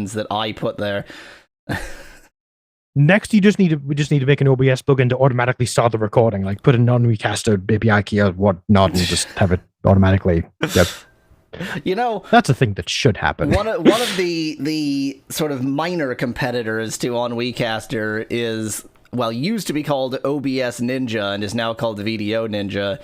that I put there. Next, we just need to make an OBS plugin to automatically start the recording, like put a non-recaster API key or whatnot, and just have it automatically. Yep. You know, that's a thing that should happen. One of the sort of minor competitors to OnWeCaster is, well, used to be called OBS Ninja and is now called VDO Ninja.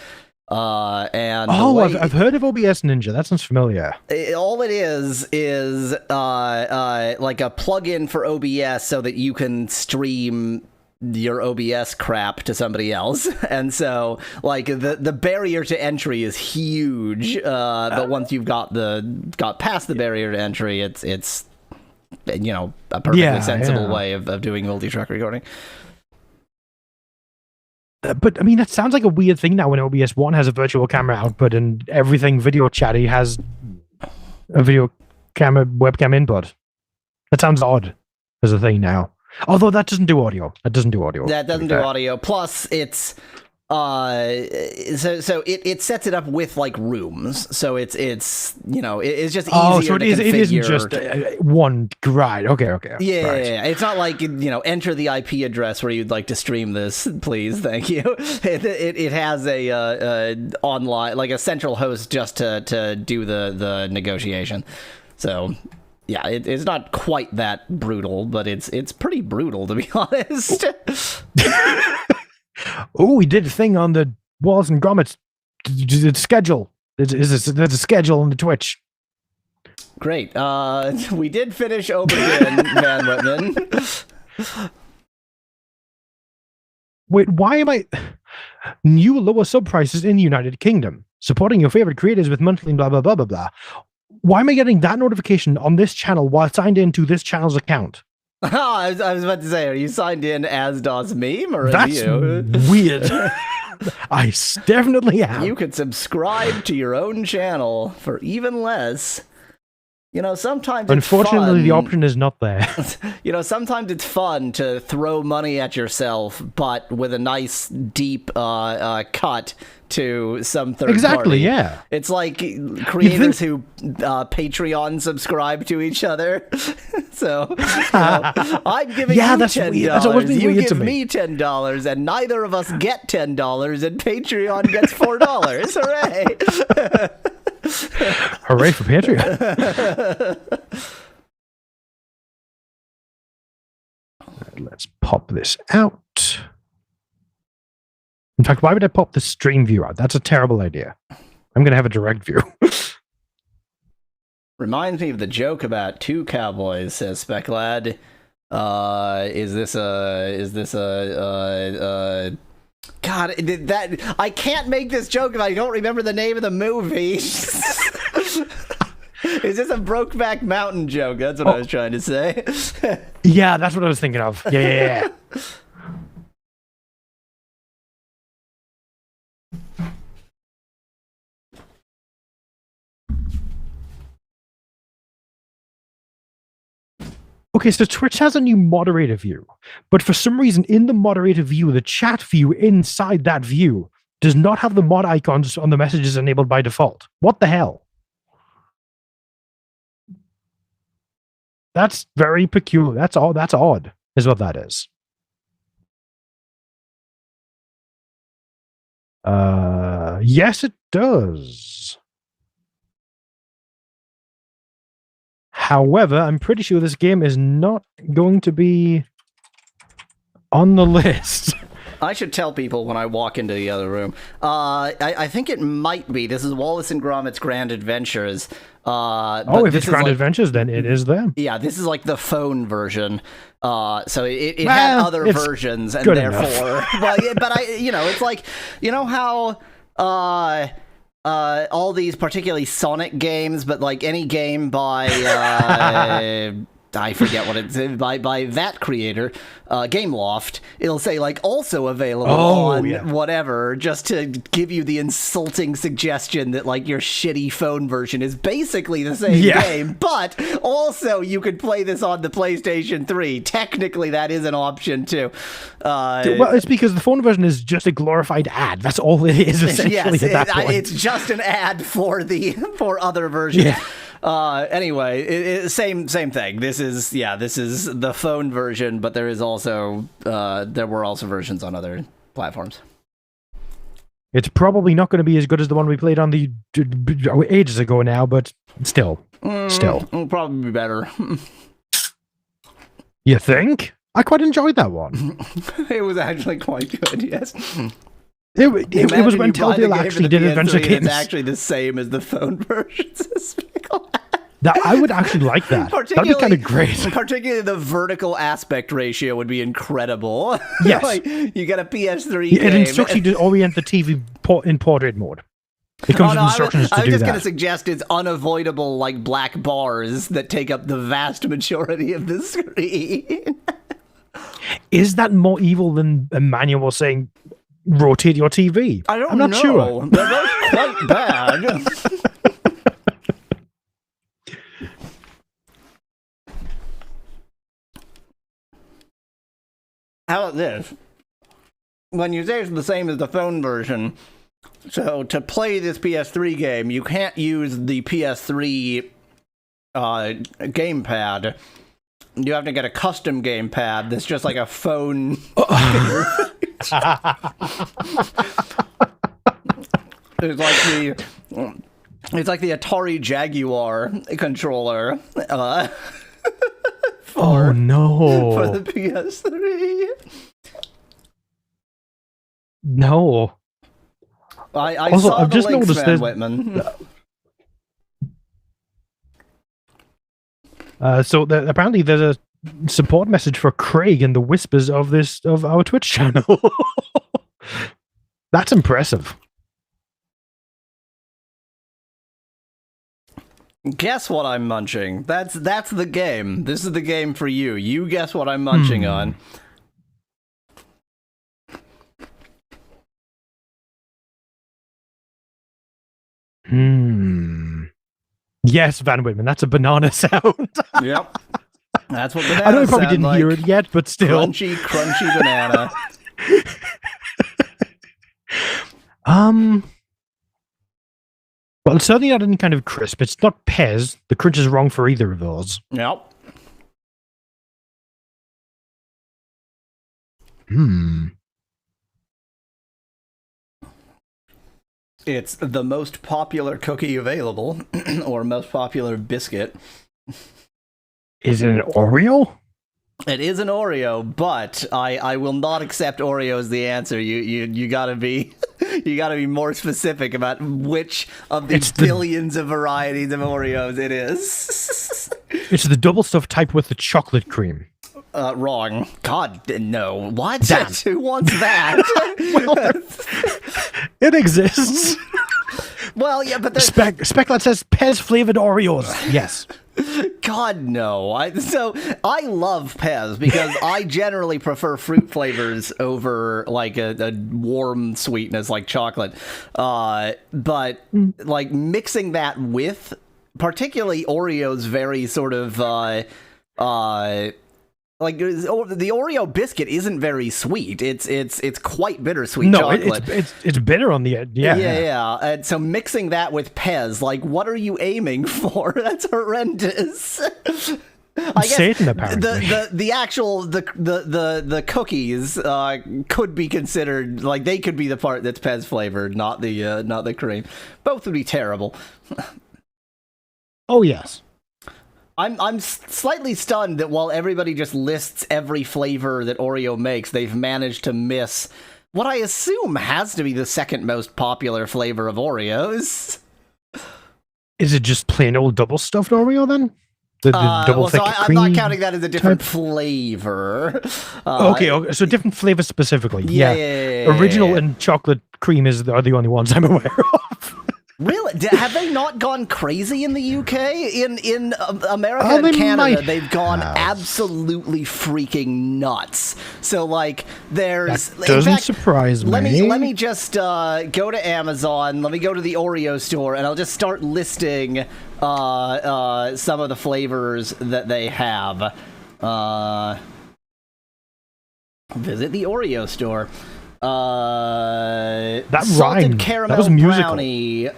And I've heard of OBS Ninja. That sounds familiar. All it is like a plugin for OBS so that you can stream your OBS crap to somebody else. And so, like, the barrier to entry is huge. But once you've got past the barrier to entry, it's you know, a perfectly sensible way of doing multi-track recording. But I mean, that sounds like a weird thing now when OBS 1 has a virtual camera output and everything video chatty has a video camera webcam input. That sounds odd as a thing now. Although that doesn't do audio. That doesn't do audio. Plus, it's so it sets it up with like rooms. So it's you know, it's just easier. So it isn't just one grind. Okay. Yeah, right. Yeah. It's not like, you know, enter the IP address where you'd like to stream this, please, thank you. It has a online, like a central host just to do the negotiation. So yeah, it's not quite that brutal, but it's pretty brutal, to be honest. Oh, we did a thing on the Wallace and Gromit schedule. There's a schedule on the Twitch. Great. We did finish Obergen, Van Whitman. Wait, why am I... New lower sub prices in the United Kingdom. Supporting your favorite creators with monthly blah, blah, blah, blah, blah. Why am I getting that notification on this channel while signed into this channel's account? I was about to say, are you signed in as DOS Meme, or that's you? Weird. I definitely am. You could subscribe to your own channel for even less. You know, sometimes unfortunately the option is not there. You know, sometimes it's fun to throw money at yourself, but with a nice deep cut to some third party. Yeah. It's like creators who Patreon subscribe to each other. So, you know, I'm giving you $10. That's always been weird to me. $10, and neither of us get $10, and Patreon gets $4. Hooray! Hooray for Patreon. Let's pop this out. In fact, why would I pop the stream view out? That's a terrible idea. I'm going to have a direct view. Reminds me of the joke about two cowboys, says Speclad. Is this a God, that I can't make this joke if I don't remember the name of the movie. Is this a Brokeback Mountain joke? That's what I was trying to say. Yeah, that's what I was thinking of. Yeah. Okay, so Twitch has a new moderator view, but for some reason in the moderator view, the chat view inside that view does not have the mod icons on the messages enabled by default. What the hell? That's very peculiar. That's odd, is what that is. Yes, it does. However, I'm pretty sure this game is not going to be on the list. I should tell people when I walk into the other room. I think it might be. This is Wallace and Gromit's Grand Adventures. If it's Grand Adventures, then it is there. Yeah, this is like the phone version. So it had other versions, and therefore, but I, you know, it's like, you know how all these particularly Sonic games, but like any game by I forget what it's by that creator, Gameloft, it'll say like also available on whatever, just to give you the insulting suggestion that like your shitty phone version is basically the same game, but also you could play this on the PlayStation 3. Technically, that is an option too. Well, it's because the phone version is just a glorified ad. That's all it is essentially. Yes, at that point. It's just an ad for other versions. Yeah. Anyway, same thing. This is the phone version, but there were also versions on other platforms. It's probably not going to be as good as the one we played on the ages ago now, but still. It'll probably be better. You think? I quite enjoyed that one. It was actually quite good, yes. It was when Telltale actually did adventure games. It's actually the same as the phone versions. I would actually like that. That'd be kind of great. Particularly the vertical aspect ratio would be incredible. Yes. Like, you get a PS3 It game. instructs you to orient the TV in portrait mode. It comes with instructions to do that. I was just going to suggest it's unavoidable, like black bars that take up the vast majority of the screen. Is that more evil than a manual saying, rotate your TV? I'm not sure. They're both quite bad. How about this? When you say it's the same as the phone version, so to play this PS3 game, you can't use the PS3 gamepad. You have to get a custom gamepad that's just like a phone. It's like the Atari Jaguar controller. Oh no! For the PS3. No. I also, saw I've the just links, noticed Van this. Whitman. So apparently there's a support message for Craig in the whispers of our Twitch channel. That's impressive. Guess what I'm munching. That's the game. This is the game for you. You guess what I'm munching on. Yes, Van Whitman, that's a banana sound. Yep. That's what bananas I know you probably didn't like. hear it yet, but still. Crunchy banana. Well, it's certainly not any kind of crisp. It's not Pez. The crunch is wrong for either of those. Yep. It's the most popular cookie available, or most popular biscuit. Is it an Oreo? It is an Oreo, but I will not accept Oreo as the answer. You gotta be more specific about which of the billions of varieties of Oreos it is. It's the double stuffed type with the chocolate cream. Wrong. God, no. What? Damn. Who wants that? It exists. Well, yeah, but there's... Specklat says Pez flavored Oreos. Yes. God, no. I love Pez because I generally prefer fruit flavors over like a warm sweetness like chocolate. But like mixing that with particularly Oreo's very sort of like the Oreo biscuit isn't very sweet. It's quite bittersweet chocolate. It's bitter on the end. Yeah. And so mixing that with Pez, like, what are you aiming for? That's horrendous. I guess Satan, apparently. The cookies could be considered like they could be the part that's Pez flavored, not the cream. Both would be terrible. Oh yes. I'm slightly stunned that while everybody just lists every flavor that Oreo makes, they've managed to miss what I assume has to be the second most popular flavor of Oreos. Is it just plain old double stuffed Oreo then? The double thick I'm cream not counting that as a different flavor. Okay, so different flavors specifically. Yeah. Original and chocolate cream are the only ones I'm aware of. Really? Have they not gone crazy in the UK? In America and Canada, they've gone absolutely freaking nuts. So, like, there's... That doesn't surprise me. Let me just go to Amazon, let me go to the Oreo store, and I'll just start listing some of the flavors that they have. Visit the Oreo store. That salted rhymed. caramel That was musical. brownie,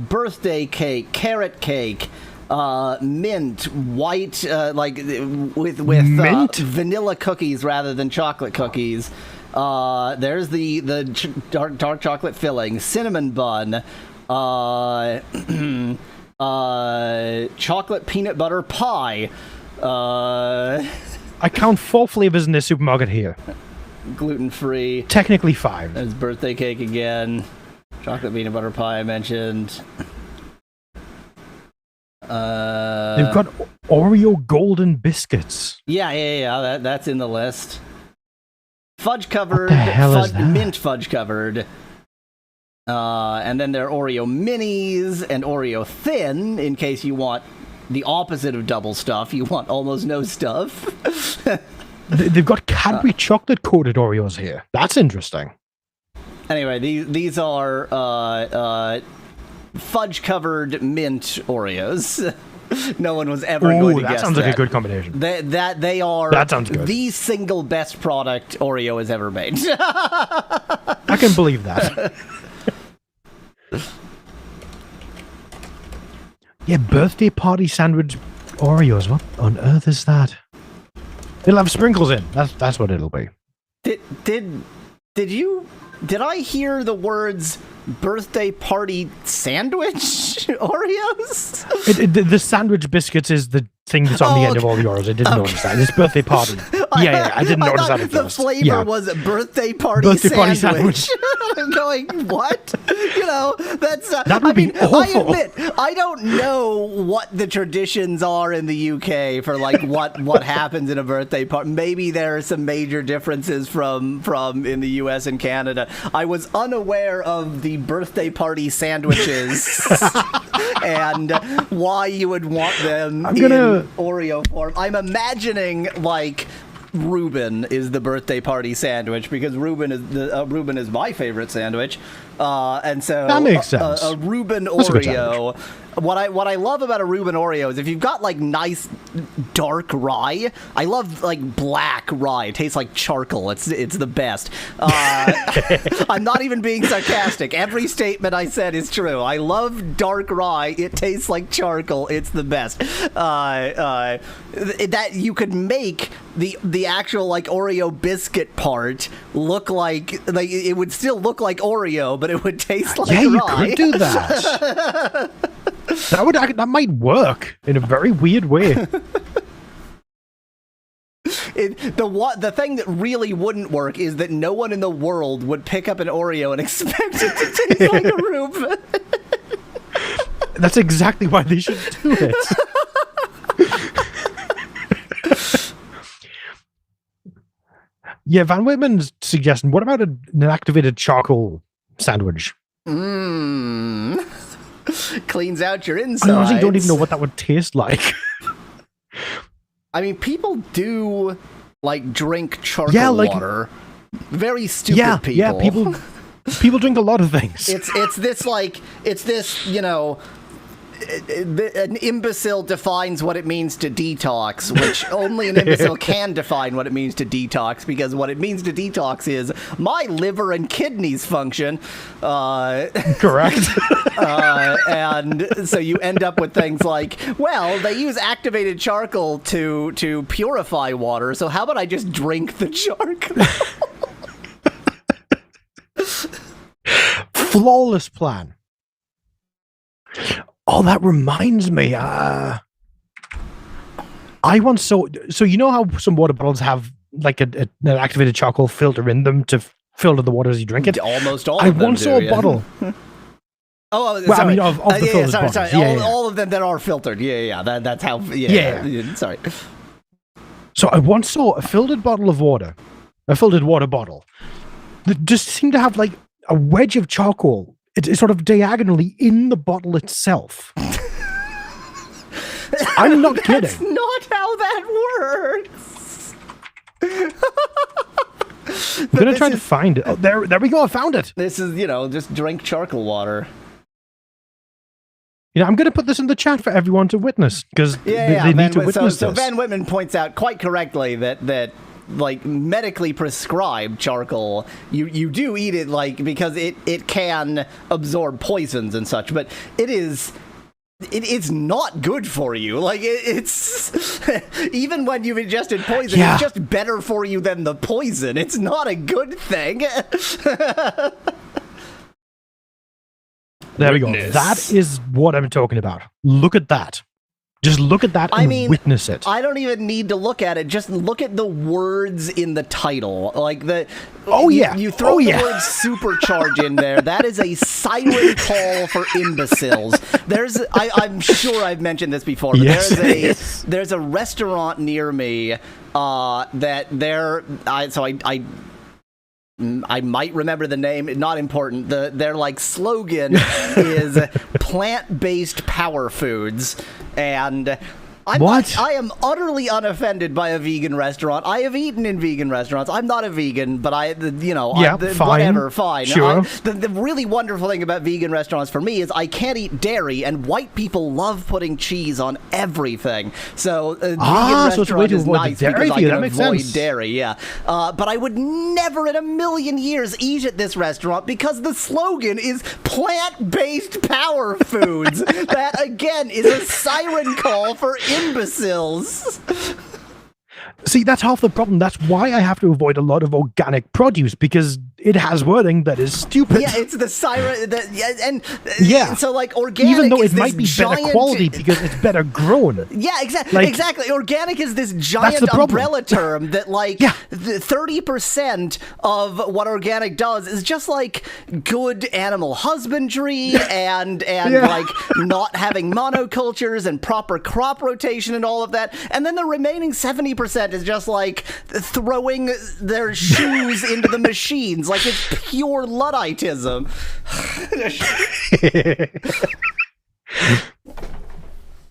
birthday cake, carrot cake, mint, white, like with Mint? vanilla cookies rather than chocolate cookies. There's the dark chocolate filling, cinnamon bun, chocolate peanut butter pie. I count 4 flavors in this supermarket here. Gluten-free. Technically 5. There's birthday cake again. Chocolate peanut butter pie I mentioned. They've got Oreo golden biscuits. Yeah. That's in the list. Fudge covered. What the hell is that? Mint fudge covered. And then there are Oreo minis and Oreo thin, in case you want the opposite of double stuff. You want almost no stuff. They've got Cadbury chocolate coated Oreos here. That's interesting. Anyway, these are fudge covered mint Oreos. No one was ever going to guess that. That sounds like a good combination. They are That sounds good. The single best product Oreo has ever made. I can believe that. Yeah, birthday party sandwich Oreos. What on earth is that? It'll have sprinkles in. That's what it'll be. Did I hear the words birthday party sandwich Oreos? The sandwich biscuits is the thing that's on the end of all the Oreos. I didn't notice that. It's birthday party. Yeah, I didn't notice that at the first. flavor was birthday party sandwich. I'm going, what? That's... that would be awful. I admit, I don't know what the traditions are in the UK for, like, what happens in a birthday party. Maybe there are some major differences from in the US and Canada. I was unaware of the birthday party sandwiches and why you would want them in Oreo form. I'm imagining, like, Reuben is the birthday party sandwich because Reuben is my favorite sandwich, and so that makes sense. A Reuben Oreo. What I love about a Reuben Oreo is if you've got like nice dark rye. I love like black rye. It tastes like charcoal. It's the best. I'm not even being sarcastic. Every statement I said is true. I love dark rye. It tastes like charcoal. It's the best. That you could make the actual like Oreo biscuit part look like it would still look like Oreo, but it would taste like rye. Yeah, you could do that. That might work in a very weird way. The thing that really wouldn't work is that no one in the world would pick up an Oreo and expect it to taste like a Reuben. That's exactly why they should do it. Yeah, Van Whitman's suggestion. What about an activated charcoal sandwich? Cleans out your insides. I honestly don't even know what that would taste like. I mean, people do like drink charcoal water. Very stupid people. Yeah, people drink a lot of things. It's this an imbecile defines what it means to detox, which only an imbecile can define what it means to detox, because what it means to detox is my liver and kidneys function. Correct. And so you end up with things like, well, they use activated charcoal to purify water, so how about I just drink the charcoal? Flawless plan. Oh, that reminds me. I once saw. So you know how some water bottles have like an activated charcoal filter in them to filter the water as you drink it? Almost all. I of them once do, saw a yeah. bottle. Of the filtered sorry. bottles. Yeah. All of them that are filtered. Yeah. That's how. Yeah. Sorry. So I once saw a filtered bottle of water, a filtered water bottle, that just seemed to have like a wedge of charcoal. It's sort of diagonally in the bottle itself. I'm not kidding. That's not how that works. I'm going to try to find it. Oh, there we go. I found it. This is, just drink charcoal water. I'm going to put this in the chat for everyone to witness, because they need to witness so this. Van Whitman points out quite correctly that like medically prescribed charcoal. You do eat it like because it can absorb poisons and such, but it's not good for you. Like it's even when you've ingested poison, it's just better for you than the poison. It's not a good thing. There we go. That is what I'm talking about. Look at that. Just look at that and witness it. I don't even need to look at it. Just look at the words in the title. Like you throw the word supercharge in there. That is a siren call for imbeciles. I'm sure I've mentioned this before, but there's a restaurant near me I might remember the name, not important. Their like slogan is plant-based power foods, and I am utterly unoffended by a vegan restaurant. I have eaten in vegan restaurants. I'm not a vegan, but whatever, fine. Sure. The really wonderful thing about vegan restaurants for me is I can't eat dairy, and white people love putting cheese on everything. So vegan restaurant is nice because I can avoid dairy. Yeah, but I would never in a million years eat at this restaurant because the slogan is plant-based power foods. That again is a siren call for imbeciles. See, that's half the problem. That's why I have to avoid a lot of organic produce, because it has wording that is stupid. Yeah, it's the siren. So like organic, even though it is might be giant, better quality because it's better grown. Yeah, exactly. Organic is this giant umbrella term that 30% of what organic does is just like good animal husbandry and like not having monocultures and proper crop rotation and all of that, and then the remaining 70% is just like throwing their shoes into the machines. Like it's pure Ludditism.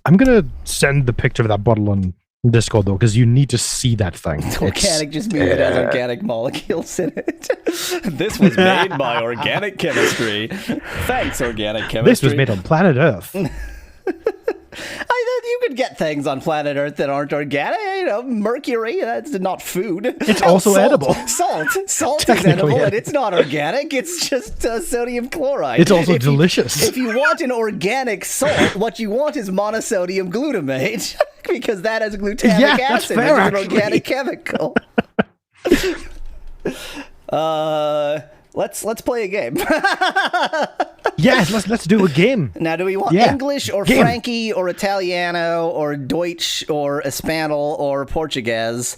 I'm gonna send the picture of that bottle on Discord though, because you need to see that thing. Organic just means it has organic molecules in it. This was made by organic chemistry. Thanks, organic chemistry. This was made on planet Earth. You could get things on planet Earth that aren't organic. Mercury, that's not food. It's also edible. Salt is edible, and it's not organic. It's just sodium chloride. It's also delicious. If you want an organic salt, what you want is monosodium glutamate, because that has glutamic acid, which is an organic chemical. Let's play a game. Yes, let's do a game. Now, do we want English or Frankie or Italiano or Deutsch or Espanol or Portuguese?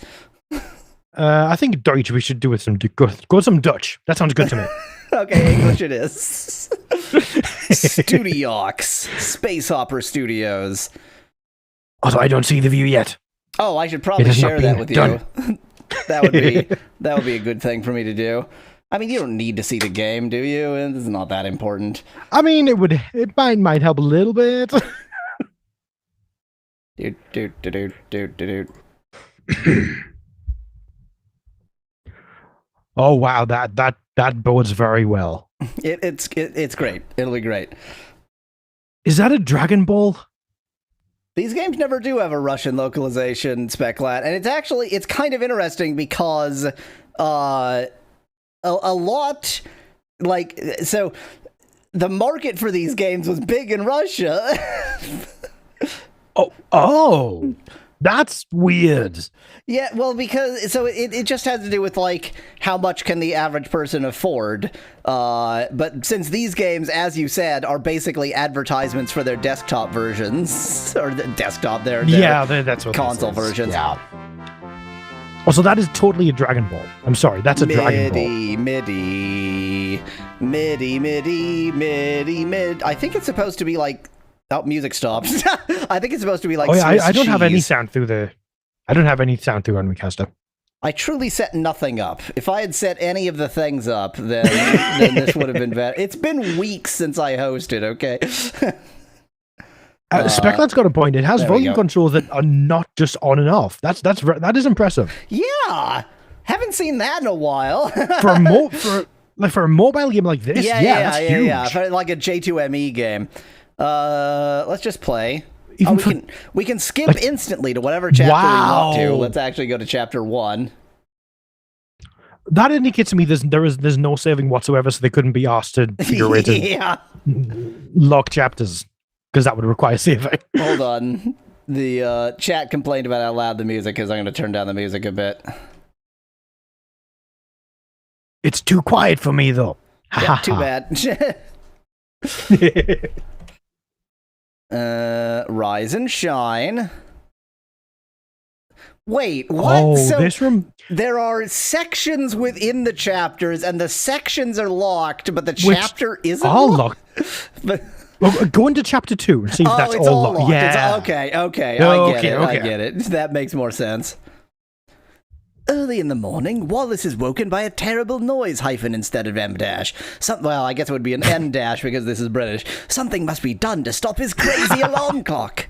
I think Deutsch. We should do with some go some Dutch. That sounds good to me. Okay, English it is. Studiox, Space Hopper Studios. Although I don't see the view yet. Oh, I should probably share that with you. That would be a good thing for me to do. I mean, you don't need to see the game, do you? It's not that important. I mean, it might help a little bit. Oh wow, that bodes very well. It's great. It'll be great. Is that a Dragon Ball? These games never do have a Russian localization, Speclat, and it's kind of interesting because a lot, like, so the market for these games was big in Russia. Oh, that's weird. Yeah, well, because it just has to do with like how much can the average person afford. But since these games, as you said, are basically advertisements for their desktop versions or the desktop, that's what console versions. Yeah. Oh, so that is totally a Dragon Ball. I'm sorry, that's a Dragon Ball. MIDI. I think it's supposed to be like. Oh, music stopped. I think it's supposed to be like. Oh yeah, I don't have any sound through Unrecaster. I truly set nothing up. If I had set any of the things up, then this would have been better. It's been weeks since I hosted. Okay. Speclat's got a point. It has volume controls that are not just on and off. That is impressive. Yeah, haven't seen that in a while. for a mobile game like this, that's huge. Yeah, for like a J2ME game. Let's just play. We can skip instantly to whatever chapter we want to. Let's actually go to chapter 1. That indicates to me there's no saving whatsoever, so they couldn't be asked to figure it and Yeah. lock chapters, because that would require saving. Hold on. The chat complained about how loud the music is. I'm going to turn down the music a bit. It's too quiet for me, though. Yeah, too bad. Rise and shine. Wait, what? Oh, so this room. there are sections within the chapters, and the sections are locked, but the chapter isn't all locked. But well, go into chapter 2 and see if that's it's all locked. Yeah. Okay. I get it. That makes more sense. Early in the morning, Wallace is woken by a terrible noise hyphen instead of M dash. Well, I guess it would be an N dash because this is British. Something must be done to stop his crazy alarm clock.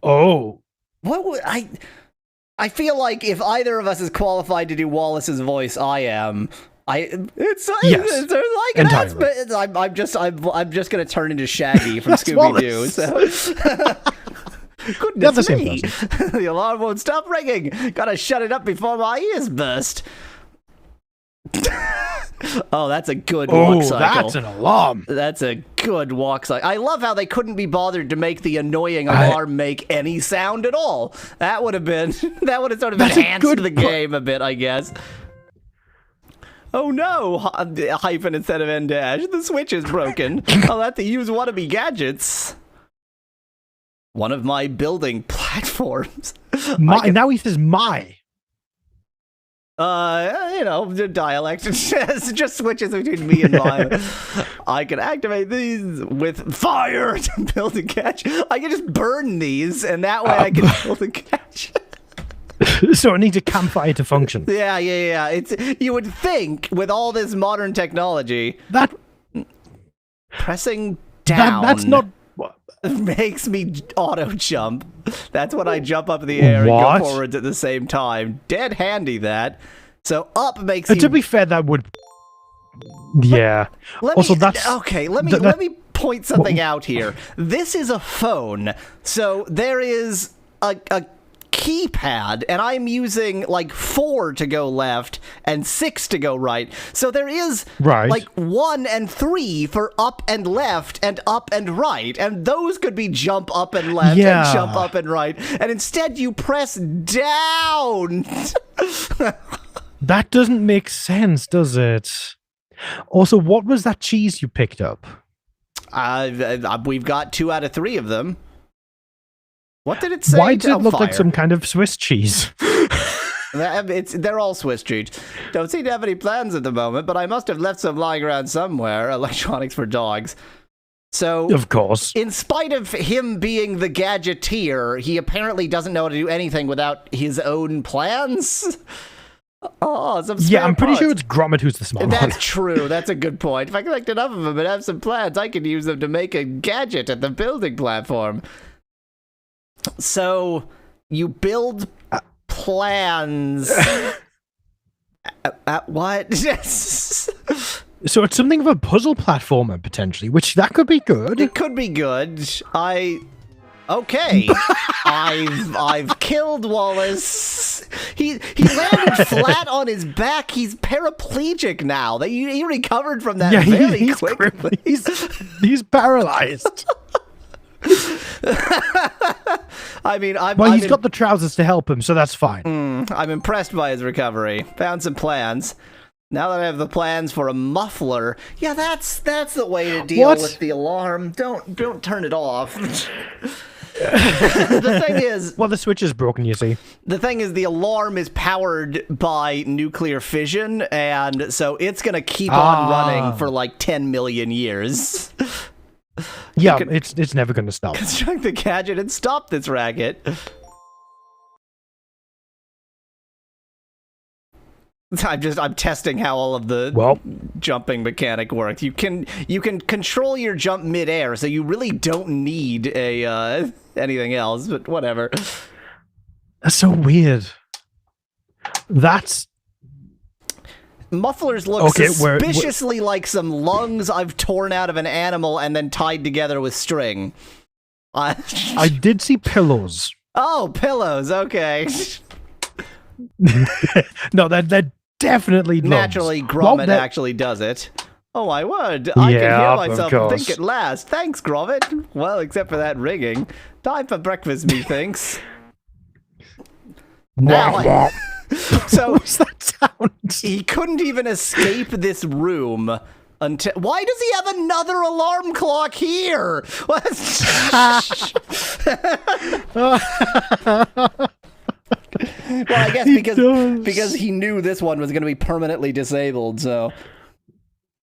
Oh. What would I feel like if either of us is qualified to do Wallace's voice, I am. It's like an aspect. I'm just gonna turn into Shaggy from Scooby-Doo. So. Goodness me. The alarm won't stop ringing. Gotta shut it up before my ears burst. Oh, that's a good walk cycle. That's an alarm. That's a good walk cycle. I love how they couldn't be bothered to make the annoying alarm make any sound at all. That would have sort of enhanced the game a bit, I guess. Oh no, hyphen instead of N dash. The switch is broken. I'll have to use wannabe gadgets. One of my building platforms. Now he says my. Dialect just switches between me and mine. I can activate these with fire to build a catch. I can just burn these, and that way I can build a catch. So it needs a campfire to function. Yeah. You would think with all this modern technology that pressing down. That's not. Makes me auto jump. That's when I jump up in the air and go forwards at the same time. Dead handy, that. So up makes you... To be fair, that would... Yeah. Let me point something out here. This is a phone, so there is a keypad, and I'm using like 4 to go left and 6 to go right. So there is like 1 and 3 for up and left and up and right, and those could be jump up and left and jump up and right, and instead you press down. That doesn't make sense, does it? Also, what was that cheese you picked up? We've got 2 out of 3 of them. What did it say? Why does it look like some kind of Swiss cheese? They're all Swiss cheese. Don't seem to have any plans at the moment, but I must have left some lying around somewhere. Electronics for dogs. So, of course, in spite of him being the gadgeteer, he apparently doesn't know how to do anything without his own plans. Oh, I'm pretty sure it's Gromit who's the smart one. That's true. That's a good point. If I collect enough of them and have some plans, I can use them to make a gadget at the building platform. So, you build plans. What? So it's something of a puzzle platformer, potentially, which that could be good. It could be good. Okay. I've killed Wallace. He landed flat on his back. He's paraplegic now. He recovered from that very quickly. He's paralyzed. He's got the trousers to help him, so that's fine. I'm impressed by his recovery. Found some plans. Now that I have the plans for a muffler, that's the way to deal with the alarm. Don't turn it off. The thing is... Well, the switch is broken, you see. The thing is, the alarm is powered by nuclear fission, and so it's going to keep on running for like 10 million years. Yeah, it's never going to stop. Construct the gadget and stop this racket. I'm testing how all of the jumping mechanic works. You can control your jump midair, so you really don't need anything else. But whatever. That's so weird. Mufflers look suspiciously like some lungs I've torn out of an animal and then tied together with string. I did see pillows. Oh, pillows. Okay. No, that definitely Naturally, Gromit actually does it. Oh my word, I can hear myself think at last. Thanks, Gromit. Well, except for that ringing. Time for breakfast, methinks. Now, so what's that sound? He couldn't even escape this room until. Why does he have another alarm clock here? Well, I guess because he knew this one was going to be permanently disabled. So,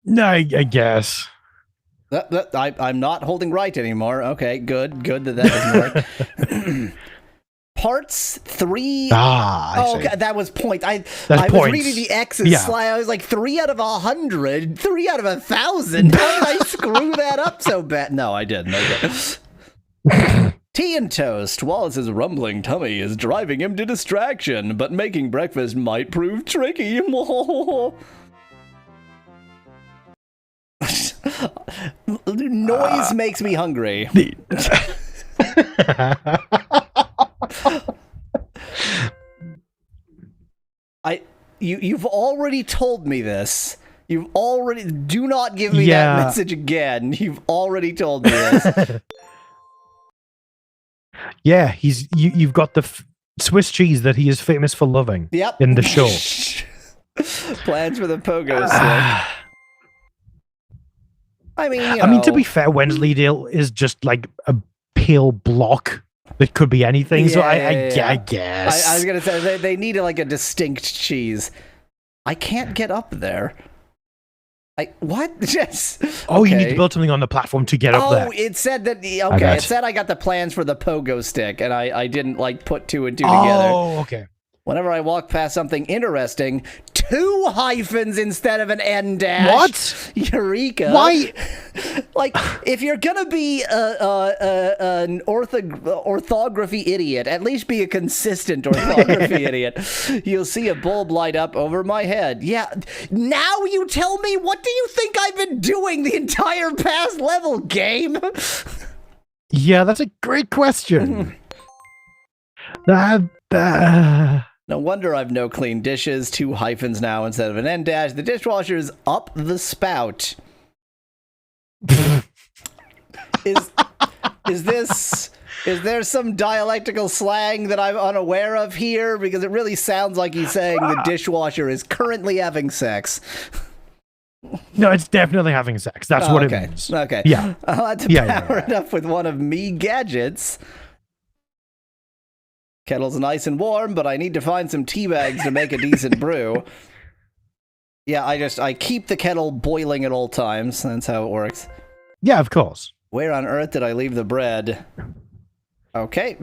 no, I guess. I'm not holding right anymore. Okay, good that doesn't work. Parts 3. Okay, that was point. I was reading the X's. Yeah. I was like 3 out of 100, 3 out of 1,000. How did I screw that up so bad? No, I didn't. Okay. Tea and toast. Wallace's rumbling tummy is driving him to distraction, but making breakfast might prove tricky. Noise makes me hungry. You've already told me this. Do not give me that message again. You've already told me this. Yeah, you've got the Swiss cheese that he is famous for loving. Yep. In the show. Plans for the pogo stick. I mean, to be fair, Wensleydale is just like a pale block that could be anything. So I guess. I was gonna say they needed like a distinct cheese. I can't get up there. What? Yes. Oh, okay. You need to build something on the platform to get up there. Oh, it said that. Okay, it said I got the plans for the pogo stick, and I didn't like put 2 and 2 together. Oh, okay. Whenever I walk past something interesting, 2 hyphens instead of an N dash. What? Eureka. Why? Like, if you're gonna be an orthography idiot, at least be a consistent orthography idiot. You'll see a bulb light up over my head. Yeah. Now you tell me, what do you think I've been doing the entire past level, game? Yeah, that's a great question. No wonder I've no clean dishes. 2 hyphens now instead of an N dash. The dishwasher's up the spout. Is there some dialectical slang that I'm unaware of here? Because it really sounds like he's saying the dishwasher is currently having sex. No, it's definitely having sex. That's what it means. Okay. Yeah. I'll have to power it up with one of me gadgets. Kettle's nice and warm, but I need to find some tea bags to make a decent brew. Yeah, I keep the kettle boiling at all times. That's how it works. Yeah, of course. Where on earth did I leave the bread? Okay.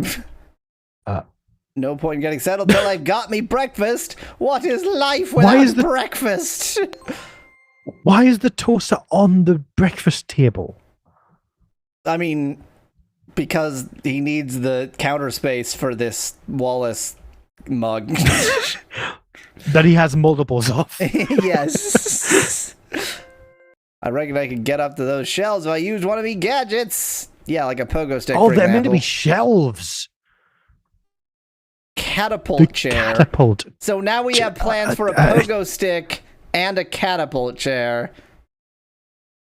No point in getting settled till I've got me breakfast. What is life without breakfast? Why is the toaster on the breakfast table? I mean, because he needs the counter space for this Wallace mug. That he has multiples of. Yes. I reckon I could get up to those shelves if I used one of me gadgets. Yeah, like a pogo stick. Oh, they're meant to be shelves. Catapult chair. Catapult. So now we have plans for a pogo stick and a catapult chair.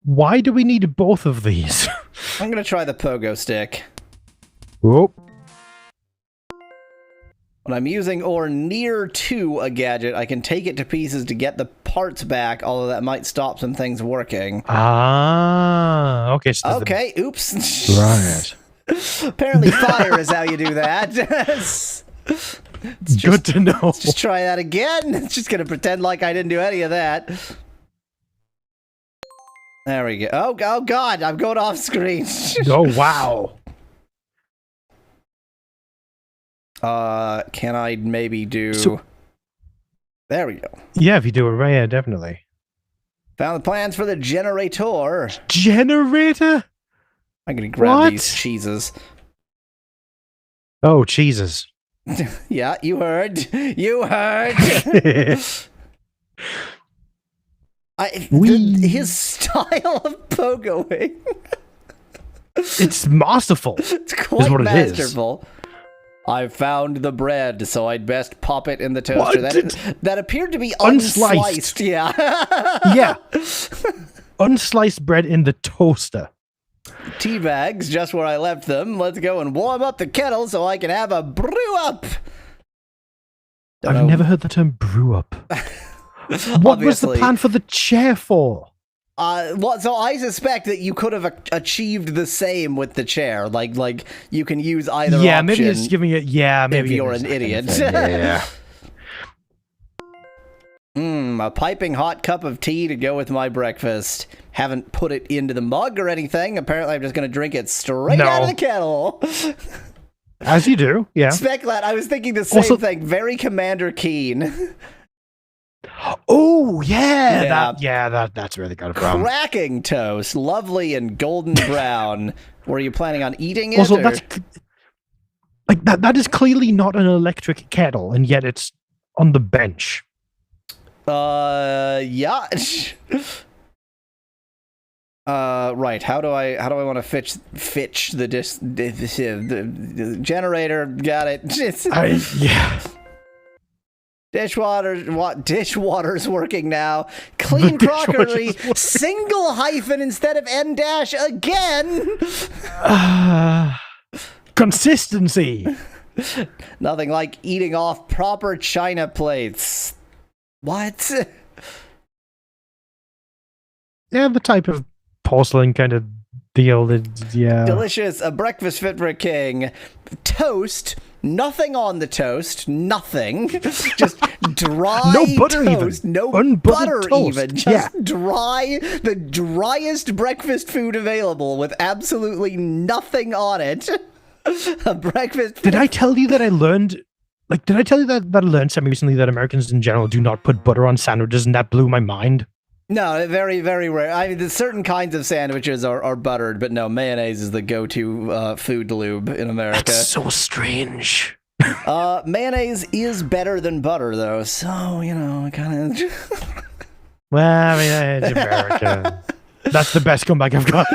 Why do we need both of these? I'm going to try the pogo stick. Whoop. When I'm using or near to a gadget, I can take it to pieces to get the parts back, although that might stop some things working. Ah, okay. So okay, oops. Right. Apparently fire is how you do that. Good to know. Let's just try that again. It's just going to pretend like I didn't do any of that. There we go. Oh God, I'm going off screen. Oh, wow. Can I maybe do... There we go. Yeah, if you do a rare, definitely. Found the plans for the generator. Generator? I'm going to grab these cheeses. Oh, cheeses. Yeah, you heard. You heard. His style of pogoing. It's masterful. It's quite masterful. I found the bread, so I'd best pop it in the toaster. That appeared to be Unsliced. unsliced. Yeah. Yeah. Unsliced bread in the toaster. Tea bags just where I left them. Let's go and warm up the kettle so I can have a brew up. I've never heard the term brew up. What was the plan for the chair for? So I suspect that you could have achieved the same with the chair. Like you can use either option. Maybe it's giving it. Yeah, maybe if you're an idiot. Yeah. A piping hot cup of tea to go with my breakfast. Haven't put it into the mug or anything. Apparently, I'm just going to drink it straight out of the kettle. As you do, yeah. Speculat, I was thinking the same thing. Very Commander Keen. Oh, yeah. That's where they got it from. Cracking toast. Lovely and golden brown. Were you planning on eating it? Also, that is clearly not an electric kettle, and yet it's on the bench. Yeah. Right. How do I want to fitch the generator? Got it. Yeah. Dishwater's working now. Clean crockery. Single hyphen instead of N dash again. Consistency. Nothing like eating off proper china plates. What? Yeah, the type of porcelain kind of deal. Yeah. Delicious. A breakfast fit for a king. Toast. Nothing on the toast. Nothing. Just dry no butter toast. Even. No butter toast. even. Just dry. The driest breakfast food available with absolutely nothing on it. A breakfast. Did I tell you that I learned? Did I tell you that I learned something recently that Americans in general do not put butter on sandwiches, and that blew my mind? No, very, very rare. I mean, certain kinds of sandwiches are buttered, but no, mayonnaise is the go-to food lube in America. That's so strange. Mayonnaise is better than butter, though, so, kind of... Well, I mean, it's America. That's the best comeback I've got.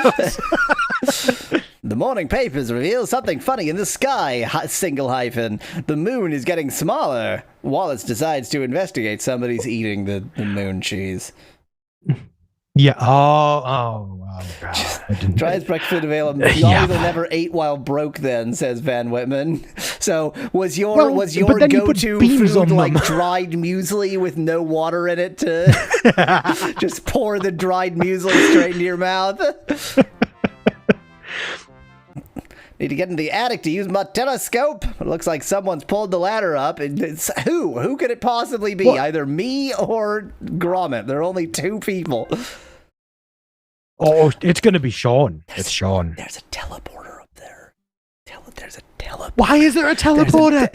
The morning papers reveal something funny in the sky, single hyphen. The moon is getting smaller. Wallace decides to investigate. Somebody's eating the moon cheese. Yeah. Oh, wow. God. Try his breakfast food available. You obviously never ate while broke then, says Van Whitman. So was your go-to food like dried muesli with no water in it to just pour the dried muesli straight into your mouth? Need to get in the attic to use my telescope. It looks like someone's pulled the ladder up. It's who? Who could it possibly be? What? Either me or Gromit. There are only two people. Oh, it's going to be Sean. It's Sean. There's a teleporter up there. There's a teleporter. Why is there a teleporter?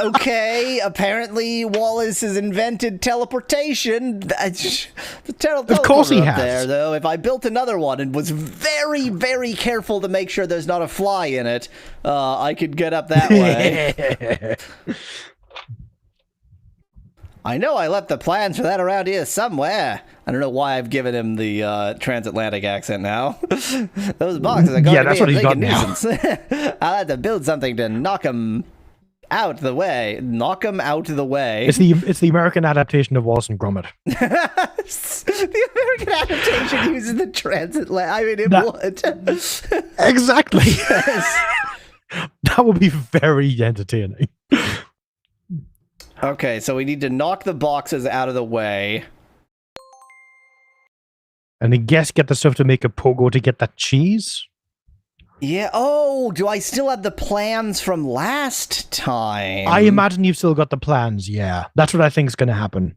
Okay, apparently Wallace has invented teleportation. Of course he has. There, though, if I built another one and was very, very careful to make sure there's not a fly in it, I could get up that way. I know I left the plans for that around here somewhere. I don't know why I've given him the transatlantic accent now. Those boxes are going to be a big nuisance. I'll have to build something to knock them out the way. Knock them out the way. It's the American adaptation of Wallace and Gromit. The American adaptation uses the transatlantic. I mean, it would. Exactly. Yes. That would be very entertaining. Okay, so we need to knock the boxes out of the way. And I guess get the stuff to make a pogo to get that cheese? Yeah. Oh, do I still have the plans from last time? I imagine you've still got the plans, yeah. That's what I think is going to happen.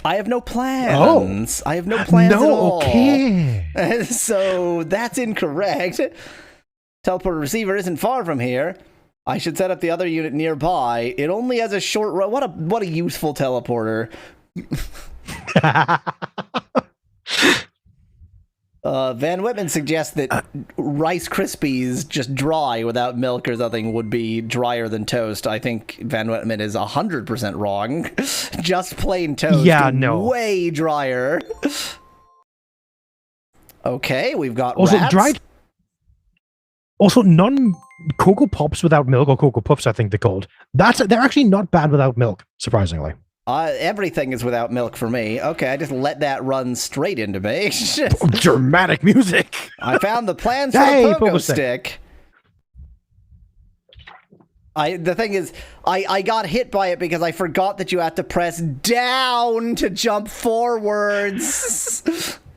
I have no plans. I have no plans at all. Okay. So that's incorrect. Teleporter receiver isn't far from here. I should set up the other unit nearby. It only has a short run. What a useful teleporter. Van Whitman suggests that Rice Krispies, just dry without milk or something, would be drier than toast. I think Van Whitman is 100% wrong. Just plain toast. Yeah, no. Way drier. Okay, we've got Also, rats. Also, Cocoa Pops without milk, or Cocoa Puffs, I think they're called. They're actually not bad without milk, surprisingly. Everything is without milk for me. Okay, I just let that run straight into me. Dramatic music. I found the plans for the pogo stick. The thing is, I got hit by it because I forgot that you had to press down to jump forwards.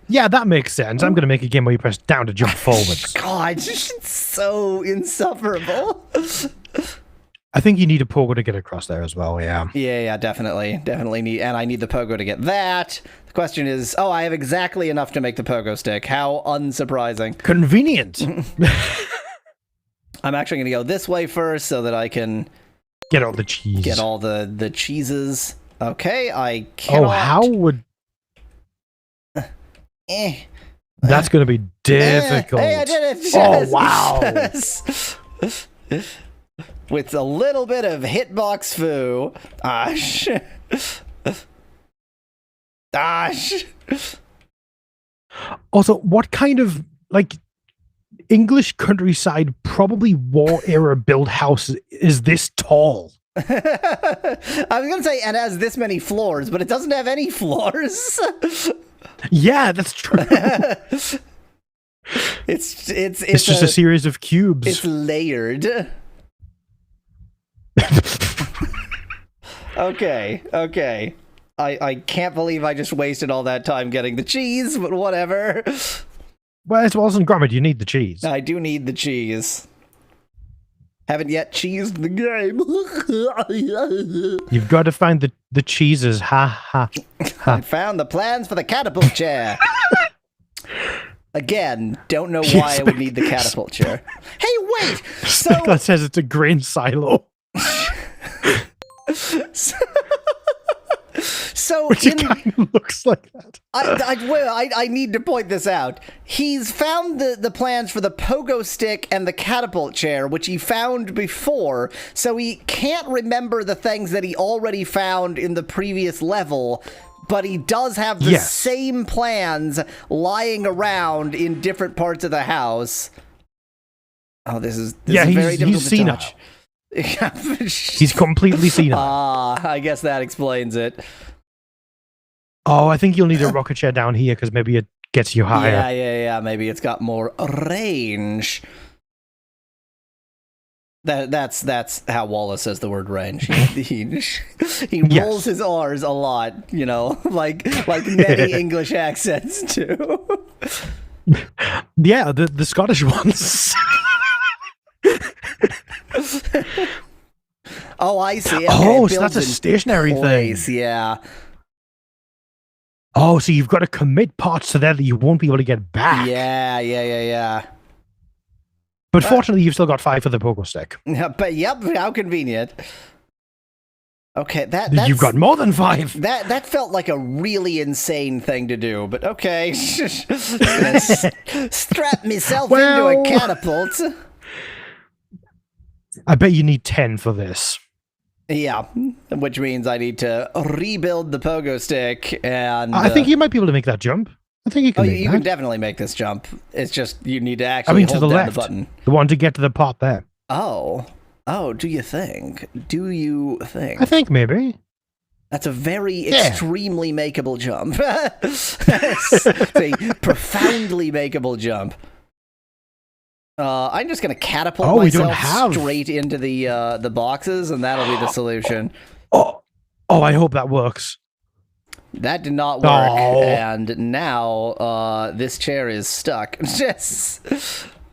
Yeah, that makes sense. I'm going to make a game where you press down to jump forwards. God, it's so insufferable. I think you need a pogo to get across there as well, yeah. Yeah, definitely need, and I need the pogo to get that. The question is, I have exactly enough to make the pogo stick. How unsurprising. Convenient. I'm actually going to go this way first so that I can get all the cheese. Get all the cheeses. Okay, I cannot. Oh, how would... That's going to be difficult. Hey, I did it. Oh, wow. With a little bit of hitbox foo. Also, what kind of, English countryside, probably war era built house is this tall? I was going to say, and has this many floors, but it doesn't have any floors. Yeah, that's true. It's just a series of cubes. It's layered. Okay. I can't believe I just wasted all that time getting the cheese, but whatever. Well, it's Wallace and Gromit. You need the cheese. I do need the cheese. Haven't yet cheesed the game. You've got to find the cheeses. Ha ha. I found the plans for the catapult chair. Again, don't know why I would need the catapult chair. Hey, wait! That says it's a grain silo. Which it kind of looks like that. I need to point this out. He's found the plans for the pogo stick and the catapult chair, which he found before, so he can't remember the things that he already found in the previous level, but he does have the same plans lying around in different parts of the house. Oh, this is very difficult to touch. He's completely senile. I guess that explains it. Oh, I think you'll need a rocket chair down here because maybe it gets you higher. Yeah. Maybe it's got more range. That's how Wallace says the word range. He rolls his R's a lot, like many English accents do. Yeah, the Scottish ones. Oh, I see. Okay, so that's a stationary thing. Yeah. Oh, so you've got to commit parts to that you won't be able to get back. Yeah. But fortunately, you've still got 5 for the pogo stick. But how convenient. Okay, you've got more than 5. That felt like a really insane thing to do, but okay. Strap myself into a catapult. I bet you need 10 for this. Yeah, which means I need to rebuild the pogo stick, and I think you might be able to make that jump. I think you can. You can definitely make this jump. It's just you need to actually hold to the down left, the button. The one to get to the pot there. Oh, do you think? I think maybe. That's a very extremely makeable jump. It's a profoundly makeable jump. I'm just gonna catapult myself straight into the boxes, and that'll be the solution. Oh, I hope that works. That did not work, and now this chair is stuck.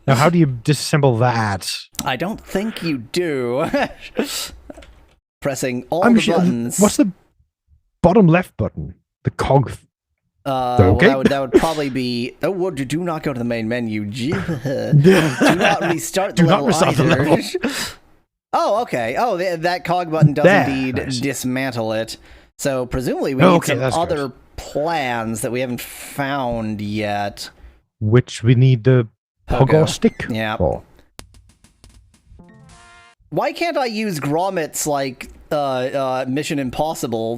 Now, how do you disassemble that? I don't think you do. Pressing all the buttons. What's the bottom left button? The cog. Okay. Well, that would probably be. Oh, do not go to the main menu. Do not restart the level either. Oh, okay. Oh, that cog button does indeed dismantle it. So presumably we need some other plans that we haven't found yet. Which we need the pogo stick. Yeah. Why can't I use Gromit's Mission Impossible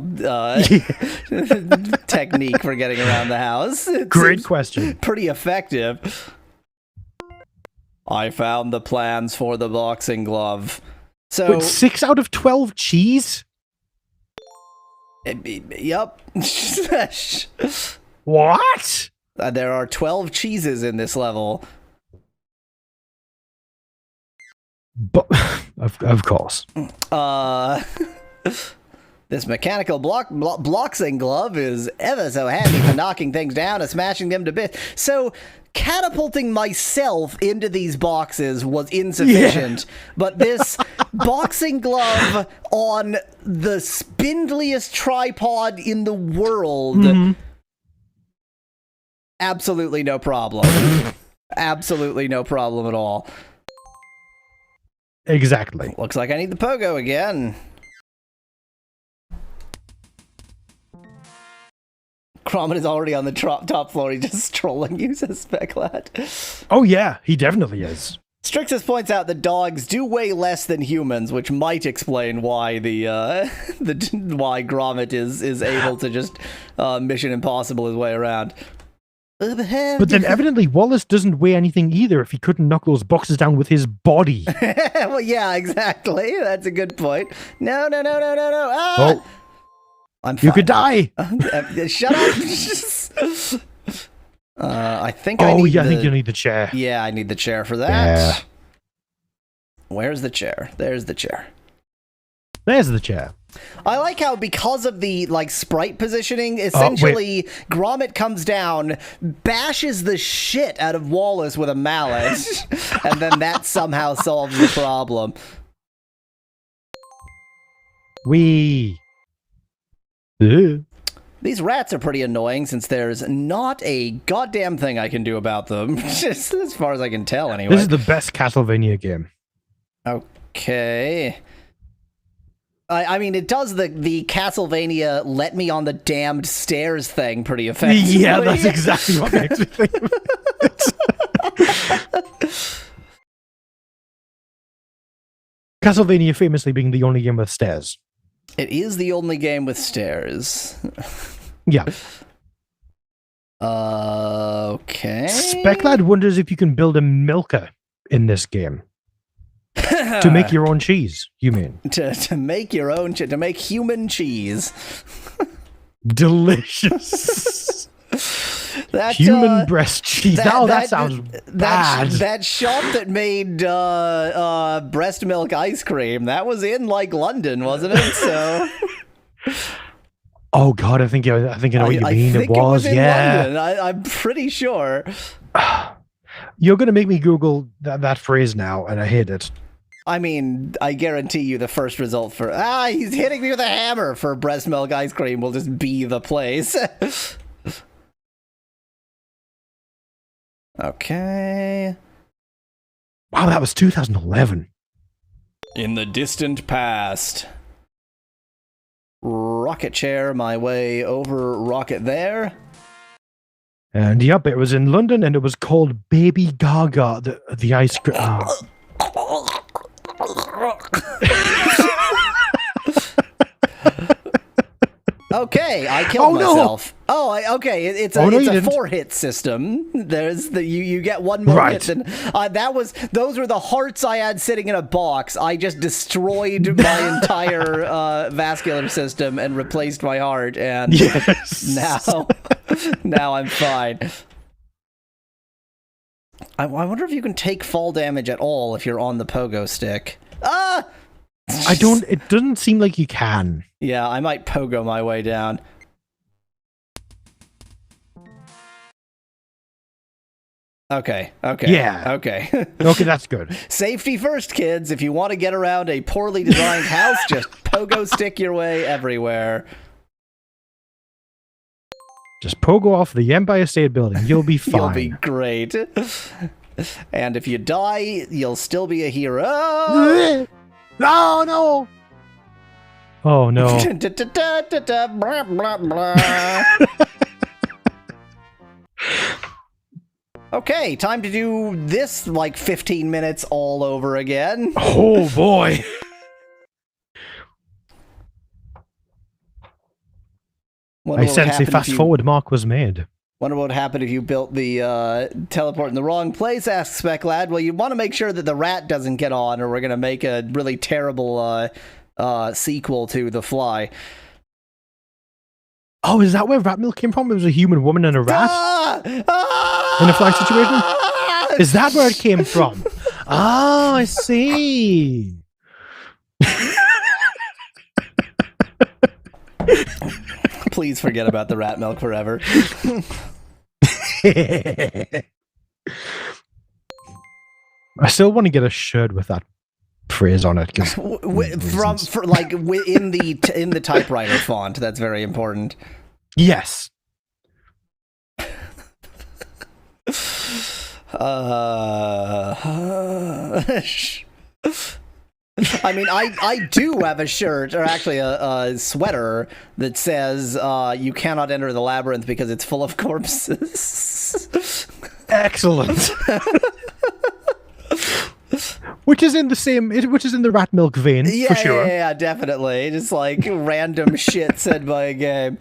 technique for getting around the house. Great question. Pretty effective. I found the plans for the boxing glove. So Wait, 6 out of 12 cheese? Yep. What? There are 12 cheeses in this level. But, of course. This mechanical boxing glove is ever so handy for knocking things down and smashing them to bits. So catapulting myself into these boxes was insufficient, but this boxing glove on the spindliest tripod in the world, absolutely no problem. Absolutely no problem at all. Exactly. Looks like I need the pogo again. Gromit is already on the top floor. He's just trolling you, says Specklad. Oh yeah, he definitely is. Strixus points out that dogs do weigh less than humans, which might explain why why Gromit is able to just Mission Impossible his way around. But then evidently Wallace doesn't weigh anything either if he couldn't knock those boxes down with his body. Well, yeah, exactly. That's a good point. No. Ah! Oh. I'm fine. You could die. Shut up. I think I need think you need the chair. Yeah, I need the chair for that. Yeah. Where's the chair? There's the chair. There's the chair. I like how, because of the sprite positioning, essentially Gromit comes down, bashes the shit out of Wallace with a mallet, and then that somehow solves the problem. These rats are pretty annoying since there's not a goddamn thing I can do about them, just as far as I can tell anyway. This is the best Castlevania game. Okay. I mean, it does the Castlevania let me on the damned stairs thing pretty effectively. Yeah, that's exactly what makes me think of it. Castlevania famously being the only game with stairs. It is the only game with stairs. Yeah. Okay. Specklad wonders if you can build a milker in this game. To make your own cheese, you mean? To make your own to make human cheese. Delicious. That, human breast cheese. That sounds bad. That shop that made breast milk ice cream, that was in London, wasn't it? So. Oh God, I think I know what you mean. It was in London. I'm pretty sure. You're gonna make me Google that phrase now, and I hate it. I mean, I guarantee you the first result for he's hitting me with a hammer for breast milk ice cream will just be the place. Okay. Wow, that was 2011. In the distant past. Rocket chair my way over rocket there. And yep, it was in London, and it was called Baby Gaga, the ice cream. Okay, I killed myself. No. Oh, okay. It's a 4-hit system. There's you get one more hit. And those were the hearts I had sitting in a box. I just destroyed my entire vascular system and replaced my heart, and now I'm fine. I wonder if you can take fall damage at all if you're on the pogo stick. Ah! It doesn't seem like you can. Yeah, I might pogo my way down. Okay. Yeah. Okay. Okay, that's good. Safety first, kids. If you want to get around a poorly designed house, just pogo stick your way everywhere. Just pogo off the Empire State Building. You'll be fine. You'll be great. And if you die, you'll still be a hero. Oh, no! Oh, no. Okay, time to do this 15 minutes all over again. Oh, boy. I sense a fast forward mark was made. Wonder what would happen if you built the teleport in the wrong place, asks Spec Lad. Well, you want to make sure that the rat doesn't get on, or we're going to make a really terrible sequel to The Fly. Oh, is that where rat milk came from? It was a human woman and a rat? In a Fly situation? Is that where it came from? Oh, I see. Please forget about the rat milk forever. I still want to get a shirt with that phrase on it. In the typewriter font. That's very important. Yes. I mean, I do have a shirt, or actually a sweater, that says, you cannot enter the labyrinth because it's full of corpses. Excellent. Which is in the rat milk vein, for sure. Yeah, definitely. Just like random shit said by a game.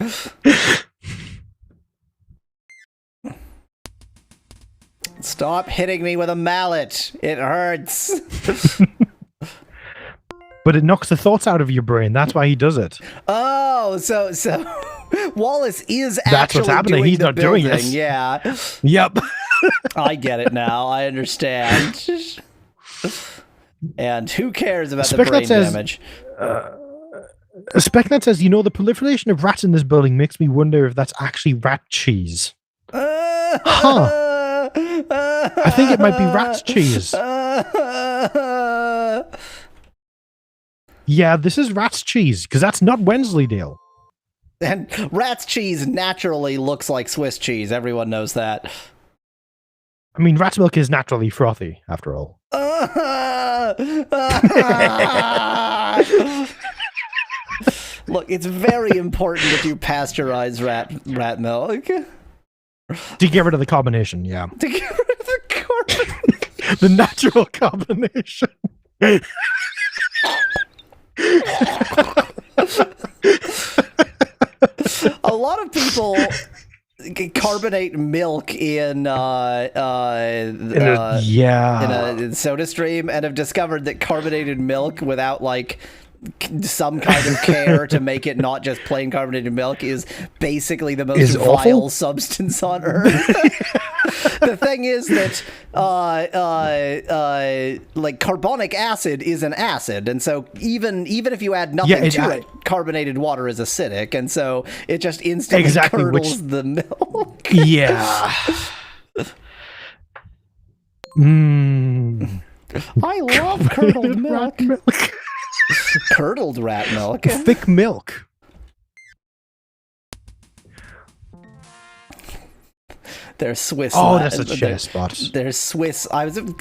Stop hitting me with a mallet. It hurts. But it knocks the thoughts out of your brain. That's why he does it. Oh, so Wallace is That's what's happening. Doing He's not building. doing this. Yeah. Yep. I get it now. I understand. And who cares about the brain damage? SpecNet says, the proliferation of rats in this building makes me wonder if that's actually rat cheese. Huh. I think it might be rat cheese. Yeah, this is rat's cheese, because that's not Wensleydale. And rat's cheese naturally looks like Swiss cheese. Everyone knows that. I mean, rat's milk is naturally frothy, after all. Look, it's very important that you pasteurize rat milk. To get rid of the carbonation, yeah. To get rid of the carbonation. The natural carbonation. A lot of people carbonate milk in a soda stream and have discovered that carbonated milk without like some kind of care to make it not just plain carbonated milk is basically the most vile substance on earth. The thing is that like carbonic acid is an acid, and so even if you add nothing to it, carbonated water is acidic, and so it just instantly curdles the milk. Yeah. I love curdled milk. Curdled rat milk. Thick milk. They're Swiss. Oh, that's a chair spot. They're Swiss. Let me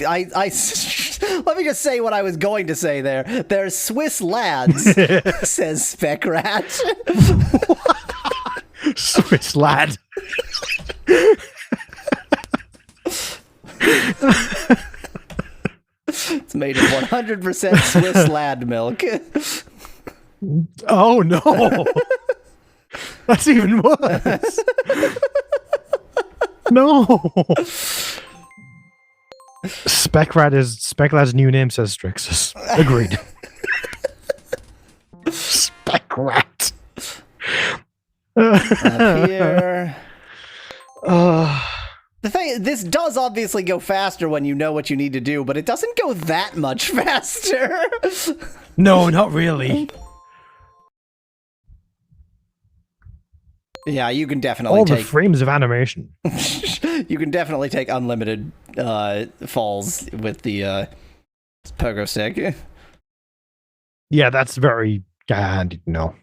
just say what I was going to say there. They're Swiss lads, says Spec Rat. Swiss lad. It's made of 100% Swiss lad milk. Oh no. That's even worse. No. Spec Lad's new name, says Strixus. Agreed. Spec Rat. Up here. The thing, this does obviously go faster when you know what you need to do, but it doesn't go that much faster. No, not really. Yeah, you can definitely all the frames of animation. You can definitely take unlimited falls with the pogo stick. Yeah, that's very handy to know.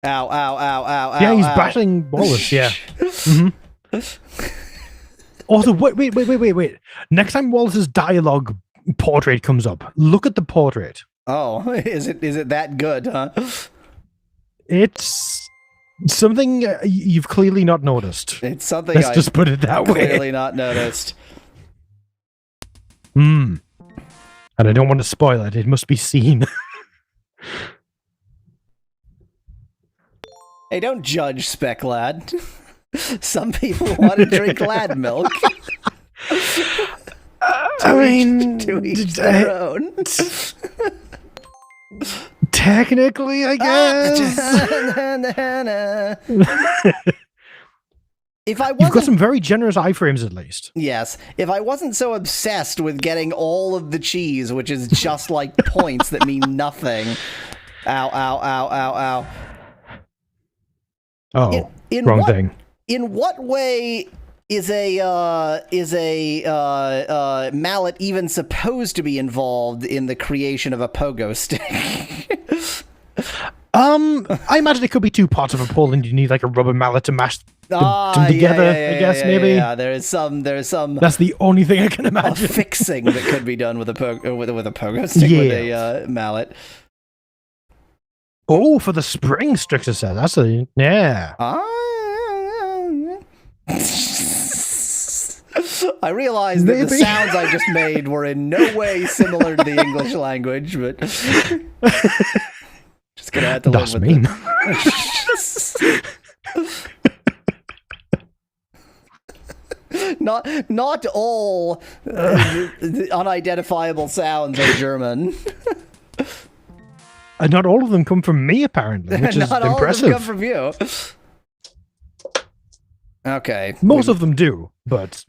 Ow, ow, ow, ow, yeah, ow, he's ow. bashing Wallace, yeah. Mm-hmm. Also, wait. Next time Wallace's dialogue portrait comes up, look at the portrait. Oh, is it that good, huh? It's something you've clearly not noticed. It's something Let's just put it that way. Clearly not noticed. And I don't want to spoil it. It must be seen. Hey, don't judge, Spec Lad. Some people want to drink lad milk. To each their own. Technically, I guess. If I wasn't, You've got some very generous iframes, at least. yes, if I wasn't so obsessed with getting all of the cheese, which is just like points that mean nothing. Ow, ow, ow, ow, ow. Oh, wrong thing. In what way is a mallet even supposed to be involved in the creation of a pogo stick? I imagine it could be two parts of a pole, and you need like a rubber mallet to mash them together. I guess maybe. Yeah, there's some. That's the only thing I can imagine. Fixing that could be done with a pogo stick with a mallet. Oh, for the spring, Strixer says. That's a yeah. I realized that the sounds I just made were in no way similar to the English language, but just gonna have to live with it. Not all unidentifiable sounds are German. Not all of them come from me, apparently, which is Not impressive. all of them come from you. Okay. Most of them do, but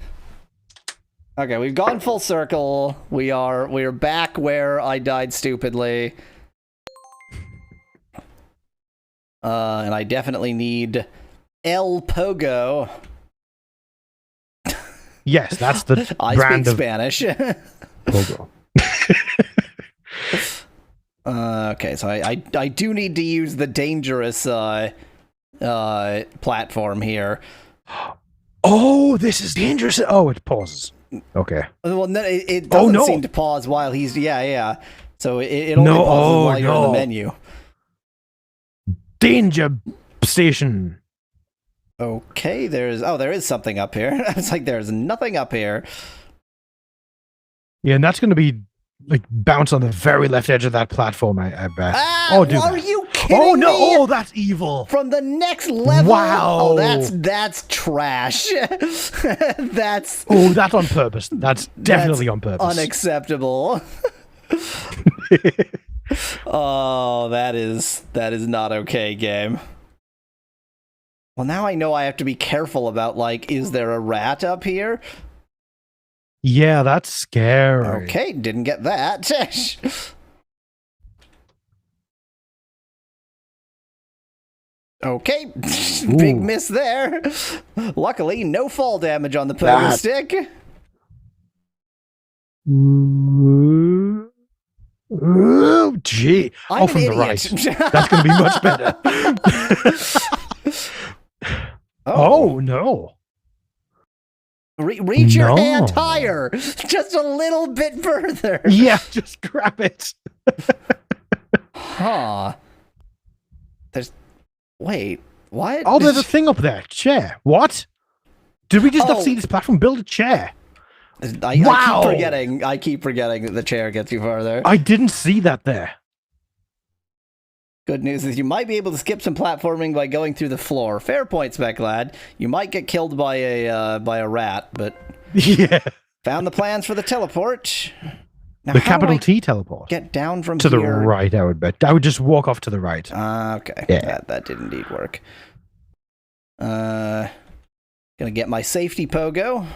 okay, we've gone full circle. We're back where I died stupidly. And I definitely need El Pogo. yes, that's the I brand speak of Spanish. Pogo. Okay, so I do need to use the dangerous platform here. Oh, this is dangerous. Oh, it pauses. Okay. Well, no, it doesn't seem to pause while he's yeah. So it only pauses while you're on the menu. Danger station. Okay, there is something up here. It's like there's nothing up here. Yeah, and that's going to be like bounce on the very left edge of that platform, I bet. Are you kidding me? Oh no! Oh, that's evil. From the next level. Wow. Oh, that's trash. That's on purpose. That's definitely on purpose. Unacceptable. Oh, that is not okay, game. Well, now I know I have to be careful about, like, is there a rat up here? Yeah, that's scary. Okay, didn't get that. Okay, big miss there. Luckily, no fall damage on the pogo stick. Oh, gee. I'm from an the idiot. right. That's going to be much better. Oh, no. Reach your hand higher. Just a little bit further. Yeah, just grab it. Huh. Wait, what? Oh, there's a thing up there. Chair. What? Did we just not see this platform? Build a chair. I keep forgetting that the chair gets you farther. I didn't see that there. Good news is you might be able to skip some platforming by going through the floor. Fair point, Spec Lad. You might get killed by a rat, but yeah. Found the plans for the teleport. Now, the capital T teleport. Get down from to here. the right, I would bet. I would just walk off to the right. Okay. Yeah. That did indeed work. Gonna get my safety pogo.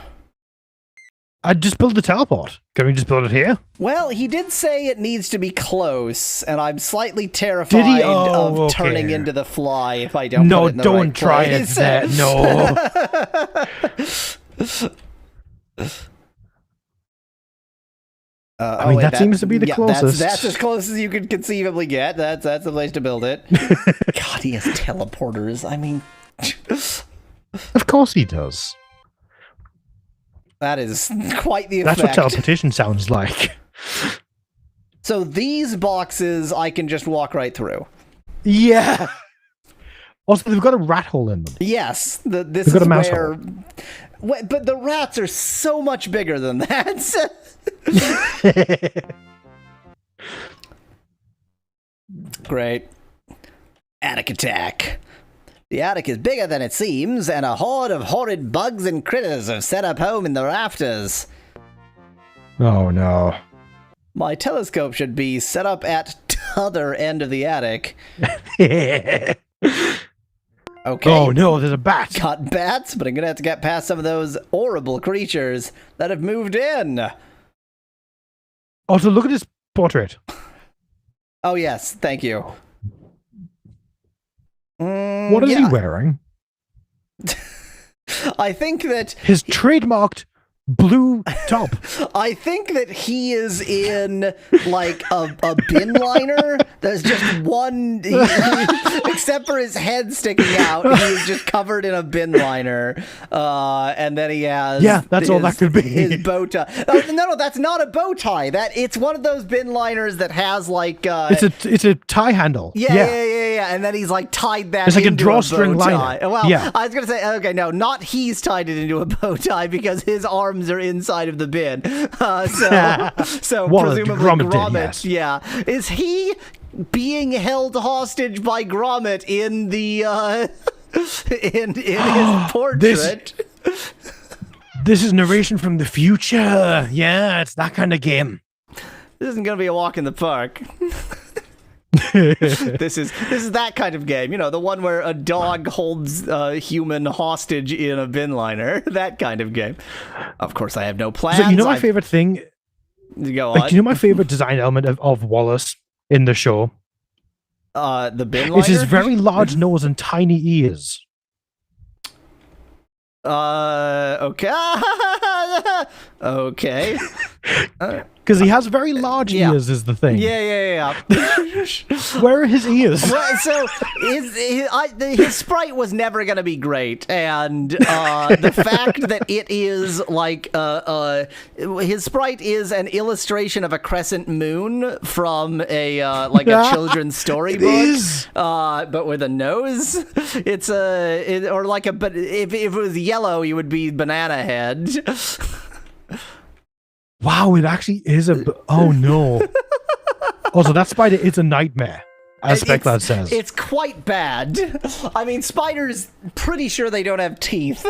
I'd just build the teleport. Can we just build it here? Well, he did say it needs to be close, and I'm slightly terrified of turning into the fly if I don't put it in the right try place. it there. No. I mean, that seems to be the closest. That's as close as you could conceivably get. That's the place to build it. God, he has teleporters. I mean... Of course he does. That is quite the effect. That's what teleportation sounds like. So these boxes I can just walk right through. Yeah. Also, they've got a rat hole in them. This is got a mouse hole. But the rats are so much bigger than that. Great. Attic attack. The attic is bigger than it seems, and a horde of horrid bugs and critters have set up home in the rafters. Oh no. My telescope should be set up at t'other end of the attic. Okay. Oh no, there's a bat. Got bats, but I'm gonna have to get past some of those horrible creatures that have moved in. Also, look at his portrait. Oh yes, thank you. What is he wearing? I think that his trademarked blue top. I think that he is in like a bin liner. There's just one, except for his head sticking out. He's just covered in a bin liner, and then he has that's all that could be. His bow tie. Oh, no, that's not a bow tie. It's one of those bin liners that has like it's a tie handle. Yeah. And then he's like tied that. It's like a into drawstring liner. Well, yeah. I was gonna say okay, no, not he's tied it into a bow tie because his arms are inside of the bin. So presumably Gromit, is he being held hostage by Gromit in the in his portrait? This is narration from the future. Yeah, it's that kind of game. This isn't gonna be a walk in the park. This is that kind of game, the one where a dog holds a human hostage in a bin liner. That kind of game. Of course, I have no plans. So my favorite thing. Go on. Do you know my favorite design element of Wallace in the show? The bin liner. It's his very large nose and tiny ears. Okay. Okay. Because he has very large ears, is the thing. Yeah. Where are his ears? Well, so his sprite was never going to be great, and the fact that it is like his sprite is an illustration of a crescent moon from a children's storybook, but with a nose. It's but if it was yellow, you would be banana head. Wow, it actually is oh no. Also, that spider is a nightmare, as Specklad says. It's quite bad. I mean, spiders, pretty sure they don't have teeth.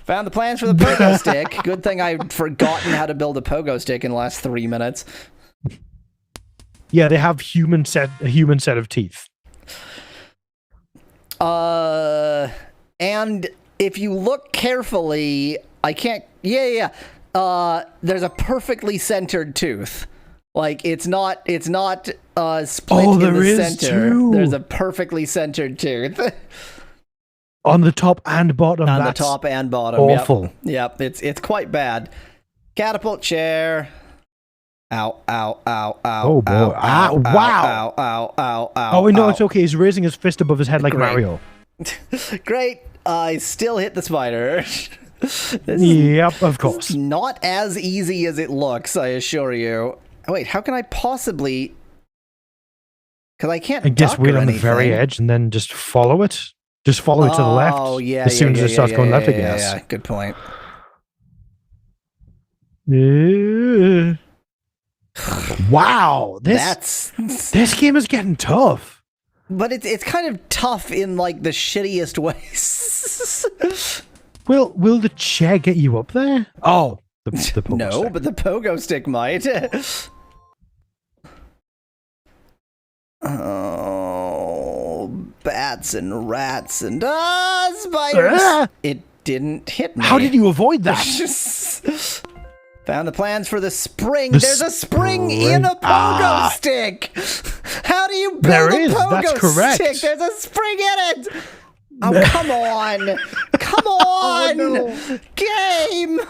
Found the plans for the pogo stick. Good thing I'd forgotten how to build a pogo stick in the last 3 minutes. Yeah, they have a human set of teeth. And if you look carefully, I can't... Yeah. There's a perfectly centered tooth. Like, it's not split in the center. Too. There's a perfectly centered tooth. On the top and bottom. On the top and bottom. Awful. Yep. It's quite bad. Catapult chair. Ow. Oh, boy. Ow, wow. Ow. Oh, no, it's okay. He's raising his fist above his head like Mario. Great. I still hit the spider. Yep, of course. Not as easy as it looks, I assure you. Wait, how can I possibly... Because I can't wait on the very edge and then just follow it. Just follow it to the left. Oh, yeah. As soon as it starts going left, I guess. Yeah, good point. Wow. This game is getting tough. But it's kind of tough in, like, the shittiest ways. Will the chair get you up there? Oh, the pogo no, stick. but the pogo stick might. Oh, bats and rats and spiders. It didn't hit me. How did you avoid that? Found the plans for the spring. There's a spring in a pogo stick. How do you build a pogo stick? There's a spring in it. Oh, come on. Come on. Oh, no. Game.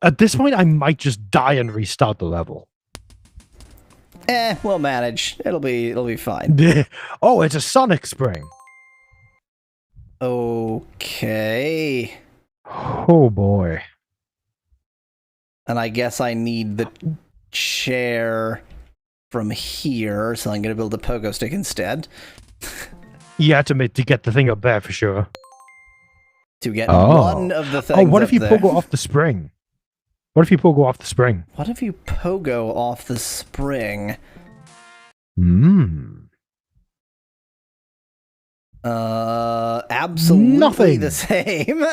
At this point, I might just die and restart the level. We'll manage. It'll be fine. Oh, it's a sonic spring. Okay. Oh, boy. And I guess I need the chair from here, so I'm going to build a pogo stick instead. Yeah, to get the thing up there for sure. To get one of the things. Oh, what if you pogo off the spring? What if you pogo off the spring? What if you pogo off the spring? Absolutely Nothing. the same.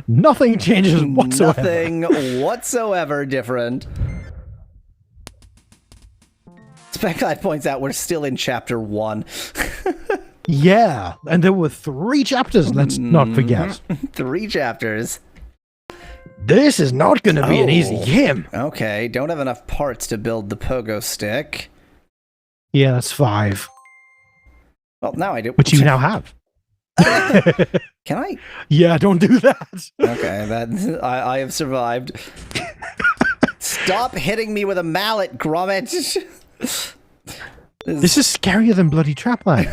Nothing changes whatsoever. Nothing whatsoever different. Specklight points out we're still in chapter 1. Yeah, and there were 3 chapters, let's not forget. 3 chapters. This is not going to be an easy game. Okay, don't have enough parts to build the pogo stick. Yeah, that's 5. Well, now I do. Which you now have. Can I? Yeah, don't do that. Okay, I have survived. Stop hitting me with a mallet, Gromit. This is scarier than bloody Trapline.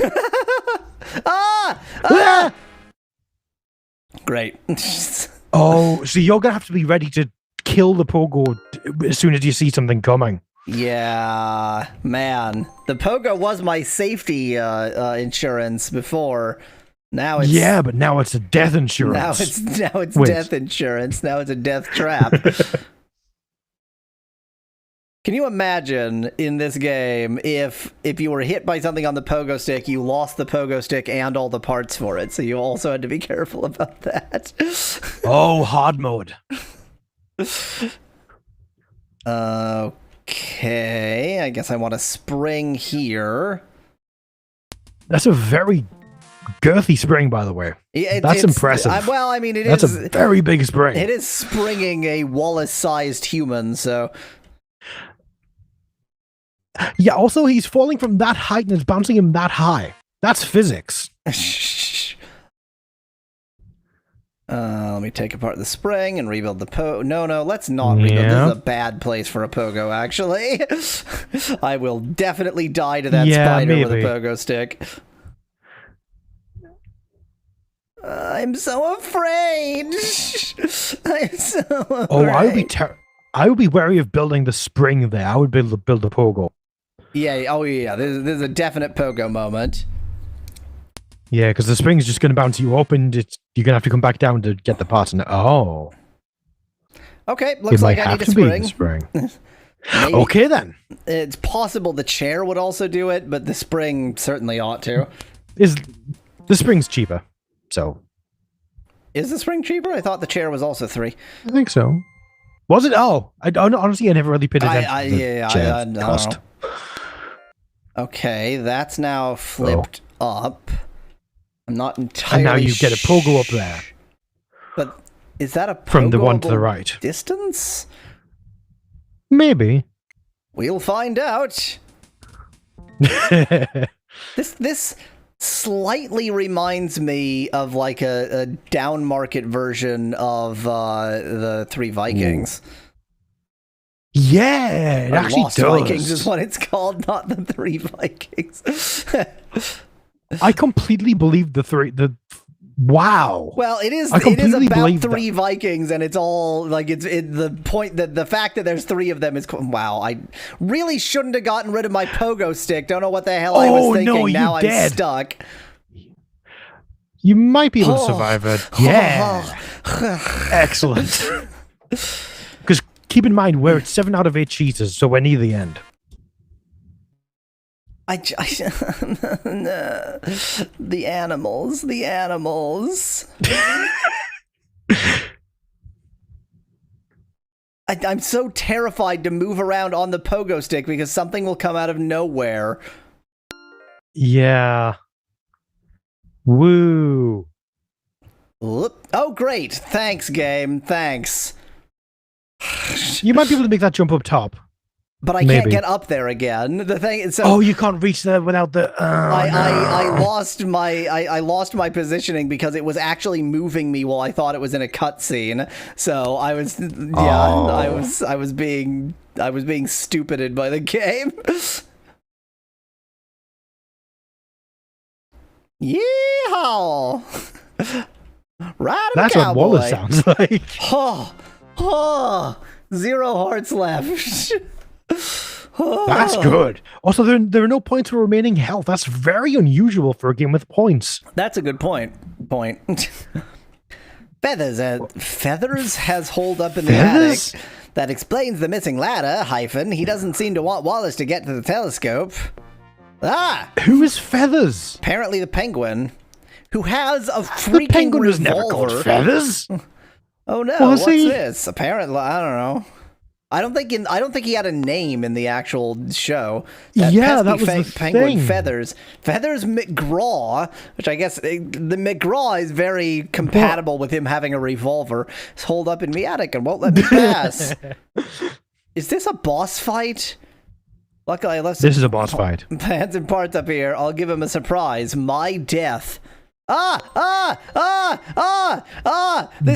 Ah! Great. Oh, so you're going to have to be ready to kill the pogo as soon as you see something coming. Yeah, man. The pogo was my safety insurance before. Now it's Yeah, but now it's a death insurance. Now it's Wait. death insurance. Now it's a death trap. Can you imagine in this game if you were hit by something on the pogo stick, you lost the pogo stick and all the parts for it, so you also had to be careful about that. Oh, hard mode. Okay, I guess I want a spring here. That's a very girthy spring, by the way. That's impressive. Well, I mean, That's a very big spring. It is springing a Wallace-sized human, so... Yeah, also, he's falling from that height and it's bouncing him that high. That's physics. Let me take apart the spring and rebuild the pogo. No, let's not rebuild. This is a bad place for a pogo, actually. I will definitely die to that spider with a pogo stick. I'm so afraid. I'm so afraid. Oh, I would be wary of building the spring there. I would build the pogo. Yeah, oh yeah, there's a definite pogo moment. Yeah, because the spring's just going to bounce you up and you're going to have to come back down to get the parts. Okay, looks like I need a spring. Okay, then. It's possible the chair would also do it, but the spring certainly ought to. The spring's cheaper, so... Is the spring cheaper? I thought the chair was also 3. I think so. Was it? Oh, honestly, I never really paid attention to the chair I cost. know. Okay, that's now flipped up. I'm not entirely. And now you get a pogo up there. But is that a pogo from the one to the right distance? Maybe. We'll find out. This slightly reminds me of like a down market version of the 3 Vikings. Ooh. Yeah, it actually Lost does. Vikings is what it's called, not the 3 Vikings. I completely believe wow. Well, it is about 3 Vikings, and it's all like the fact that there's 3 of them is wow. I really shouldn't have gotten rid of my pogo stick. Don't know what the hell I was thinking. No, now I'm dead. Stuck. You might be able to survive it. Yeah. Excellent. Because keep in mind, we're at 7 out of 8 cheaters, so we're near the end. No. The animals. I'm so terrified to move around on the pogo stick because something will come out of nowhere. Yeah. Woo. Oh, great. Thanks, game. Thanks. You might be able to make that jump up top. But I can't get up there again. The thing is, so you can't reach there without the. I lost my positioning because it was actually moving me while I thought it was in a cutscene. So I was I was being stupided by the game. Yeehaw! Right, that's what Wallace sounds like. Oh, 0 hearts left. That's good. Also, there are no points for remaining health. That's very unusual for a game with points. That's a good point. Feathers has holed up in the attic. That explains the missing ladder, he doesn't seem to want Wallace to get to the telescope. Ah! Who is Feathers? Apparently the penguin, who has a The freaking penguin was never revolver. called Feathers. Oh no! Was What's he? this? Apparently, I don't know. I don't think he had a name in the actual show. Yeah, pesky that was the penguin thing. Feathers McGraw, which I guess the McGraw is very compatible with him having a revolver. It's holed up in the attic and won't let me pass. Is this a boss fight? Luckily, I left This is a boss fight. hands and parts up here. I'll give him a surprise. My death. This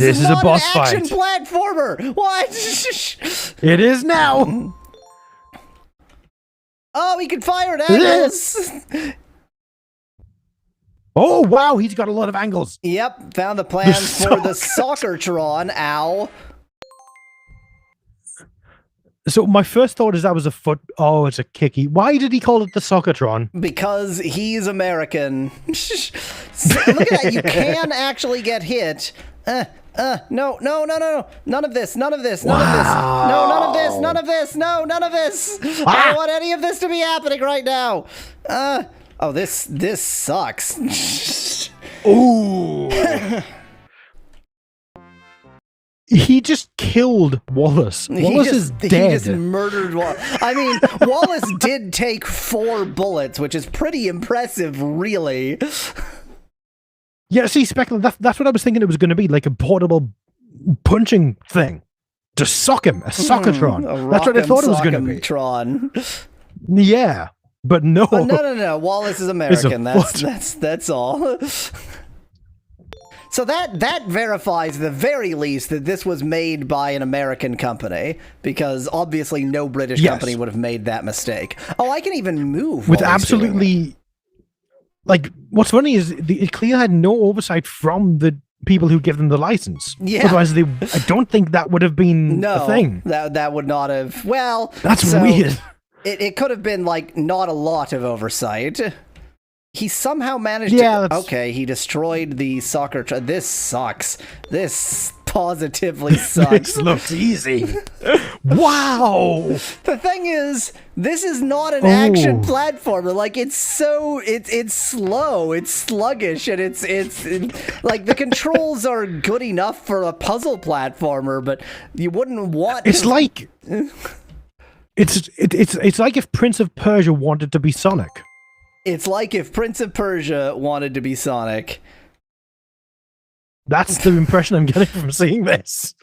is a not boss an action fight. platformer. What? It is now. Oh, he can fire at angles. Oh, wow. He's got a lot of angles. Yep, found the plans for the Soccertron. Ow. So my first thought is that was a foot. Oh, it's a kicky. Why did he call it the Soccertron? Because he's American. So, look at that. You can actually get hit. No. None of this. None of this. None of this. No, none of this. None of this. No, none of this. I don't want any of this to be happening right now. Oh, this sucks. Ooh. He just killed Wallace. Wallace is dead. He just murdered Wallace. I mean, Wallace did take 4 bullets, which is pretty impressive, really. Yeah, see, Speckle, that's what I was thinking it was going to be, like a portable punching thing. To sock him, a Soccertron. That's what I thought it was going to be. Tron. Yeah, but no. Oh, no. Wallace is American. That's all. So that verifies, at the very least, that this was made by an American company, because obviously no British company would have made that mistake. Oh, I can even move with absolutely. Like, what's funny is it clearly had no oversight from the people who give them the license. Yeah. Otherwise, I don't think that would have been a thing. That would not have. Well, that's weird. It could have been like not a lot of oversight. He somehow managed to... Okay, he destroyed the soccer... This sucks. This positively sucks. This looks easy. Wow! The thing is, this is not an action platformer. Like, it's so... It's slow, it's sluggish, and it's like, the controls are good enough for a puzzle platformer, but you wouldn't want... It's like... It's like if Prince of Persia wanted to be Sonic. It's like if Prince of Persia wanted to be Sonic. That's the impression I'm getting from seeing this.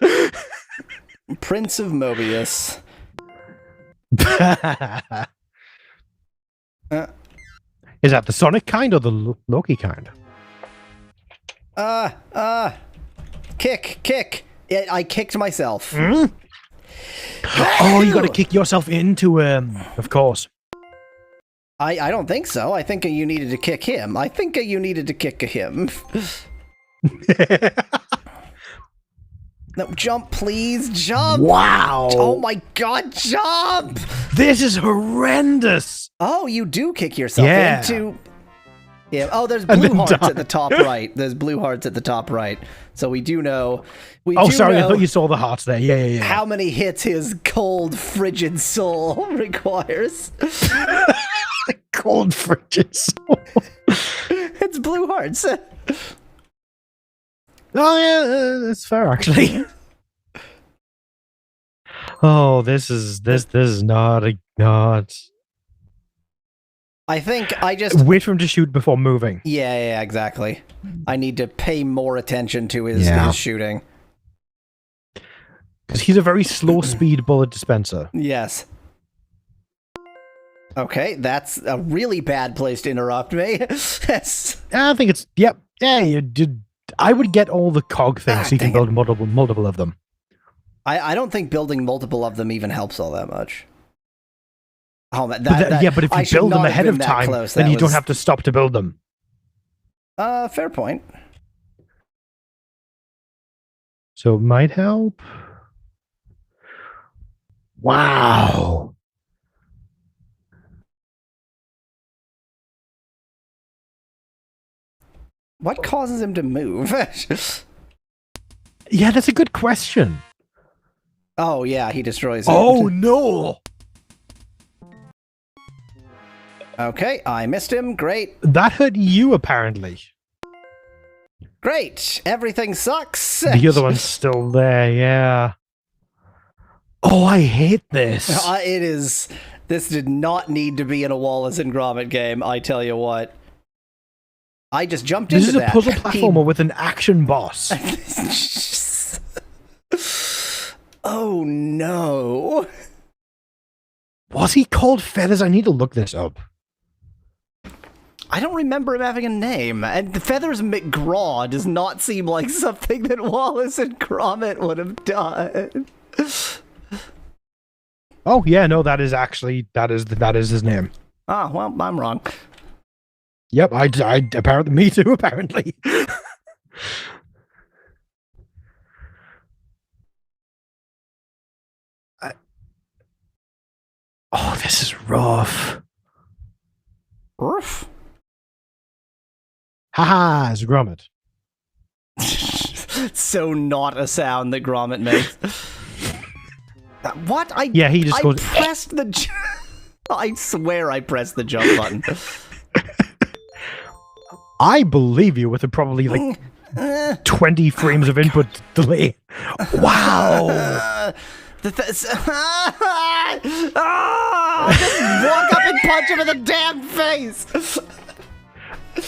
Prince of Mobius. Is that the Sonic kind or the Loki kind? Kick. I kicked myself. Mm? Oh, you gotta kick yourself into of course. I don't think so. I think you needed to kick him. I think you needed to kick him. No, jump, please. Jump. Wow. Oh my god, jump. This is horrendous. Oh, you do kick yourself into... Yeah. Oh, there's blue hearts at the top right. There's blue hearts at the top right. So we do know... I thought you saw the hearts there. Yeah. How many hits his cold, frigid soul requires. Cold, frigid soul. It's blue hearts. Oh, yeah, that's fair, actually. Oh, this is not. I think I just... Wait for him to shoot before moving. Yeah, exactly. I need to pay more attention to his shooting. Because he's a very slow speed bullet dispenser. Yes. Okay, that's a really bad place to interrupt me. Yes. I think it's... Yep. Yeah, you did. I would get all the cog things so you can build multiple of them. I don't think building multiple of them even helps all that much. Oh, but if you build them ahead of time, then you don't have to stop to build them. Fair point. So it might help. Wow. What causes him to move? Yeah, that's a good question. Oh, yeah, he destroys it. Oh, no! Okay, I missed him. Great. That hurt you, apparently. Great. Everything sucks. The other one's still there, yeah. Oh, I hate this. It is. This did not need to be in a Wallace and Gromit game, I tell you what. I just jumped into that. This is a puzzle platformer with an action boss. Oh, no. Was he called Feathers? I need to look this up. I don't remember him having a name, and the Feathers McGraw does not seem like something that Wallace and Gromit would have done. Oh yeah, no, that is his name. Ah, well, I'm wrong. Yep, I apparently me too. Apparently. Oh, this is rough. Rough. Haha, it's Gromit. So not a sound that Gromit makes. What? He just goes. Pressed the. I swear I pressed the jump button. I believe you with probably like 20 frames of input delay. Wow. Just walk up and punch him in the damn face.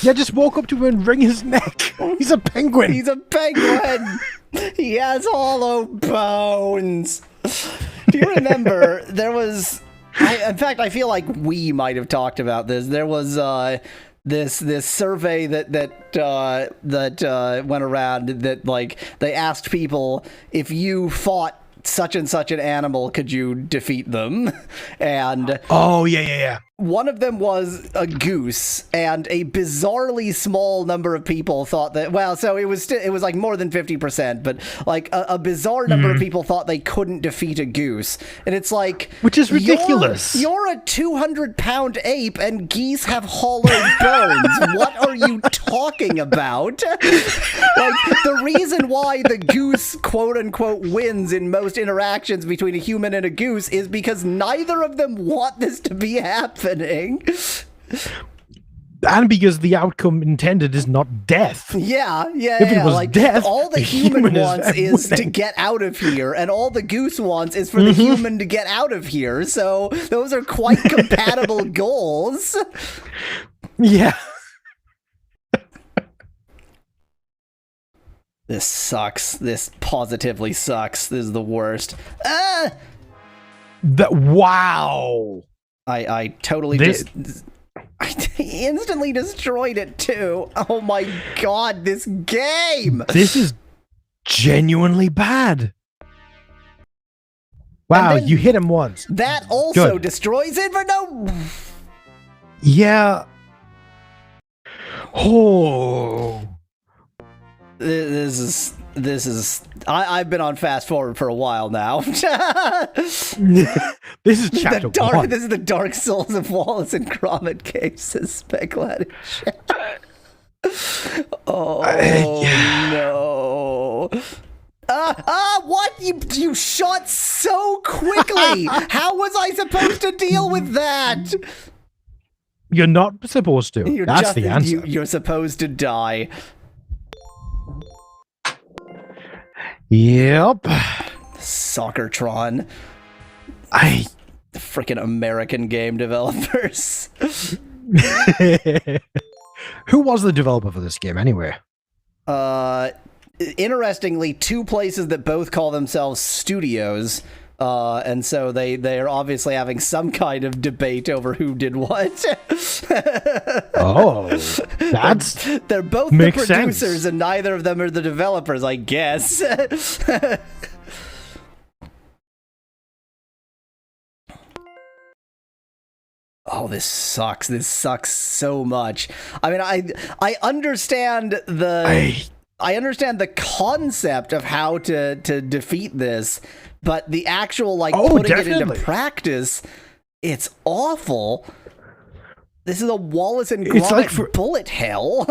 Yeah, just walk up to him and wring his neck. He's a penguin. He's a penguin. He has hollow bones. Do you remember there was? In fact, I feel like we might have talked about this. There was this survey that went around that like they asked people if you fought such and such an animal, could you defeat them? And oh yeah. one of them was a goose, and a bizarrely small number of people thought that. Well, so it was like more than 50%, but like a bizarre number of people thought they couldn't defeat a goose, and it's like, which is ridiculous. You're a 200-pound ape, and geese have hollow bones. What are you talking about? Like the reason why the goose quote unquote wins in most interactions between a human and a goose is because neither of them want this to be happening. And because the outcome intended is not death. Yeah. If it was like death, all the human wants is to get out of here, and all the goose wants is for the human to get out of here. So those are quite compatible goals. Yeah. This sucks. This positively sucks. This is the worst. Wow. I totally I instantly destroyed it too. Oh my god, this game! This is genuinely bad. Wow, you hit him once. That also destroys it for no... Yeah. Oh. This is I've been on fast forward for a while now. This is chapter 1. This is the Dark Souls of Wallace and Gromit games, says Speculated. Oh no. What? You shot so quickly. How was I supposed to deal with that? You're not supposed to. That's the answer. You're supposed to die. Yep. Soccertron. The freaking American game developers. Who was the developer for this game anyway? Interestingly, two places that both call themselves studios. And so they are obviously having some kind of debate over who did what. Oh, they're both the producers sense. And neither of them are the developers, I guess. Oh, this sucks. This sucks so much. I mean, I understand I understand the concept of how to defeat this, but the actual putting it into practice, it's awful. This is a Wallace and Gromit bullet hell.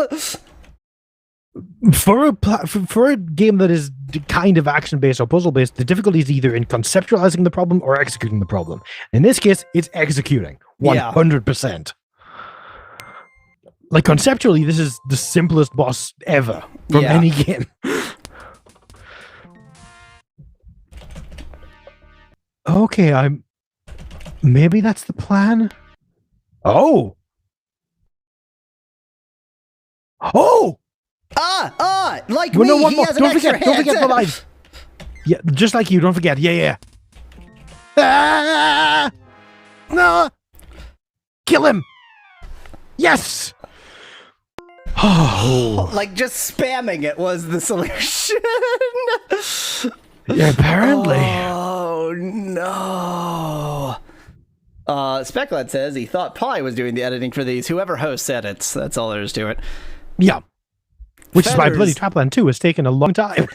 For a game that is kind of action-based or puzzle-based, the difficulty is either in conceptualizing the problem or executing the problem. In this case, it's executing 100%. Like, conceptually, this is the simplest boss ever from Yeah. any game. Okay, maybe that's the plan? Oh! Oh! Like Well, me, no, one he more. has an Don't extra forget, don't hit. forget the life. Yeah, just like you, don't forget. Yeah. Ah! No! Kill him! Yes! Oh. Like, just spamming it was the solution. Yeah, apparently. Oh, no. Speculate says he thought Pi was doing the editing for these. Whoever hosts edits. That's all there is to it. Yeah. Which is why Feathers. Bloody Trapland 2 has taken a long time.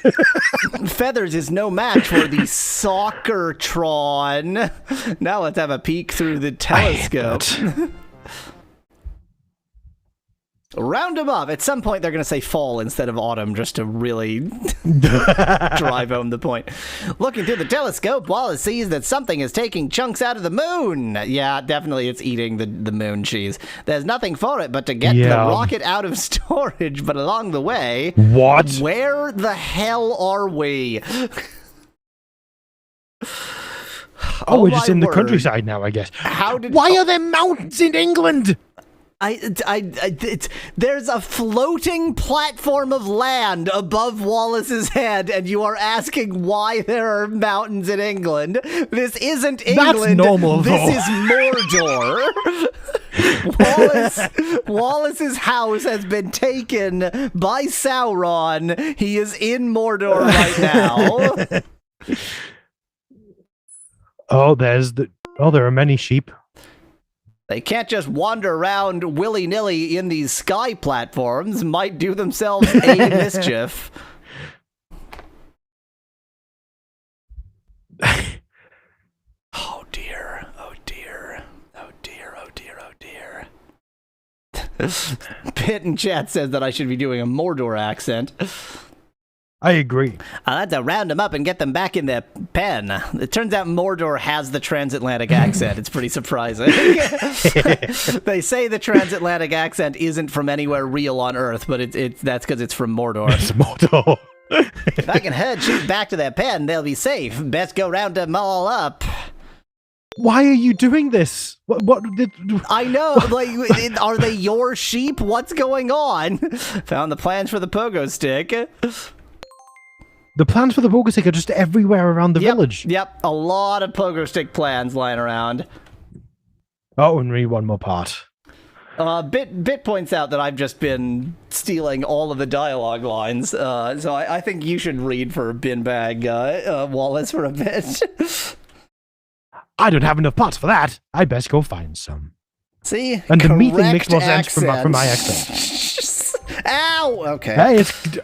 Feathers is no match for the Soccertron. Now let's have a peek through the telescope. Round them up. At some point, they're going to say fall instead of autumn just to really drive home the point. Looking through the telescope, Wallace sees that something is taking chunks out of the moon. Yeah, definitely it's eating the moon cheese. There's nothing for it but to get the rocket out of storage, but along the way... What? Where the hell are we? Oh, we're just my in the word. countryside now, I guess. Why are there mountains in England? There's a floating platform of land above Wallace's head, and you are asking why there are mountains in England. This isn't England. That's normal, This though. is Mordor. Wallace's house has been taken by Sauron. He is in Mordor right now. There are many sheep. They can't just wander around willy-nilly in these sky platforms. Might do themselves a mischief. Oh dear. Oh dear. Oh dear. Oh dear. Oh dear. Pitt in chat says that I should be doing a Mordor accent. I agree. I had to round them up and get them back in their pen. It turns out Mordor has the transatlantic accent. It's pretty surprising. They say the transatlantic accent isn't from anywhere real on Earth, but that's because it's from Mordor. It's Mordor. If I can herd sheep back to their pen, they'll be safe. Best go round them all up. Why are you doing this? What did... I know, like, are they your sheep? What's going on? Found the plans for the pogo stick. The plans for the pogo stick are just everywhere around the village. Yep, a lot of pogo stick plans lying around. Oh, and read one more part. Bit points out that I've just been stealing all of the dialogue lines, so I think you should read for Binbag Wallace for a bit. I don't have enough parts for that. I best go find some. See? And the me thing makes more Correct sense from my accent. accent. Ow! Okay. Hey, it's...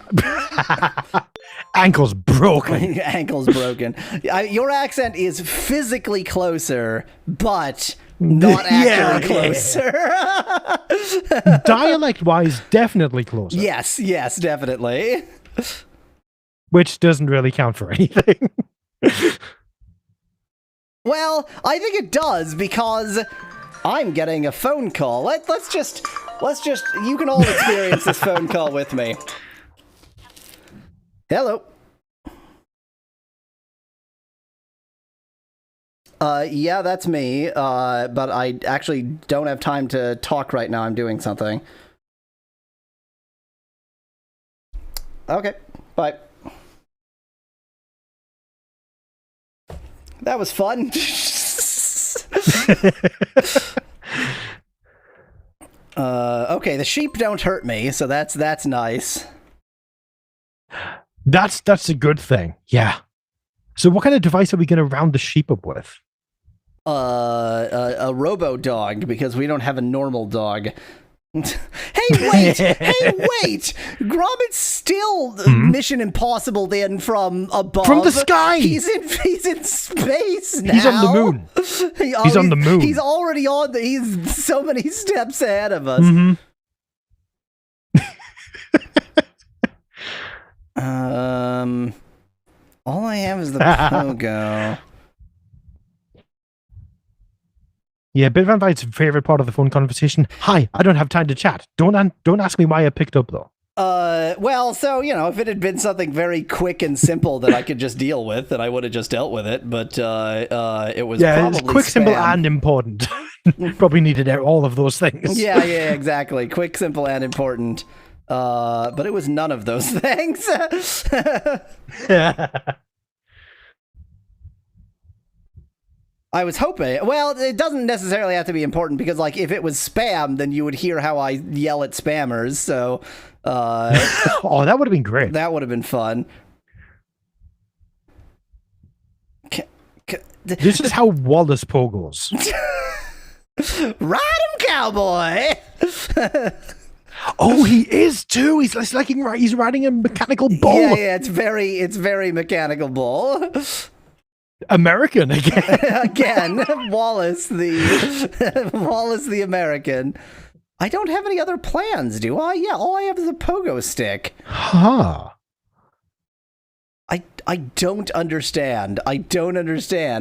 Ankle's broken. Ankle's broken. Your accent is physically closer, but not actually closer. Dialect-wise, definitely closer. Yes, definitely. Which doesn't really count for anything. Well, I think it does because I'm getting a phone call. Let's just you can all experience this phone call with me. Hello. Yeah, that's me. But I actually don't have time to talk right now. I'm doing something. Okay, bye. That was fun. Okay, the sheep don't hurt me, so that's nice. That's a good thing. Yeah. So what kind of device are we going to round the sheep up with? A robo dog, because we don't have a normal dog. Hey, wait! Gromit's still Mission Impossible then from above. From the sky! He's in space now. He's on the moon. He's on the moon. He's already on he's so many steps ahead of us. Mm-hmm. All I have is the pogo. Yeah, Bit Van Bite's favorite part of the phone conversation. Hi, I don't have time to chat. Don't ask me why I picked up though. Well, so, if it had been something very quick and simple that I could just deal with, then I would have just dealt with it, but it was probably it's quick, spam. simple, and important. Probably needed all of those things. Yeah, exactly. Quick, simple, and important. But it was none of those things. I was hoping. Well, it doesn't necessarily have to be important because, like, if it was spam, then you would hear how I yell at spammers. So, oh, that would have been great. That would have been fun. This is how Wallace pogos. Ride him, cowboy! Oh, he is too. He's like he's riding a mechanical bull. Yeah, it's very mechanical bull. American again. Again, Wallace the American. I don't have any other plans, do I? Yeah, all I have is a pogo stick. Huh. I don't understand.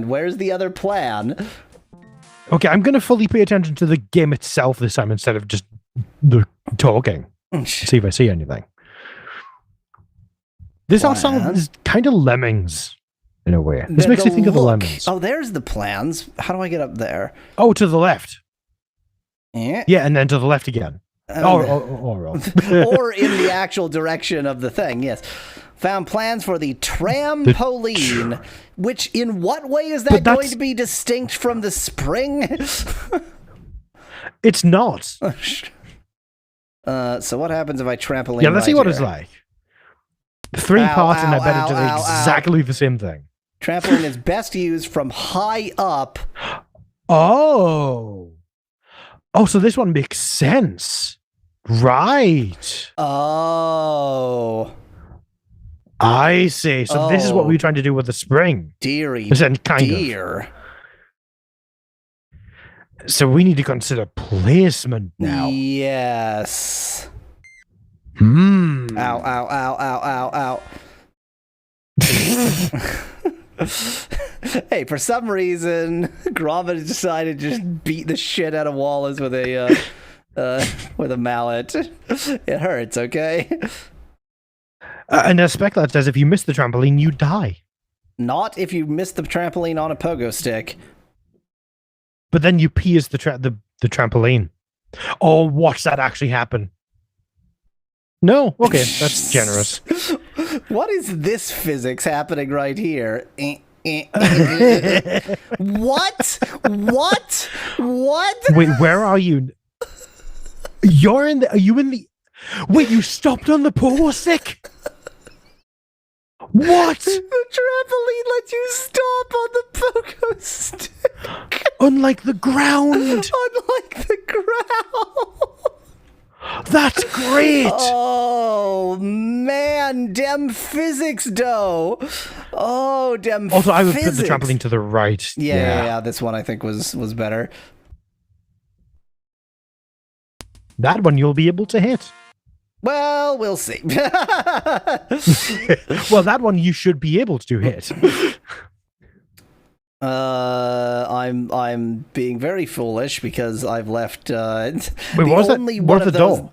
Where's the other plan? Okay, I'm going to fully pay attention to the game itself this time instead of just the talking. See if I see anything. This all sounds kind of Lemmings in a way. This makes me think of the Lemmings. Oh, there's the plans. How do I get up there? Oh, to the left. Yeah, and then to the left again. Or in the actual direction of the thing, yes. Found plans for the trampoline, which in what way is that going to be distinct from the spring? It's not. So what happens if I trampoline? Yeah, let's see what here? It's like. 3 parts, and I bet it does exactly the same thing. Trampoline is best used from high up. Oh, so this one makes sense, right? Oh. I see. So this is what we're trying to do with the spring. Dear. So we need to consider placement now. Yes. Ow, Ow. Hey, for some reason, Gromit decided to just beat the shit out of Wallace with a mallet. It hurts, okay? And a speculator says if you miss the trampoline, you die. Not if you miss the trampoline on a pogo stick. But then you pierce the trampoline. Oh, watch that actually happen. No? Okay, that's generous. What is this physics happening right here? What? Wait, where are you? Are you in the... Wait, you stopped on the pogo stick? What? The trampoline lets you stop on the pogo stick. Unlike the ground. That's great. Oh, man. Dem physics, dough. Oh, dem physics. Also, I would put the trampoline to the right. Yeah. This one I think was better. That one you'll be able to hit. Well, we'll see. Well, that one you should be able to hit. I'm being very foolish because I've left. Wait, what was that? Where's the door?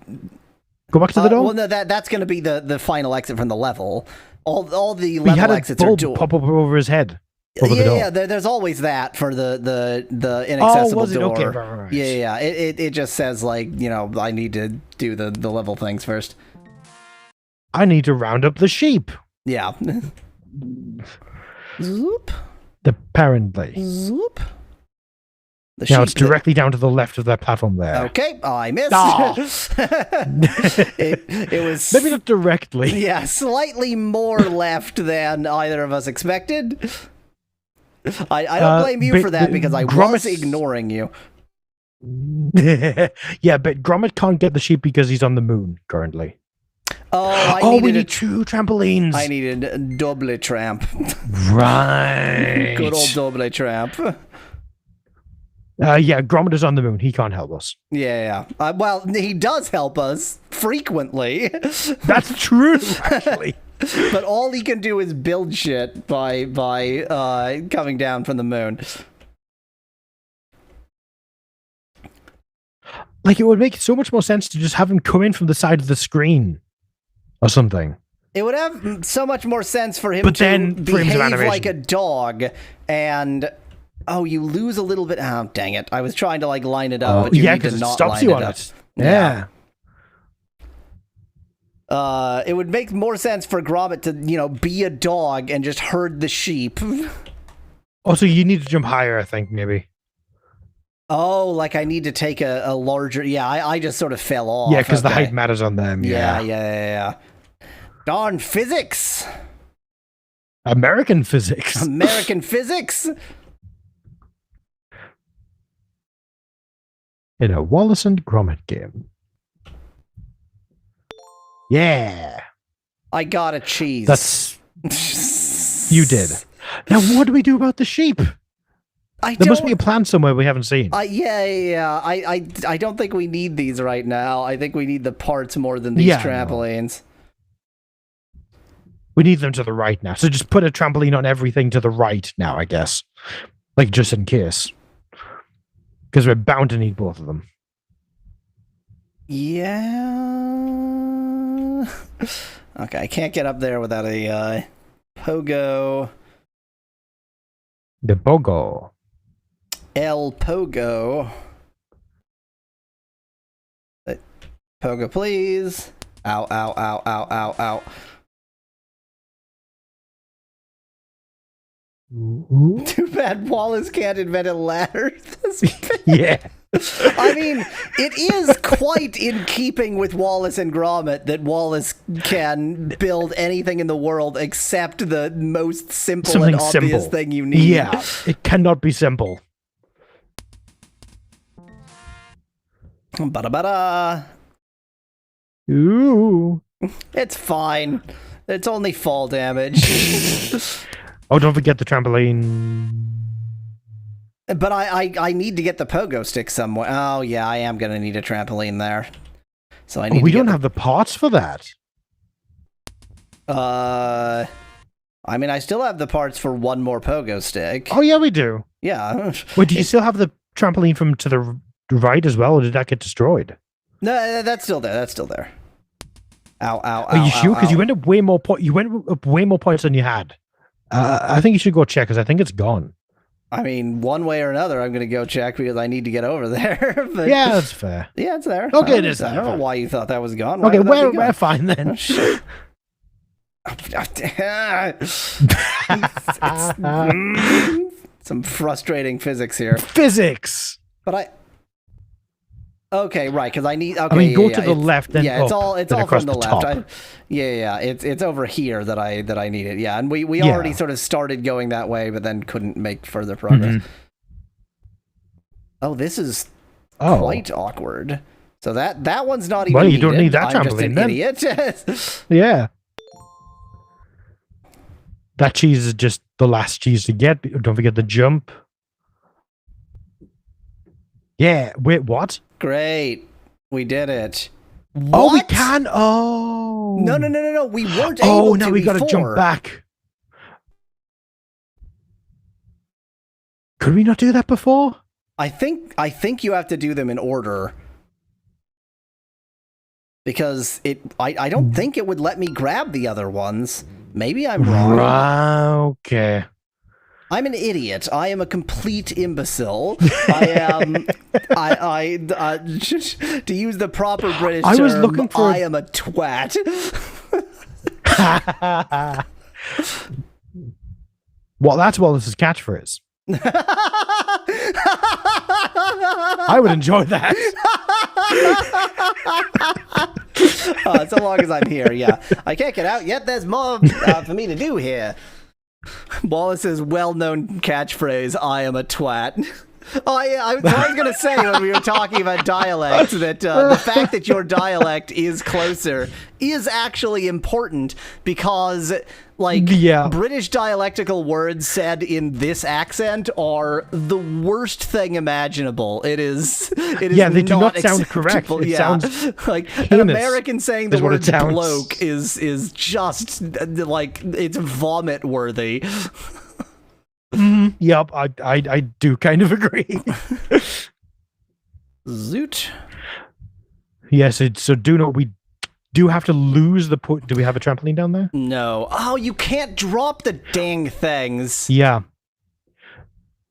Go back to the door. Well, no, that's going to be the final exit from the level. All the level exits are dual. Pop up over his head. There's always that for the inaccessible door. Okay, right. Yeah. It just says like I need to do the level things first. I need to round up the sheep. Yeah. Zoop. Apparently. Zoop. Now it's directly down to the left of that platform there. Okay, I missed. Oh. it was maybe not directly. Yeah, slightly more left than either of us expected. I don't blame you for that because I was ignoring you. Yeah, but Gromit can't get the sheep because he's on the moon currently. Oh, we need 2 trampolines. I needed a double tramp. Right. Good old double tramp. Yeah, Gromit is on the moon. He can't help us. Yeah. Well, he does help us frequently. That's true, actually. But all he can do is build shit by coming down from the moon. Like, it would make so much more sense to just have him come in from the side of the screen or something. It would have so much more sense for him But to then frames of behave animation. like a dog, and you lose a little bit. Oh, dang it! I was trying to like line it up, but you need to it not stops line you it on up. it. Yeah. It would make more sense for Gromit to, be a dog and just herd the sheep. Also, you need to jump higher, I think, maybe. Oh, like I need to take a larger... Yeah, I just sort of fell off. Yeah, because the height matters on them. Yeah. Darn physics! American physics. American physics? In a Wallace and Gromit game. Yeah. I got a cheese. That's... You did. Now, what do we do about the sheep? There must be a plan somewhere we haven't seen. Yeah. I don't think we need these right now. I think we need the parts more than these trampolines. We need them to the right now. So just put a trampoline on everything to the right now, I guess. Like, just in case. Because we're bound to need both of them. Yeah. Okay, I can't get up there without a pogo. The pogo. El pogo. Pogo, please. Ow, ow, ow, ow, ow, ow. Ooh. Too bad Wallace can't invent a ladder. Yeah. I mean, it is quite in keeping with Wallace and Gromit that Wallace can build anything in the world except the most simple Something and obvious simple. thing you need. Yeah, it cannot be simple. Bada-bada. Ooh. It's fine. It's only fall damage. Oh, don't forget the trampoline. But I need to get the pogo stick somewhere. Oh, yeah, I am going to need a trampoline there. So I need We don't have the parts for that. I mean, I still have the parts for one more pogo stick. Oh, yeah, we do. Yeah. Wait, do you still have the trampoline from to the right as well, or did that get destroyed? No, that's still there. That's still there. Ow, ow, ow. Are you sure? Because ow. you went up way more points than you had. I think you should go check, because I think it's gone. I mean, one way or another, I'm going to go check because I need to get over there. But yeah, that's fair. Yeah, it's there. Okay, it is I don't know there. why you thought that was gone. Okay, we're we're fine then. Some frustrating physics here. Physics! But okay, right, because I need... Okay, I mean, go to the left, then yeah, it's up, all then from across the the left. top. It's over here that I need it. Yeah, and we already sort of started going that way, but then couldn't make further progress. Mm-hmm. Oh, this is quite awkward. So that one's not even Well, you needed. don't need that I'm just trampoline, an then. idiot. Yeah. That cheese is just the last cheese to get. Don't forget the jump. Yeah. Wait, what? Great. We did it. Oh, we What? can. Oh. No. We weren't able to Oh, now we got to before. jump back. Could we not do that before? I think you have to do them in order. Because I don't think it would let me grab the other ones. Maybe I'm wrong. Okay. I'm an idiot. I am a complete imbecile. I am. To use the proper British term, I was looking for. I am a twat. Well, that's Wallace's catchphrase. I would enjoy that. So long as I'm here, yeah. I can't get out yet. There's more for me to do here. Wallace's well-known catchphrase, I am a twat. Oh, yeah, I was going to say when we were talking about dialect that the fact that your dialect is closer is actually important because, like, British dialectical words said in this accent are the worst thing imaginable. It is they do not sound correct. acceptable. It sounds like heinous, an American saying the is what word it sounds. bloke is just like it's vomit worthy. Yep, I do kind of agree. Zoot. Yes, so do know we do have to lose the point. Do we have a trampoline down there? No. Oh, you can't drop the dang things. Yeah.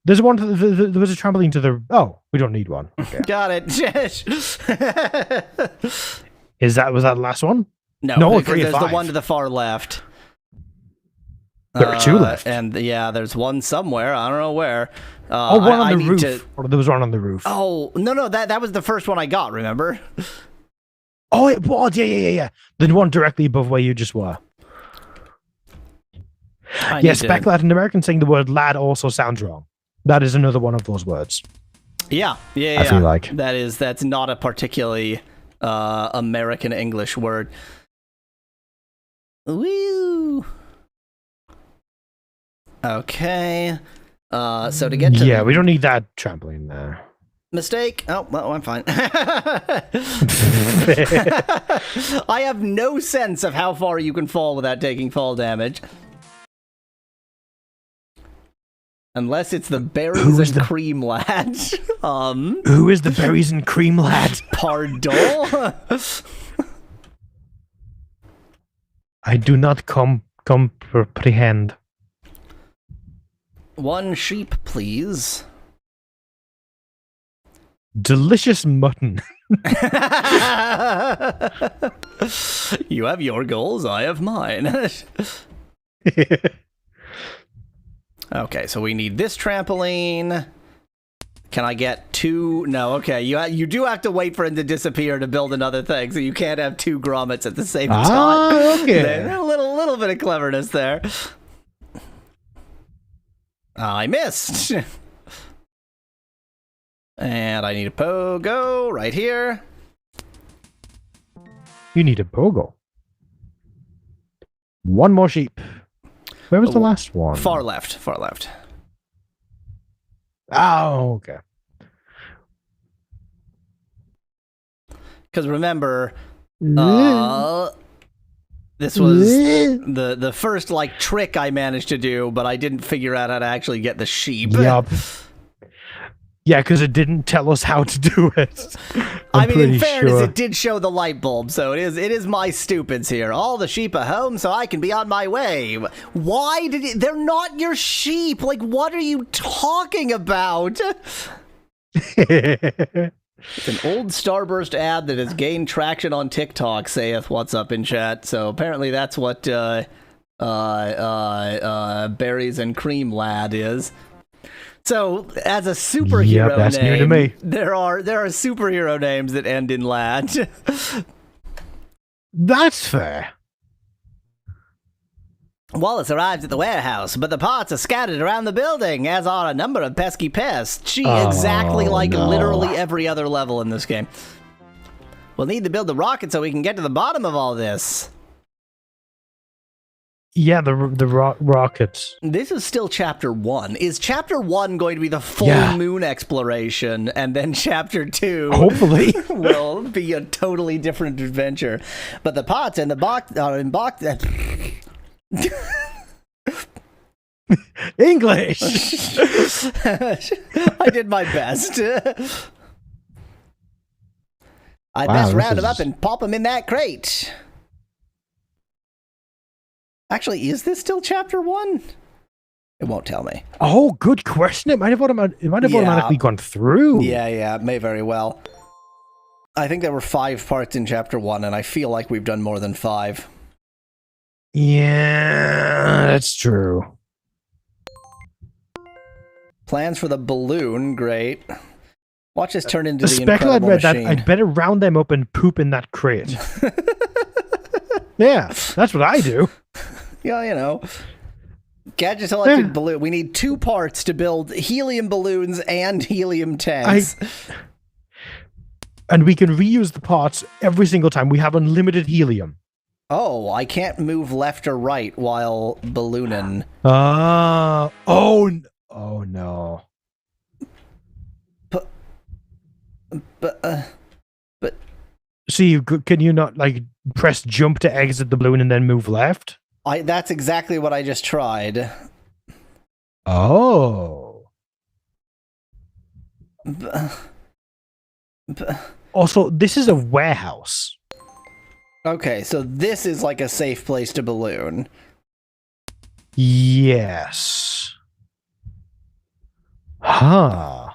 There's one. There was a trampoline to the. Oh, we don't need one. Okay. Got it. Was that the last one? No, because there's the one to the far left. There are two left. And yeah, there's one somewhere. I don't know where. One on the roof. Or there was one on the roof. Oh, no, that was the first one I got, remember? Oh, it was. Yeah. The one directly above where you just were. Speclad, an American saying the word lad also sounds wrong. That is another one of those words. Yeah. I feel like. That's not a particularly American English word. Woo! Okay. So to get to... Yeah, we don't need that trampoline there. Mistake. Oh, well, I'm fine. I have no sense of how far you can fall without taking fall damage. Unless it's the berries and cream lad. Who is the berries and cream lad? Pardon? I do not comprehend. One sheep, please. Delicious mutton. You have your goals, I have mine. Okay, so we need this trampoline. Can I get two? No, okay. You do have to wait for him to disappear to build another thing, so you can't have two grommets at the same time. Okay. A little bit of cleverness there. I missed. And I need a pogo right here. You need a pogo. One more sheep. Where was the last one? Far left. Oh, okay. Because remember, this was the first trick I managed to do, but I didn't figure out how to actually get the sheep. Yup. Yeah, because it didn't tell us how to do it. I mean, in fairness, it did show the light bulb, so it is my stupids here. All the sheep are home, so I can be on my way. Why did it? They're not your sheep. Like, what are you talking about? It's an old Starburst ad that has gained traction on TikTok, saith what's up in chat. So apparently that's what berries and cream lad is. So, as a superhero that's name, new to me. there are superhero names that end in lad. That's fair. Wallace arrives at the warehouse, but the parts are scattered around the building, as are a number of pesky pests. Exactly like literally every other level in this game. We'll need to build the rocket so we can get to the bottom of all this. Yeah, the rockets. This is still Chapter 1. Is Chapter 1 going to be the full moon exploration, and then Chapter 2 hopefully will be a totally different adventure? But the pots and the box are in box... English! I did my best. I'd best round them up and pop them in that crate. Actually, is this still Chapter 1? It won't tell me. Oh, good question. It might have automatically gone through. Yeah, it may very well. I think there were 5 parts in Chapter 1, and I feel like we've done more than 5. Yeah, that's true. Plans for the balloon, great. Watch this turn into the Speckle incredible had read machine. that I'd better round them up and poop in that crate. Yeah, that's what I do. Yeah, you know. Gadget selected balloon. We need 2 parts to build helium balloons and helium tanks. And we can reuse the parts every single time. We have unlimited helium. Oh, I can't move left or right while ballooning. Oh no. But see, can you not press jump to exit the balloon and then move left? That's exactly what I just tried. Oh. Also, this is a warehouse. Okay, so this is like a safe place to balloon. Yes. Huh.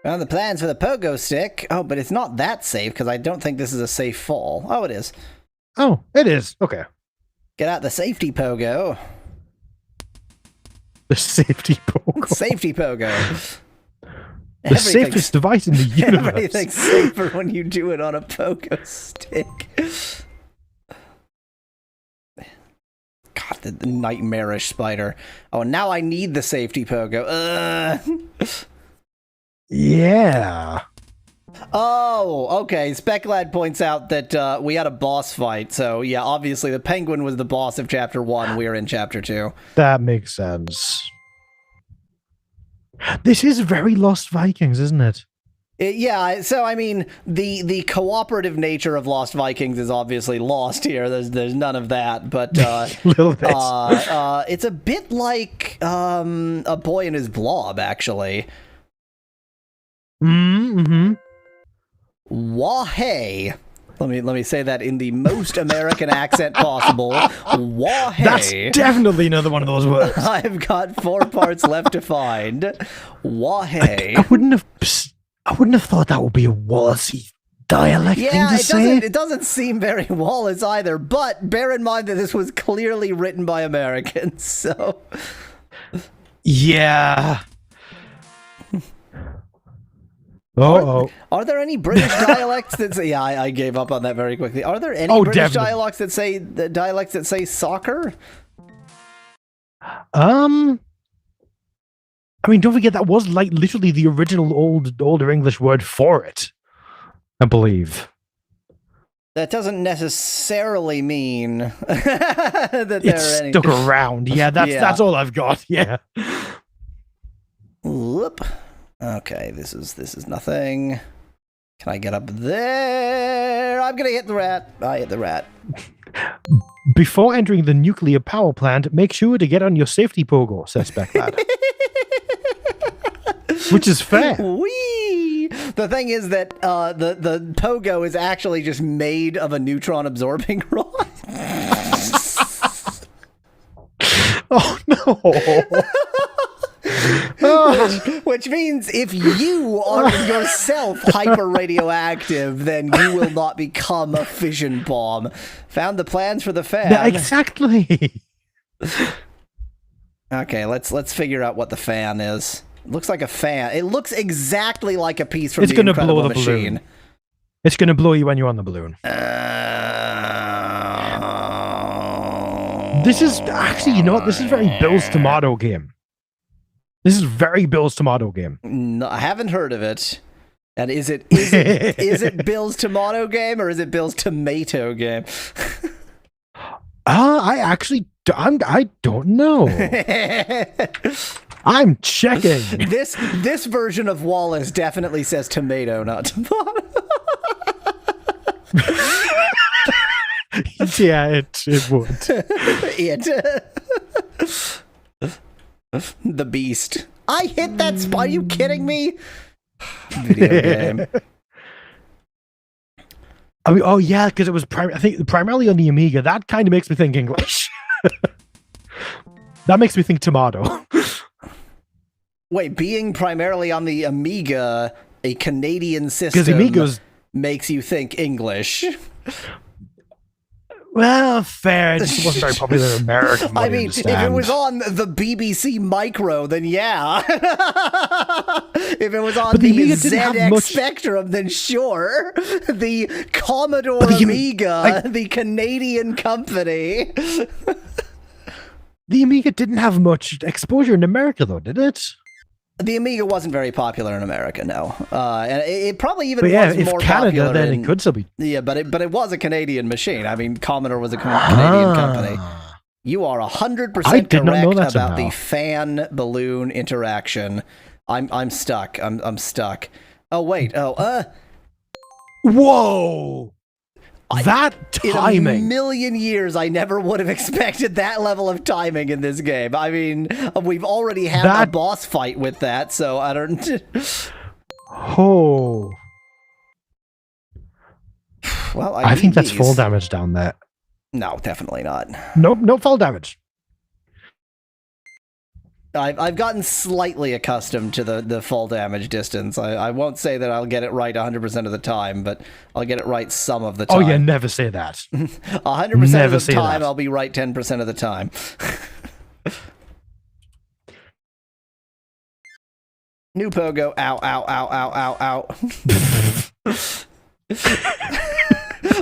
Found the plans for the pogo stick. Oh, but it's not that safe because I don't think this is a safe fall. Oh, it is. Oh, it is. Okay. Get out the safety pogo. The safety pogo. Safety pogo. The safest device in the universe. Everything's safer when you do it on a pogo stick. God, the nightmarish spider. Oh, now I need the safety pogo. Yeah. Oh, okay. Speculad points out that we had a boss fight. So, yeah, obviously the penguin was the boss of Chapter 1. We're in Chapter 2. That makes sense. This is very Lost Vikings, isn't it? Yeah, so I mean, the cooperative nature of Lost Vikings is obviously lost here. There's none of that, but Little bit. It's a bit like A Boy and His Blob, actually. Mm-hmm. Wah-hey. Let me say that in the most American accent possible. Wah-hey. That's definitely another one of those words. I've got 4 parts left to find. Wah-hey. I wouldn't have thought that would be a Wallacey dialect thing to say. It doesn't seem very Wallace either, but bear in mind that this was clearly written by Americans, so... Yeah. Are there any British dialects that say... Yeah, I gave up on that very quickly. Are there any British dialects that say soccer? I mean, don't forget that was like literally the original older English word for it, I believe. That doesn't necessarily mean that there it's are any... stuck around. Yeah, that's all I've got. Yeah. Whoop. Okay, this is nothing. Can I get up there? I'm gonna hit the rat. I hit the rat. Before entering the nuclear power plant, make sure to get on your safety pogo, says Becklad. Which is fair. Whee! The thing is that the pogo is actually just made of a neutron absorbing rod. Oh no. Which means if you are yourself hyper radioactive, then you will not become a fission bomb. Found the plans for the fan. Yeah, exactly. Okay, let's figure out what the fan is. Looks like a fan. It looks exactly like a piece from it's the gonna Incredible blow the Machine. Balloon. It's going to blow you when you're on the balloon. This is actually, you know what? This is very Bill's Tomato game. This is very Bill's Tomato game. No, I haven't heard of it. And is it Bill's Tomato game or is it Bill's Tomato game? I don't know. I'm checking. This version of Wallace definitely says tomato, not tomato. Yeah, it would. The Beast. I hit that spot. Are you kidding me? Video game. I mean, oh yeah, because it was I think primarily on the Amiga. That kind of makes me think English. That makes me think tomato. Wait, being primarily on the Amiga, a Canadian system, makes you think English. Well, fair. It just wasn't very popular in America. I mean, if it was on the BBC Micro, then yeah. If it was on the ZX Spectrum, then sure. The Commodore Amiga, the Canadian company. The Amiga didn't have much exposure in America, though, did it? The Amiga wasn't very popular in America, no. And it probably even was more Canada, popular. Then it could still be. Yeah, but it was a Canadian machine. I mean, Commodore was a Canadian company. You are 100% correct about the fan balloon interaction. I'm stuck. I'm stuck. Oh wait. Whoa. That timing. In a million years, I never would have expected that level of timing in this game. I mean, we've already had a boss fight with that, so I don't... Oh. Well, I think that's fall damage down there. No, definitely not. Nope, no fall damage. I've gotten slightly accustomed to the fall damage distance. I won't say that I'll get it right 100% of the time, but I'll get it right some of the time. Oh yeah, never say that. 100% of the time, I'll be right 10% of the time. New pogo. Ow, ow, ow, ow, ow, ow.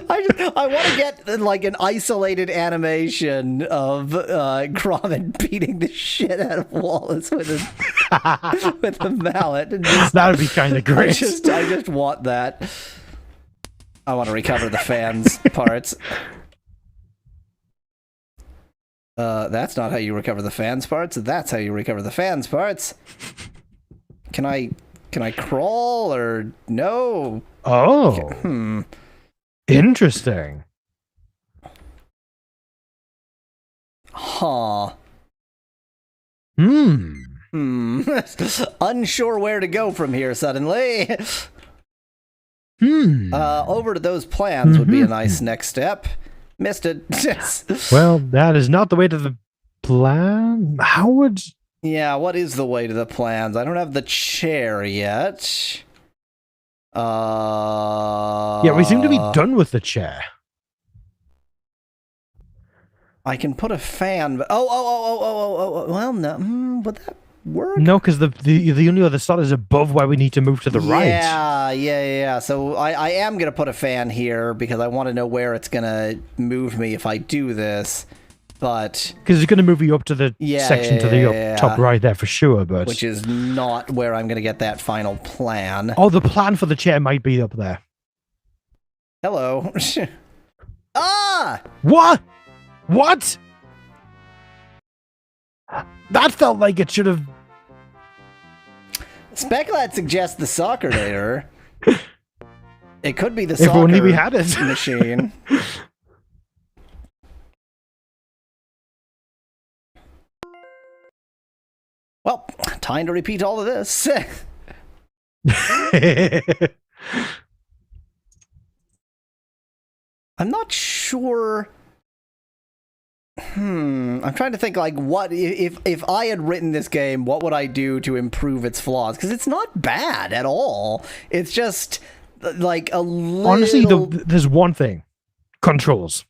I want to get like an isolated animation of Gromit beating the shit out of Wallace with a mallet. And that would be kind of great. I just want that. I want to recover the fans parts. That's not how you recover the fans parts. That's how you recover the fans parts. Can I crawl or no? Oh. Interesting. Huh. Unsure where to go from here suddenly. Over to those plans would be a nice next step. Missed it. Well, that is not the way to the plan. How would... Yeah, what is the way to the plans? I don't have the chair yet. Yeah, we seem to be done with the chair. I can put a fan, but well, no, would that work? No, because the only other slot is above where we need to move to the right. Yeah. So I am gonna put a fan here because I want to know where it's gonna move me if I do this. But because it's going to move you up to the section to the top right there for sure, but which is not where I'm going to get that final plan. Oh, the plan for the chair might be up there. Hello. Ah! What? What? That felt like it should have. Speculate suggests the soccer later. It could be the soccer if only we had it. Machine. Well, time to repeat all of this. I'm not sure. I'm trying to think, like, what if I had written this game, what would I do to improve its flaws? Because it's not bad at all. It's just like a little... Honestly, there's one thing: controls.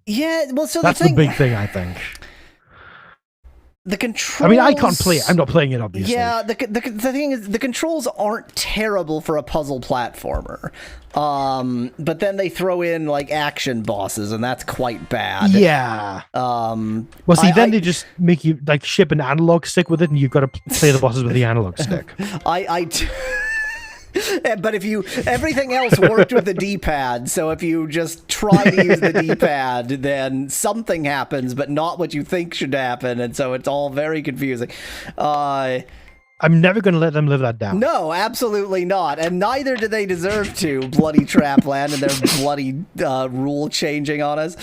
Yeah, well, so that's the big thing, I think. The controls... I mean, I can't play it. I'm not playing it, obviously. Yeah, the thing is, the controls aren't terrible for a puzzle platformer. But then they throw in, like, action bosses, and that's quite bad. Yeah. Well, see, they just make you, like, ship an analog stick with it, and you've got to play the bosses with the analog stick. But if everything else worked with the D-pad, so if you just try to use the D-pad, then something happens, but not what you think should happen, and so it's all very confusing. I'm never going to let them live that down. No, absolutely not, and neither do they deserve to, bloody Trapland, and their bloody rule changing on us.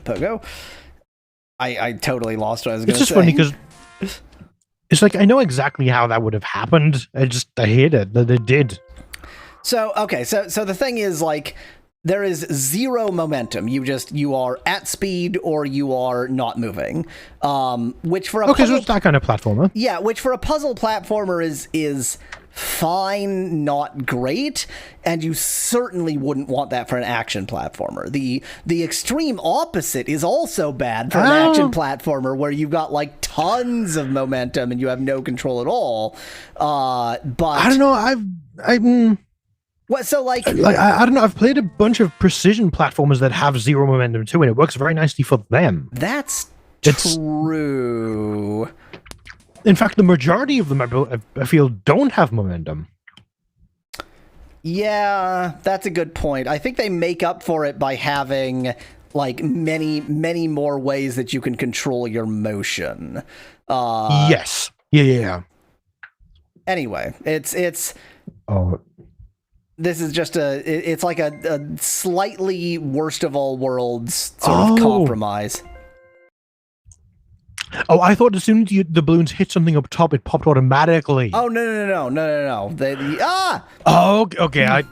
Pogo? I totally lost what I was going to say. It's just funny because it's like, I know exactly how that would have happened. I hate it that they did. So, okay, so the thing is, like, there is zero momentum. You are at speed or you are not moving. Which for a so it's that kind of platformer. Yeah, which for a puzzle platformer is fine, not great, and you certainly wouldn't want that for an action platformer. The extreme opposite is also bad for an action platformer where you've got like tons of momentum and you have no control at all. But I don't know. What, so like I don't know. I've played a bunch of precision platformers that have zero momentum too, and it works very nicely for them. That's true. In fact, the majority of them, I feel, don't have momentum. Yeah, that's a good point. I think they make up for it by having like many, many more ways that you can control your motion. Yes. Yeah. Anyway, it's Oh, this is just it's like a slightly worst of all worlds sort of compromise. oh! I thought as soon as the balloons hit something up top, it popped automatically. Oh no! Oh, okay.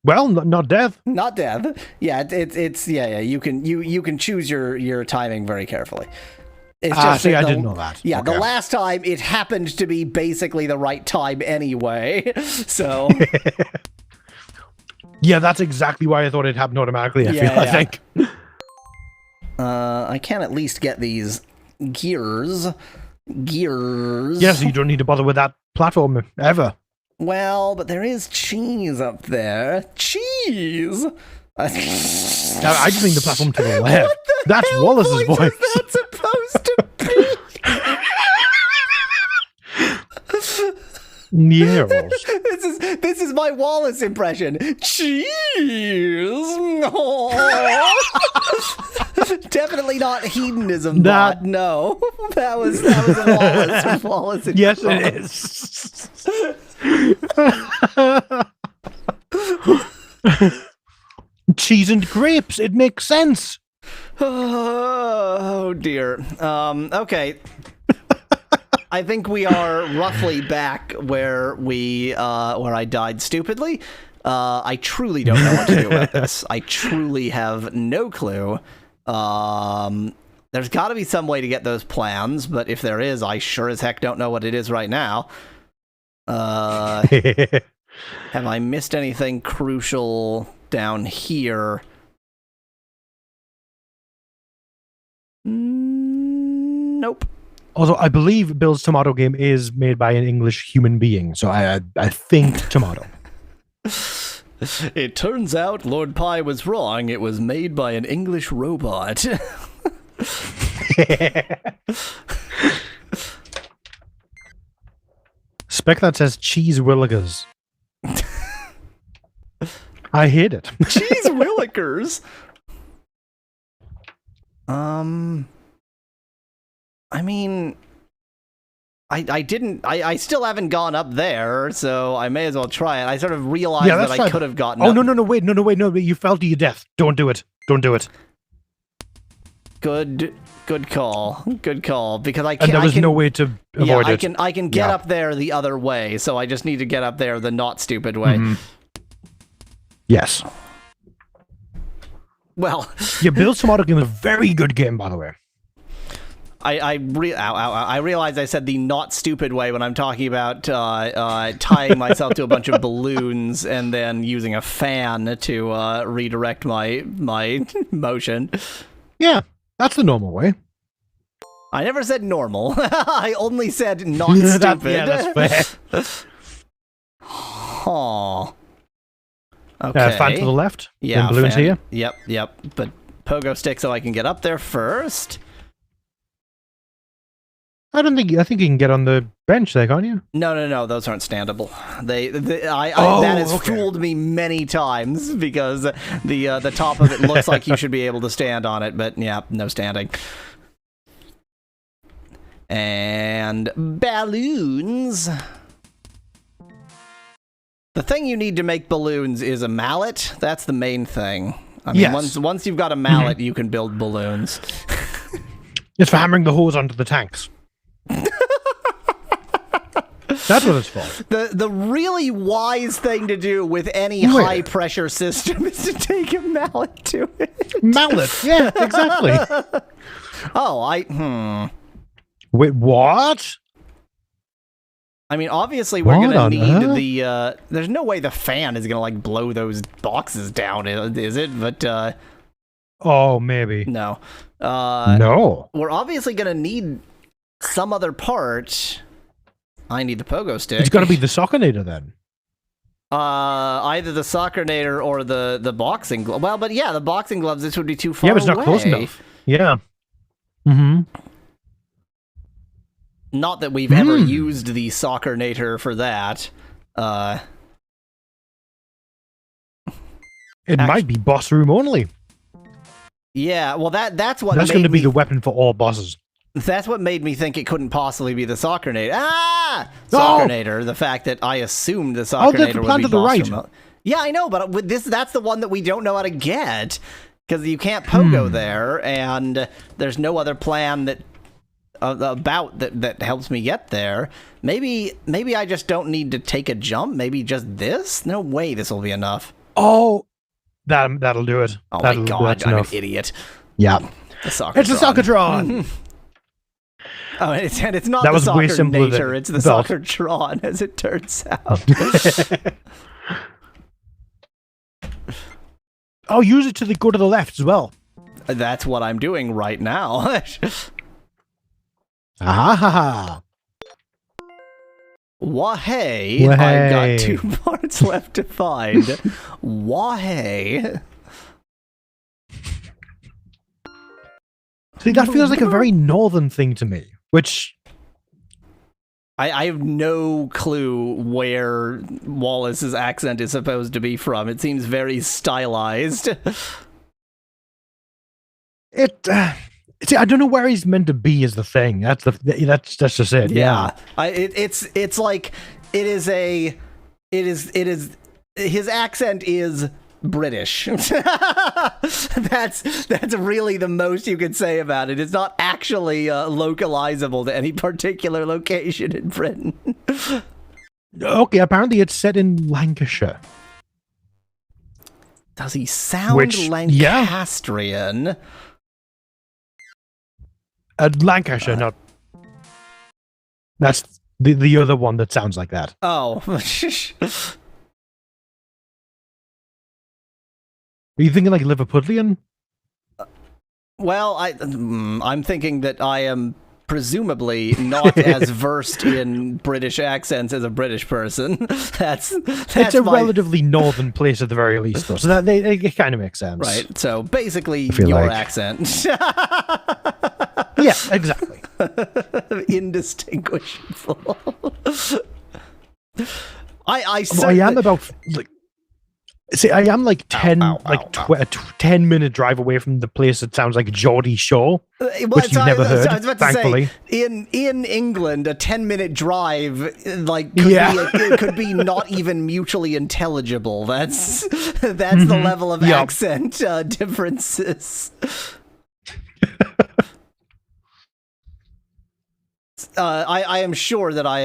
Well, not death. Not death. Yeah, it's yeah. You can choose your timing very carefully. It's just see, I didn't know that. Yeah, Okay. the last time it happened to be basically the right time anyway. So Yeah, that's exactly why I thought it happened automatically. I think. I can at least get these gears. Yeah, so you don't need to bother with that platform ever. Well, but there is cheese up there. Cheese. I just mean the platform to the left. What the That's hell Wallace's voice voice. is that supposed to be? Yes. This is my Wallace impression. Cheese. Aw. Definitely not hedonism. That- No, that was a Wallace. Yes, it is. Cheese and grapes. It makes sense. Oh dear. Okay. I think we are roughly back where I died stupidly. I truly don't know what to do with this. I truly have no clue. There's got to be some way to get those plans, but if there is, I sure as heck don't know what it is right now. Have I missed anything crucial down here? Nope. Although I believe Bill's tomato game is made by an English human being, so I think tomato. It turns out Lord Pie was wrong. It was made by an English robot. Spec that says cheese willikers. I hate it. Cheese willikers. I mean, I still haven't gone up there, so I may as well try it. I sort of realized that I could have gotten up. No, wait, you fell to your death. Don't do it. Good call, because I can't. And there was no way to avoid it. I can get up there the other way, so I just need to get up there the not stupid way. Mm-hmm. Yes. Well, yeah, Bill's tomato game is a very good game, by the way. I realize I said the not stupid way when I'm talking about tying myself to a bunch of balloons and then using a fan to redirect my motion. Yeah, that's the normal way. I never said normal. I only said not stupid. That's fair. Huh. Okay. Fan to the left. Yeah, then balloons fan. here. Yep. But pogo stick so I can get up there first. I think you can get on the bench there, can't you? No, those aren't standable. That has fooled me many times because the top of it looks like you should be able to stand on it, but yeah, no standing. And balloons. The thing you need to make balloons is a mallet. That's the main thing. I mean, yes. once you've got a mallet, you can build balloons. It's for hammering the hose onto the tanks. That's what it's for. The really wise thing to do with any high pressure system is to take a mallet to it. Mallet, yeah, exactly. Wait, what? I mean, obviously we're gonna need the. There's no way the fan is gonna like blow those boxes down, is it? But oh, maybe no. No. We're obviously gonna need some other part. I need the pogo stick. It's got to be the Sockinator then. Either the Sockinator or the boxing glove. Well, but yeah, the boxing gloves. This would be too far away. Yeah, but it's not close enough. Yeah. Mm-hmm. Not that we've ever used the Sockinator for that. It might be boss room only. Yeah, well, that's what. That's going to be the weapon for all bosses. That's what made me think it couldn't possibly be the Soccernator. Soccernator. The fact that I assumed the Soccernator would be boss remote. Yeah, I know, but with that's the one that we don't know how to get because you can't pogo there, and there's no other plan that helps me get there. Maybe I just don't need to take a jump. Maybe just this. No way, this will be enough. Oh, that'll do it. Oh my god, I'm an idiot. Yeah, it's a Soccertron. Oh, it's not that the was way simpler Soccernator, it's the Soccertron, as it turns out. Oh, use it to go to the left as well. That's what I'm doing right now. Ah. Wahey, I've got 2 parts left to find. Wahey. See, that feels like a very northern thing to me, which... I have no clue where Wallace's accent is supposed to be from. It seems very stylized. See, I don't know where he's meant to be is the thing. That's just it. Yeah. It's like his accent is British. That's really the most you could say about it. It's not actually localizable to any particular location in Britain. Okay, apparently it's set in Lancashire. Does he sound Lancastrian? Yeah. Lancashire, not... That's the other one that sounds like that. Oh. Are you thinking like Liverpudlian? Well, I'm thinking that I am presumably not as versed in British accents as a British person. That's it's a relatively northern place at the very least, though, so that it kind of makes sense. Right. So basically, your accent. Yeah, exactly. Indistinguishable. I am about like. See, I am like 10-minute drive away from the place that sounds like Geordie Shore, which you've never heard, I was about thankfully. To say, in England, a 10-minute drive could be not even mutually intelligible. That's the level of accent differences. I am sure that I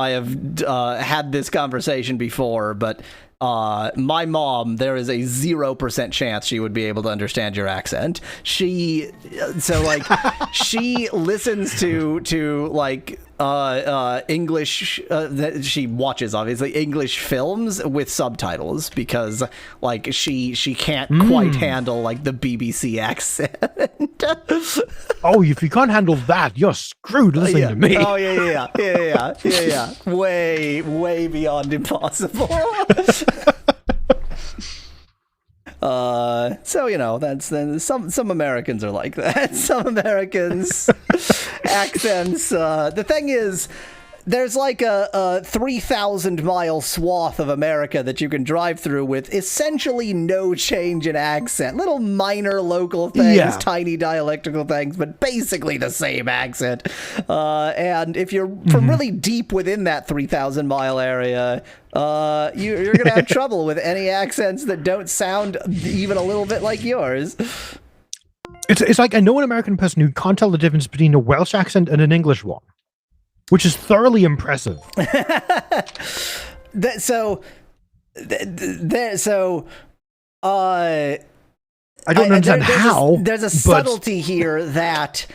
have had this conversation before, but my mom, there is a 0% chance she would be able to understand your accent. She listens to like English, that she watches obviously English films with subtitles because like she can't quite handle like the BBC accent. Oh, if you can't handle that, you're screwed listening to me. Oh yeah. Way beyond impossible. So that's some Americans are like that. Some Americans accents. The thing is, there's like a 3,000-mile swath of America that you can drive through with essentially no change in accent. Little minor local things, tiny dialectical things, but basically the same accent. And if you're from really deep within that 3,000-mile area, you're going to have trouble with any accents that don't sound even a little bit like yours. It's like I know an American person who can't tell the difference between a Welsh accent and an English one, which is thoroughly impressive. I don't understand how. There's a subtlety here that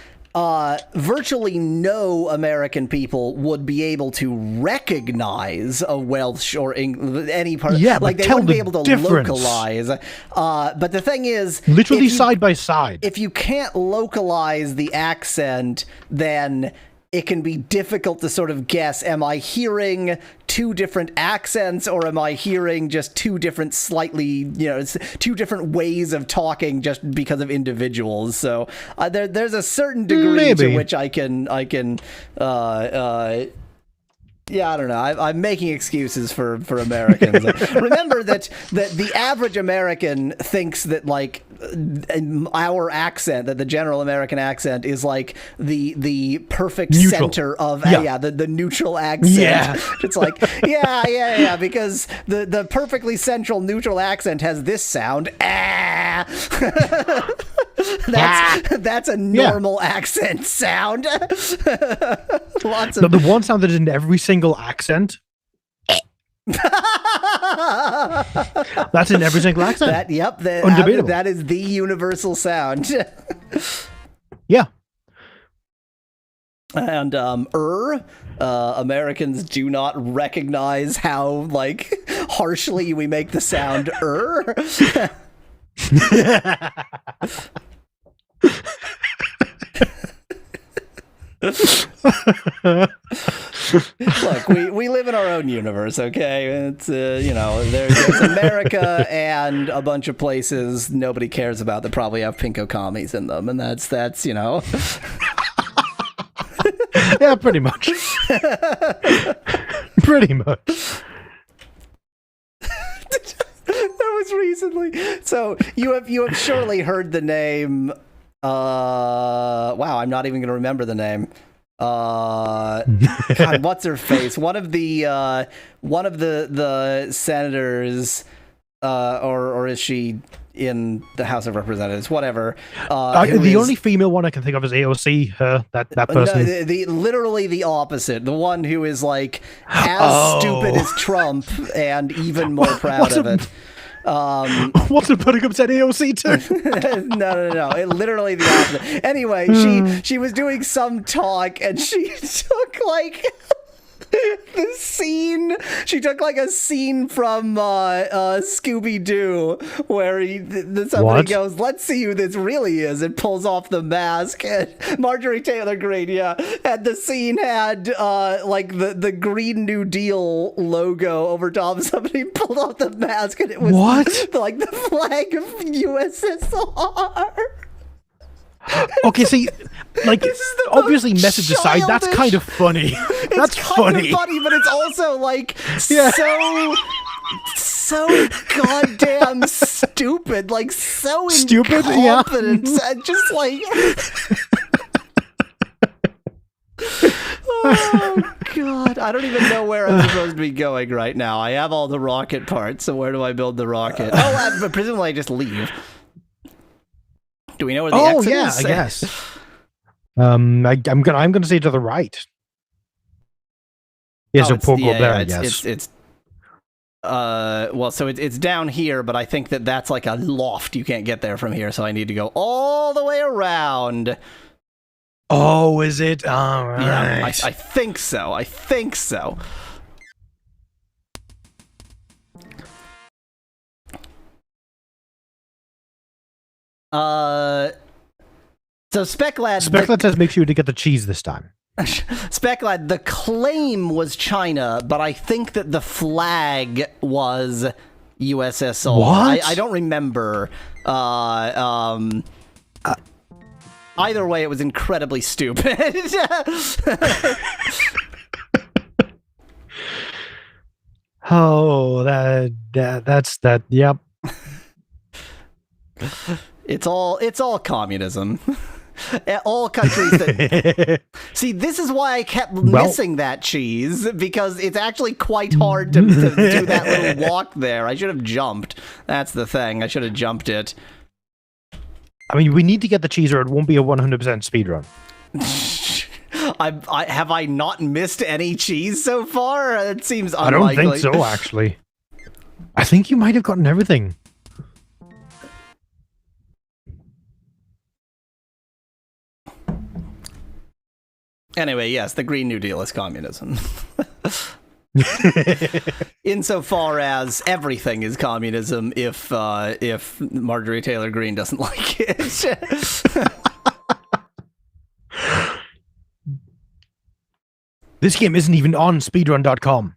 virtually no American people would be able to recognize a Welsh or any part. Yeah, like they wouldn't be able to localize. But the thing is, literally side by side. If you can't localize the accent, then it can be difficult to sort of guess, am I hearing two different accents or am I hearing just two different two different ways of talking just because of individuals? So there's a certain degree to which I can I don't know. I'm making excuses for Americans. Remember that the average American thinks that like our accent, that the general American accent is like the perfect Neutral. center of Yeah. the neutral accent. Yeah. It's like because the perfectly central neutral accent has this sound. Ah. That's a normal accent sound. Lots of The one sound that is in every single accent. That's in every single accent. Undebatable. That is the universal sound. Yeah. And Americans do not recognize how like harshly we make the sound Look, we live in our own universe, okay? It's there's America and a bunch of places nobody cares about that probably have pinko commies in them, and that's Yeah, pretty much. Pretty much. That was recently. So you have surely heard the name. Wow, I'm not even going to remember the name. God, what's her face? One of the senators, or is she in the House of Representatives? Whatever. The only female one I can think of is AOC. Her, that person. No, literally the opposite. The one who is like as stupid as Trump and even more proud of it. What's the putting up said AOC too? No. It literally the opposite. Anyway, she was doing some talk and she took like the scene. She took like a scene from Scooby-Doo where somebody goes, "Let's see who this really is," and pulls off the mask. And Marjorie Taylor Greene, and the scene had like the Green New Deal logo over top. Somebody pulled off the mask, and it was like the flag of USSR. Okay, see, like, obviously, message aside, that's kind of funny. That's funny. Kind of funny, but it's also like so goddamn stupid, like so incompetent, and just like. Oh God! I don't even know where I'm supposed to be going right now. I have all the rocket parts, so where do I build the rocket? But presumably I just leave. Do we know where the exit is? I guess. I'm gonna say to the right. Yes, a poor there. I guess it's so it's down here, but I think that's like a loft. You can't get there from here, so I need to go all the way around. Oh, is it? All right. Yeah, I think so. So Speclad says make sure to get the cheese this time. Speclad, the claim was China, but I think that the flag was USSR. What? I don't remember. Either way, it was incredibly stupid. Oh, that's that. Yep. It's all communism. All countries that see, this is why I kept missing that cheese, because it's actually quite hard to do that little walk there. I should have jumped. That's the thing. I should have jumped it. I mean, we need to get the cheese or it won't be a 100% speedrun. Have I not missed any cheese so far? It seems unlikely. I don't think so, actually. I think you might have gotten everything. Anyway, yes, the Green New Deal is communism. Insofar as everything is communism, if Marjorie Taylor Greene doesn't like it. This game isn't even on speedrun.com.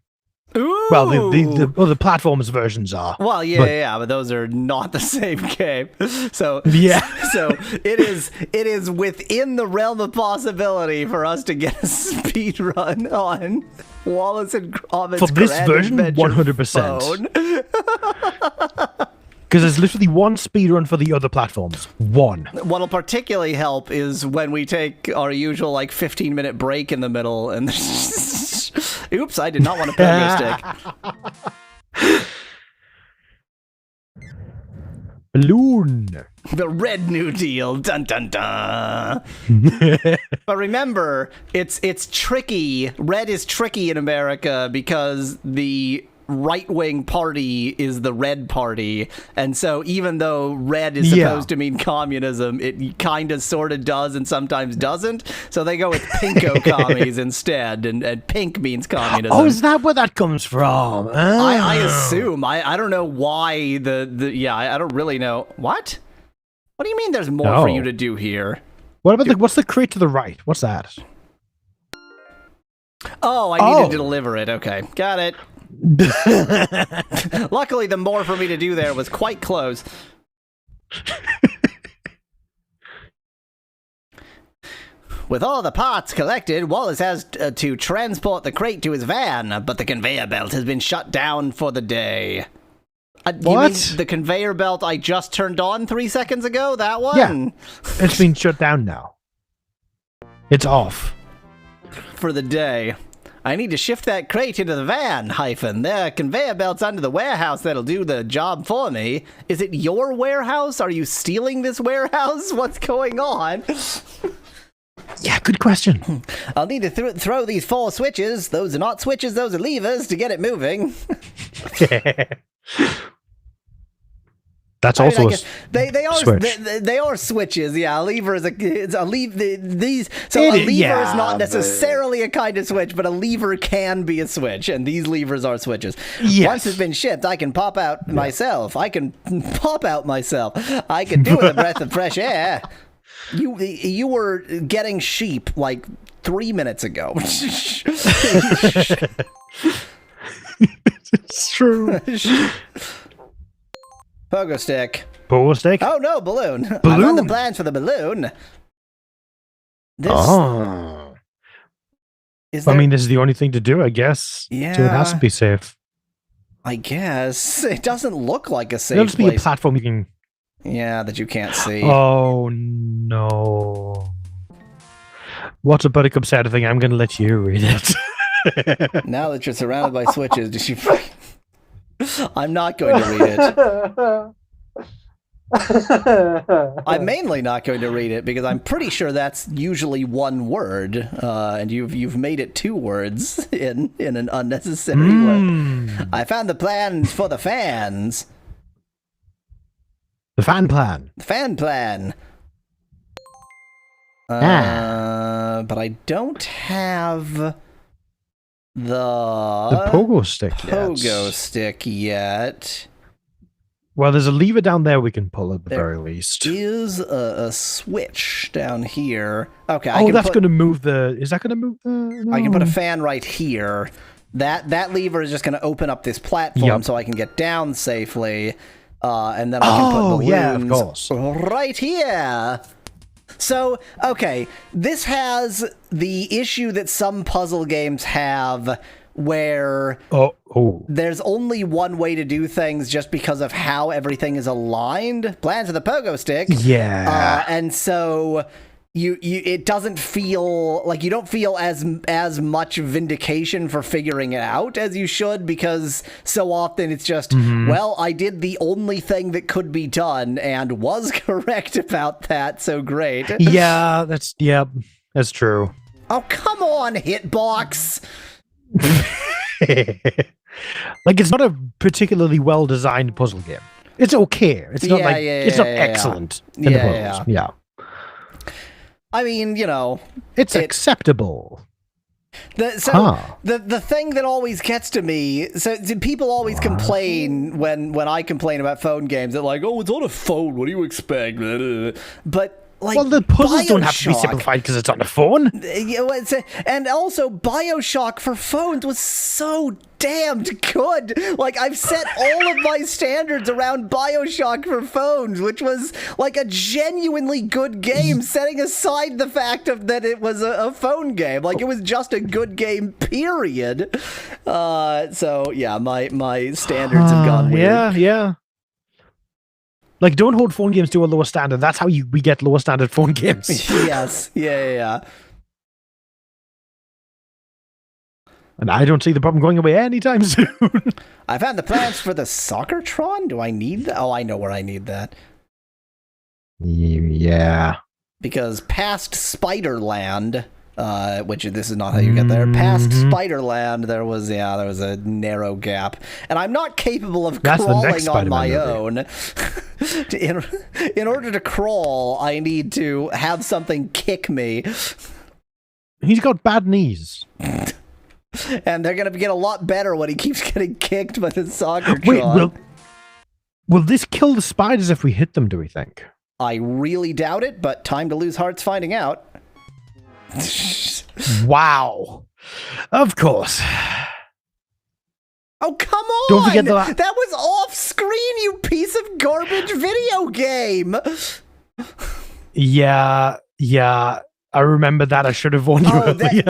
Ooh. Well, the other platforms versions are. Well, but those are not the same game. So so it is within the realm of possibility for us to get a speed run on Wallace and Gromit for this version, Adventures 100%. Because there's literally one speedrun for the other platforms. One. What'll particularly help is when we take our usual 15-minute break in the middle and oops, I did not want a pogo stick. Balloon. The Red New Deal. Dun dun dun. But remember, it's tricky. Red is tricky in America because the right-wing party is the Red Party, and so even though red is supposed to mean communism, it kind of sort of does and sometimes doesn't, so they go with pinko commies instead, and pink means communism. Oh, is that where that comes from? I assume. I don't know why I don't really know. What do you mean there's more for you to do here? What about what's the crate to the right? What's that? Oh, I needed to deliver it. Okay, got it. Luckily, the more for me to do there was quite close. With all the parts collected, Wallace has to transport the crate to his van, but the conveyor belt has been shut down for the day. What? You mean the conveyor belt I just turned on 3 seconds ago? That one? Yeah. It's been shut down now. It's off. For the day. I need to shift that crate into the van, There are conveyor belts under the warehouse that'll do the job for me. Is it your warehouse? Are you stealing this warehouse? What's going on? Yeah, good question. I'll need to throw these 4 switches. Those are not switches, those are levers to get it moving. That's also they are switch. They are switches. Yeah, a lever is a lever. A lever is not necessarily a kind of switch, but a lever can be a switch, and these levers are switches. Yes. Once it's been shipped, I can pop out myself. I can pop out myself. I can do with a breath of fresh air. You were getting sheep 3 minutes ago. It's true. Pogo stick. Pogo stick? Oh no, balloon. I Balloon. run the plans for the balloon. This, I mean, this is the only thing to do, I guess. Yeah. So it has to be safe. I guess. It doesn't look like a safe There'll just be a place. platform you can... Yeah, that you can't see. Oh, no. What's a Buttercup sad thing? I'm going to let you read it. Now that you're surrounded by switches, did you... I'm not going to read it. I'm mainly not going to read it because I'm pretty sure that's usually one word, and you've made it 2 words in an unnecessary way. I found the plans for the fans. The fan plan. The fan plan. But I don't have the pogo stick stick yet. Well, there's a lever down there we can pull at the very least. Is a switch down here. Okay. That's going to move the... Is that going to move the... No. I can put a fan right here. That lever is just going to open up this platform so I can get down safely. And then I can put balloons of course. right here. So, okay, this has the issue that some puzzle games have where there's only one way to do things just because of how everything is aligned. Plans for the pogo stick. Yeah. And so it doesn't feel like you don't feel as much vindication for figuring it out as you should, because so often it's just, well, I did the only thing that could be done and was correct about that, so great. Yeah, that's true. Oh, come on, Hitbox. It's not a particularly well-designed puzzle game. It's okay. It's not it's not excellent in the puzzles. Yeah. I mean, it's acceptable. The thing that always gets to me, people always complain when I complain about phone games that it's on a phone, what do you expect? But the puzzles don't have to be simplified because it's on the phone. And also, BioShock for phones was so damned good. I've set all of my standards around BioShock for phones, which was a genuinely good game, setting aside the fact that it was a phone game. It was just a good game, period. So yeah, my standards have gone weird. Yeah. Like, don't hold phone games to a lower standard. That's how we get lower standard phone games. Yes. Yeah. And I don't see the problem going away anytime soon. I found the plans for the Soccertron. Do I need that? Oh, I know where I need that. Yeah. Because past Spiderland, which this is not how you get there. Past Spiderland, there was a narrow gap, and I'm not capable of crawling on my own. In order to crawl, I need to have something kick me. He's got bad knees. And they're going to get a lot better when he keeps getting kicked by the Soccertron. Wait, will this kill the spiders if we hit them, do we think? I really doubt it, but time to lose hearts finding out. Wow. Of course. Oh, come on! Don't forget that was off screen, you piece of garbage video game! Yeah. I remember that. I should have warned you earlier.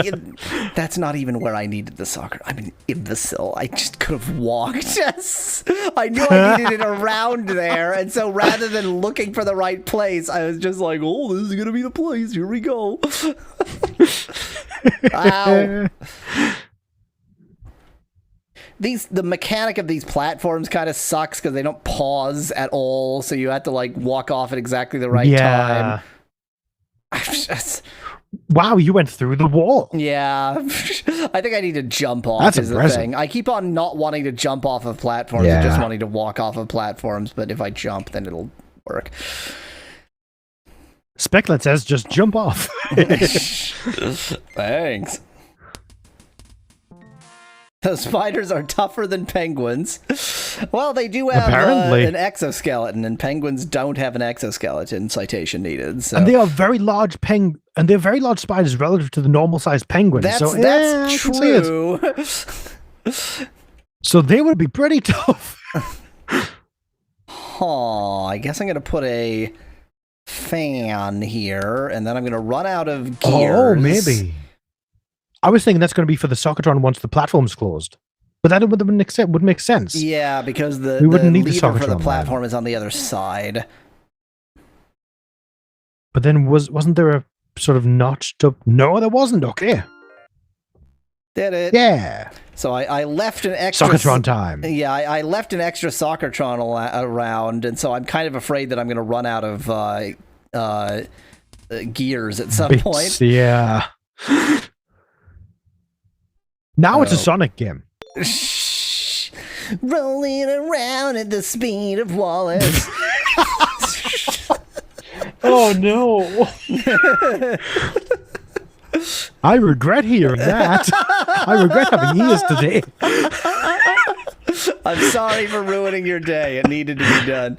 That's not even where I needed the soccer. I'm an imbecile. I just could have walked. Yes. I knew I needed it around there, and so rather than looking for the right place, I was just like, oh, this is going to be the place. Here we go. Ow. The mechanic of these platforms kind of sucks because they don't pause at all, so you have to like walk off at exactly the right time. Wow, you went through the wall. Yeah. I think I need to jump off. That's is impressive. the thing. I keep on not wanting to jump off of platforms and just wanting to walk off of platforms, but if I jump, then it'll work. Specklet says just jump off. Thanks. Those spiders are tougher than penguins. Well, they do have an exoskeleton, and penguins don't have an exoskeleton. Citation needed. So. And they are very large and they're very large spiders relative to the normal sized penguins. That's true. So they would be pretty tough. I guess I'm gonna put a fan here, and then I'm gonna run out of gears. Oh, maybe. I was thinking that's going to be for the Soccertron once the platform's closed. But that would make sense. Yeah, because the need lever for the platform is on the other side. But then wasn't there a sort of notched up... No, there wasn't. Okay. Did it. Yeah. So I left an extra... Soccertron time. Yeah, I left an extra Soccertron around, and so I'm kind of afraid that I'm going to run out of gears at some point. Yeah. Now it's a Sonic game. Rolling around at the speed of Wallace. Oh no. I regret hearing that. I regret having ears today. I'm sorry for ruining your day. It needed to be done.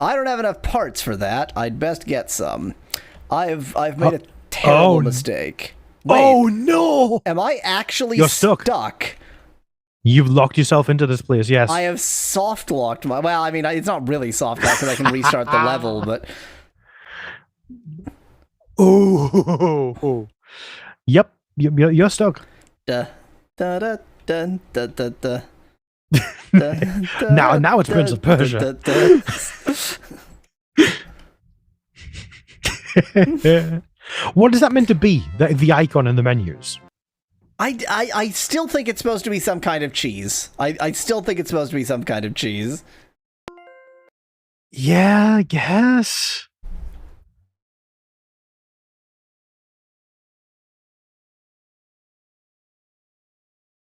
I don't have enough parts for that. I'd best get some. I've made a terrible mistake. Wait, oh no! Am I actually You're stuck? You've locked yourself into this place, yes. I have soft locked my... Well, I mean, it's not really soft locked because I can restart the level, but... Oh. Yep, you're stuck. Now it's Prince of Persia. What is that meant to be? The icon in the menus? I still think it's supposed to be some kind of cheese. I still think it's supposed to be some kind of cheese. Yeah, I guess.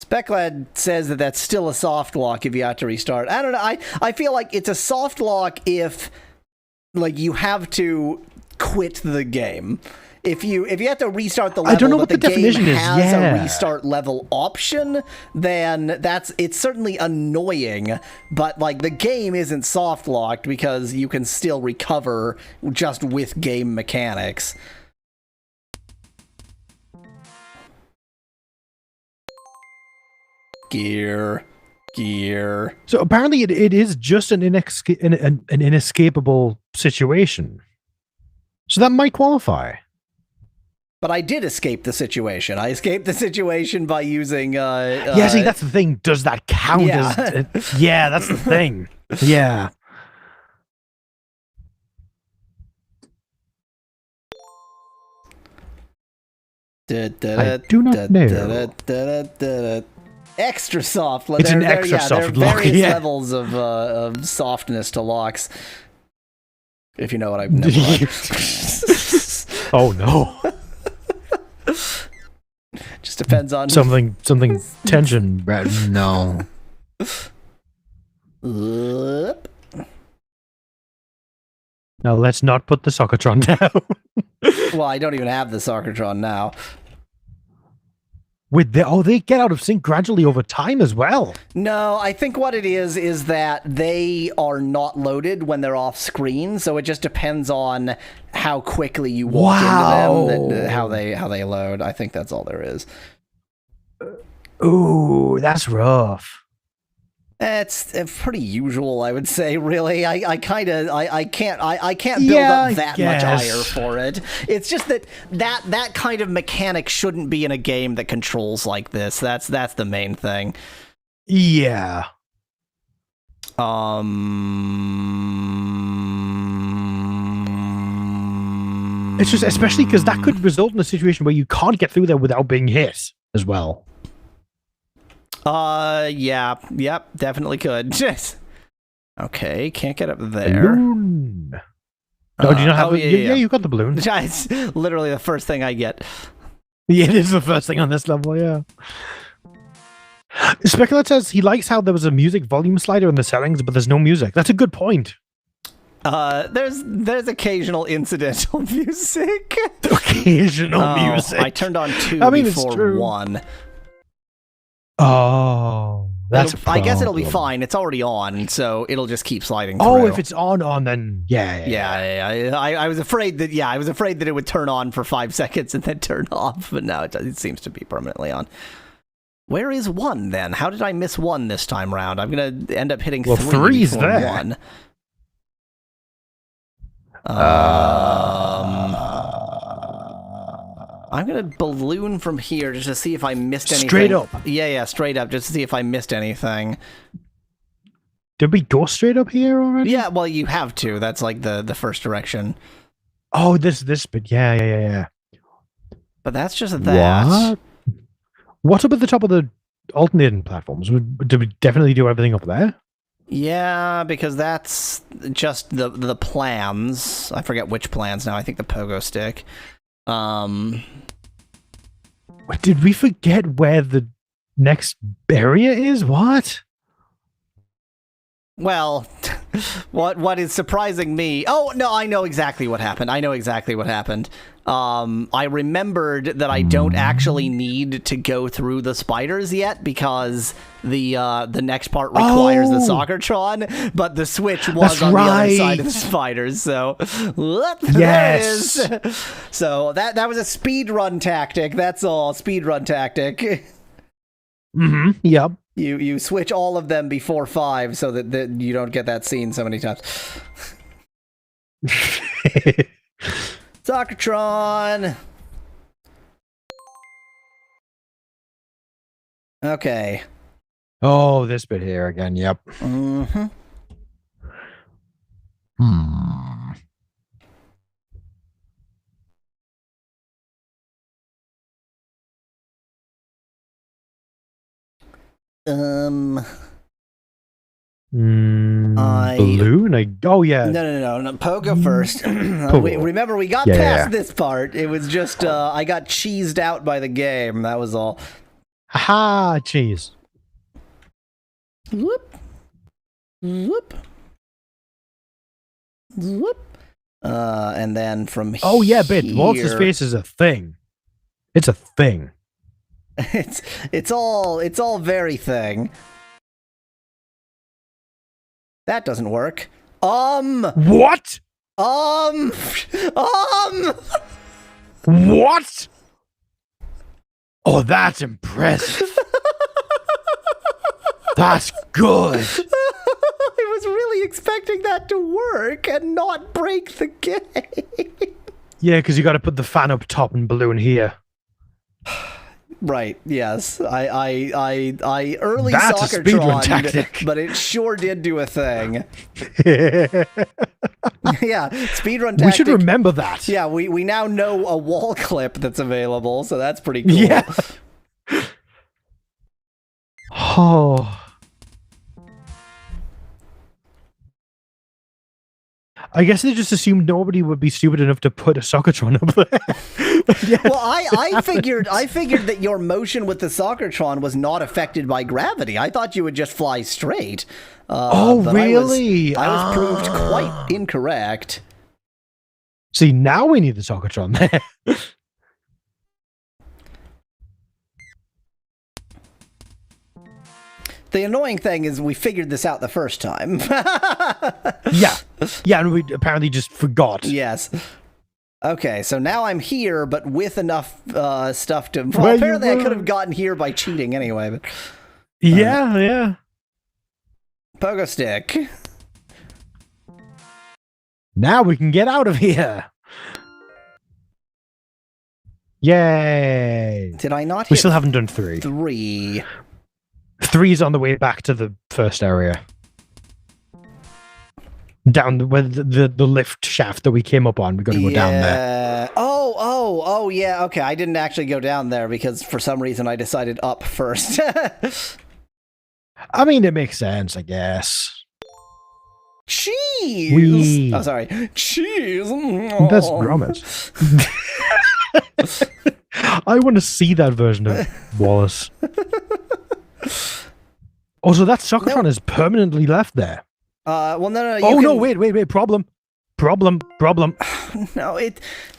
Specklad says that that's still a soft lock if you have to restart. I don't know. I feel like it's a soft lock if like you have to quit the game. If you have to restart the level, I don't know but what the definition game is. has Yeah. a restart level option, then it's certainly annoying. But like the game isn't soft locked because you can still recover just with game mechanics. Gear. So apparently it is just an inescapable situation. So that might qualify. But I did escape the situation. I escaped the situation by using. Yeah, see, that's the thing. Does that count Yeah. as? Yeah, that's the thing. Yeah. I do not know. Extra soft. It's an extra soft there are lock, various yeah. levels of softness to locks. If you know what I mean. Oh no. Just depends on Something tension. No. Oop. Now let's not put the Sockatron down. Well, I don't even have the Soccertron now. They get out of sync gradually over time as well. No, I think what it is that they are not loaded when they're off screen, so it just depends on how quickly you walk into them, how they load. I think that's all there is. Ooh, that's rough. It's pretty usual, I would say. Really, I can't build up that much ire for it. It's just that kind of mechanic shouldn't be in a game that controls like this. That's the main thing. Yeah. It's just especially because that could result in a situation where you can't get through there without being hit as well. Yeah, yep, definitely could. Okay, can't get up there. Balloon. Oh, do you not have yeah, you got the balloon. It's literally the first thing I get. Yeah, it is the first thing on this level, yeah. Specular says he likes how there was a music volume slider in the settings, but there's no music. That's a good point. There's occasional incidental music. Occasional music. I turned on 2 before 1. Oh, that's. I guess it'll be fine. It's already on, so it'll just keep sliding through. Oh, if it's on, then yeah. I was afraid that it would turn on for 5 seconds and then turn off, but no, it seems to be permanently on. Where is 1 then? How did I miss 1 this time round? I'm gonna end up hitting 3 3's before there. 1. I'm gonna balloon from here just to see if I missed anything. Straight up. Yeah, straight up, just to see if I missed anything. Did we go straight up here already? Yeah, well, you have to. That's like the first direction. Oh, this bit. Yeah. But that's just that. What up at the top of the alternating platforms? Did we definitely do everything up there? Yeah, because that's just the plans. I forget which plans now. I think the pogo stick. Did we forget where the next area is? What? Well, what is surprising me... Oh, no, I know exactly what happened. I remembered that I don't actually need to go through the spiders yet because the next part requires the Soccertron, but the switch was on the other side of the spiders, so... There it is. So that was a speedrun tactic, that's all. Speedrun tactic. Mm-hmm, yep. You switch all of them before 5 so that you don't get that scene so many times. Soccertron! Okay. Oh, this bit here again, yep. Mm-hmm. Balloon? Oh, yeah. No. Pogo first. Remember, we got past this part. It was just, I got cheesed out by the game. That was all. Haha, cheese. Whoop. Whoop. Whoop. And then from here... Oh, yeah, bit. Waltz's face is a thing. It's a thing. It's all very thing. That doesn't work. What? What? Oh, that's impressive. That's good. I was really expecting that to work and not break the game. Yeah, because you got to put the fan up top and balloon here. Right. Yes. I early That's a speedrun Soccertron, tactic. but it sure did do a thing. Yeah. Speedrun tactic. We should remember that. Yeah. We now know a wall clip that's available, so that's pretty cool. Yeah. Oh. I guess they just assumed nobody would be stupid enough to put a Soccertron up there. Yeah, Well, I figured that your motion with the Soccertron was not affected by gravity. I thought you would just fly straight. Oh, but really? I was proved quite incorrect. See, now we need the Soccertron there. The annoying thing is we figured this out the first time. Yeah, and we apparently just forgot. Yes. Okay, so now I'm here, but with enough stuff to... Where Well, you apparently I were. could have gotten here by cheating anyway, but... Yeah. Pogo stick. Now we can get out of here. Yay. Did I not hit We still haven't done 3. 3? 3's on the way back to the first area. Down where the lift shaft that we came up on. We've got to go down there. Oh, yeah, okay. I didn't actually go down there because for some reason I decided up first. I mean, it makes sense, I guess. Cheese! Wee. Oh, sorry. Cheese! That's Gromit. I want to see that version of Wallace. Also, that Soccertron is permanently left there. Well, no. No, wait. Problem. No,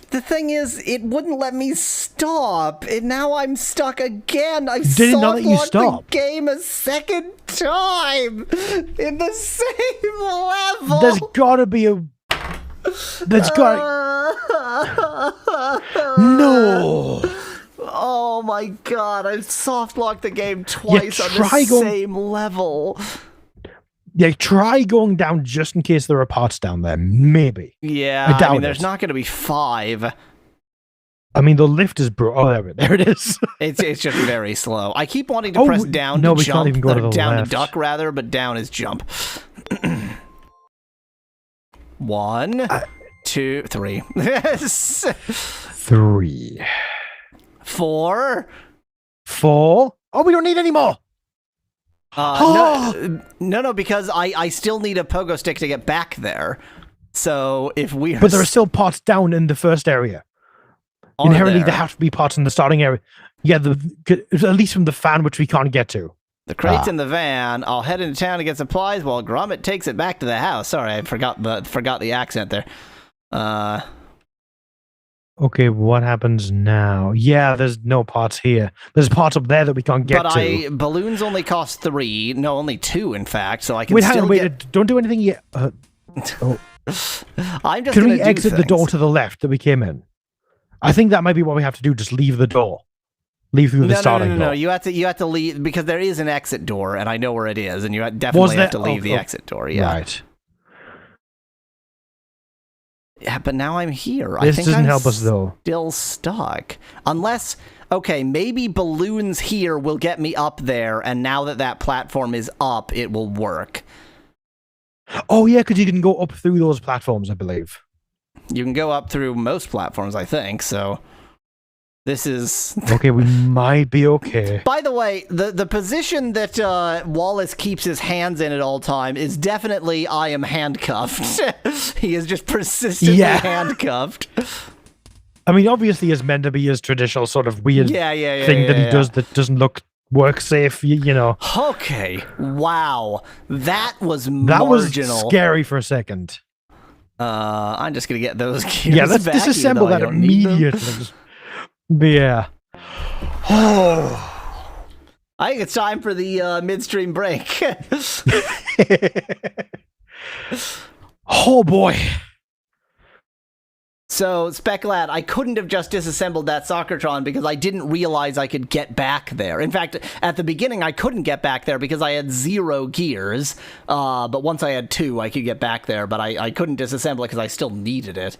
the thing is, it wouldn't let me stop, and now I'm stuck again. I Did it not let you stop? the game a second time in the same level. There's gotta be a... There's gotta... No! Oh my god, I've soft locked the game twice on the same level. Yeah, try going down just in case there are pots down there. Maybe. Yeah, I doubt there's it. not going to be 5. I mean, the lift is there it is. It's just very slow. I keep wanting to press down to we jump. can't even go to the down left. to duck, rather, but down is jump. 1, 2, 3. 3. 4. 4. Oh, we don't need any more. No, because I still need a pogo stick to get back there. So if we are... But there are still pots down in the first area. Inherently, there have to be pots in the starting area. Yeah, at least from the fan, which we can't get to. The crate's in the van. I'll head into town to get supplies while Gromit takes it back to the house. Sorry, I forgot the accent there. Okay, what happens now? Yeah, there's no pots here. There's pots up there that we can't get to. Balloons only cost 3. No, only 2, in fact. So I can Don't do anything yet. I'm just. Can we exit the door to the left that we came in? I think that might be what we have to do. Just leave the door. Leave through the starting door. No. You have to leave because there is an exit door, and I know where it is, and you definitely have to leave the exit door. Yeah. Right. Yeah, but now I'm here. This doesn't help us, though. Still stuck. Unless, okay, maybe balloons here will get me up there, and now that platform is up, it will work. Oh, yeah, because you can go up through those platforms, I believe. You can go up through most platforms, I think, so... This is... Okay, we might be okay. By the way, the position that Wallace keeps his hands in at all time is definitely I am handcuffed. He is just persistently handcuffed. I mean, obviously it's meant to be his traditional sort of weird thing that he does that doesn't work safe, you know. Okay, wow. That was marginal. That was scary for a second. I'm just going to get those gears Yeah, let's back, disassemble that immediately. Yeah. Oh. I think it's time for the midstream break. Oh, boy. So, Speculad, I couldn't have just disassembled that Soccertron because I didn't realize I could get back there. In fact, at the beginning, I couldn't get back there because I had 0 gears. But once I had 2, I could get back there. But I couldn't disassemble it because I still needed it.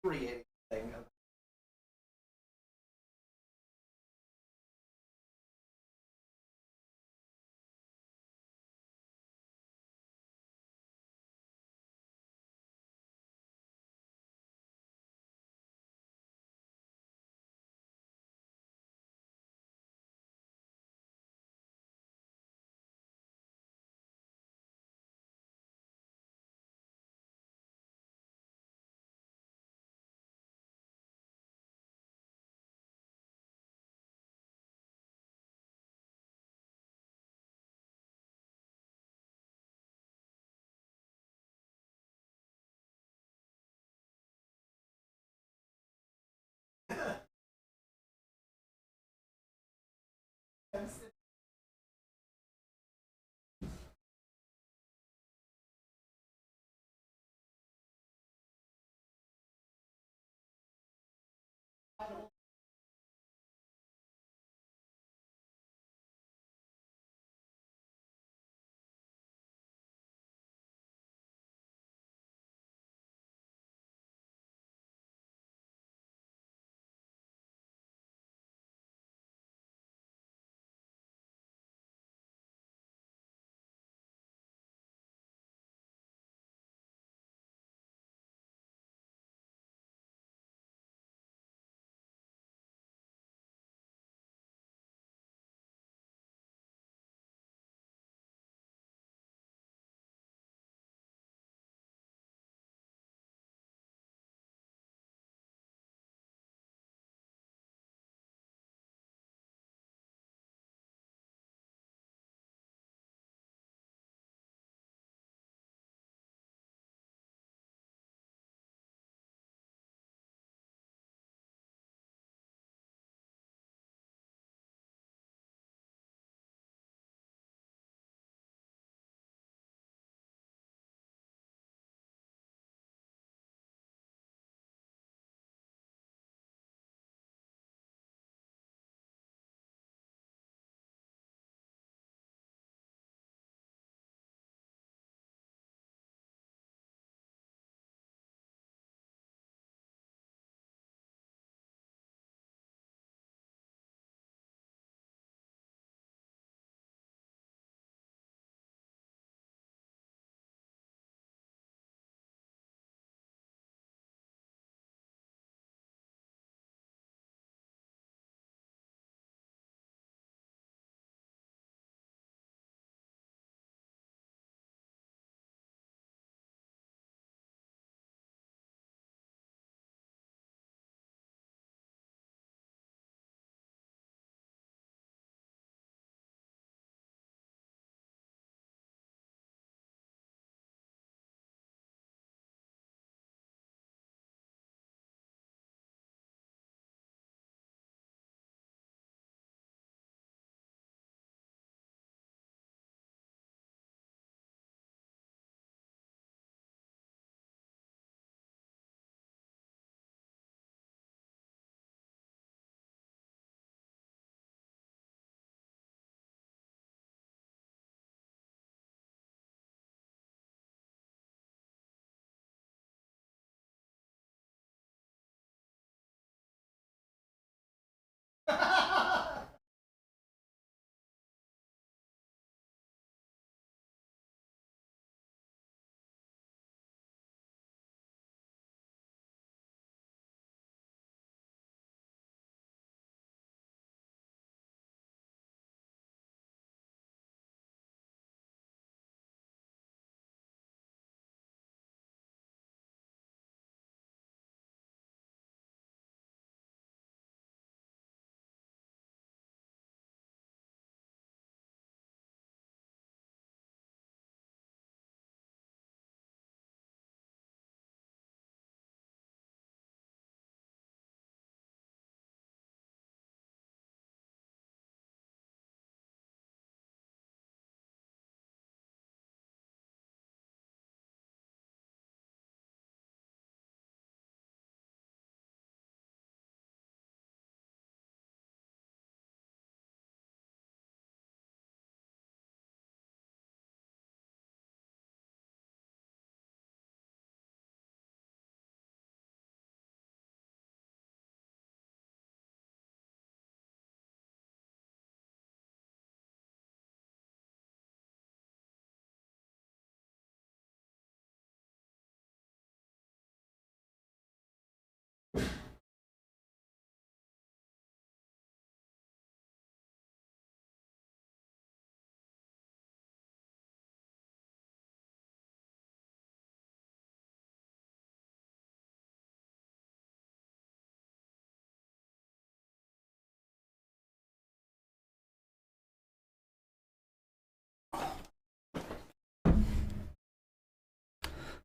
creating thing.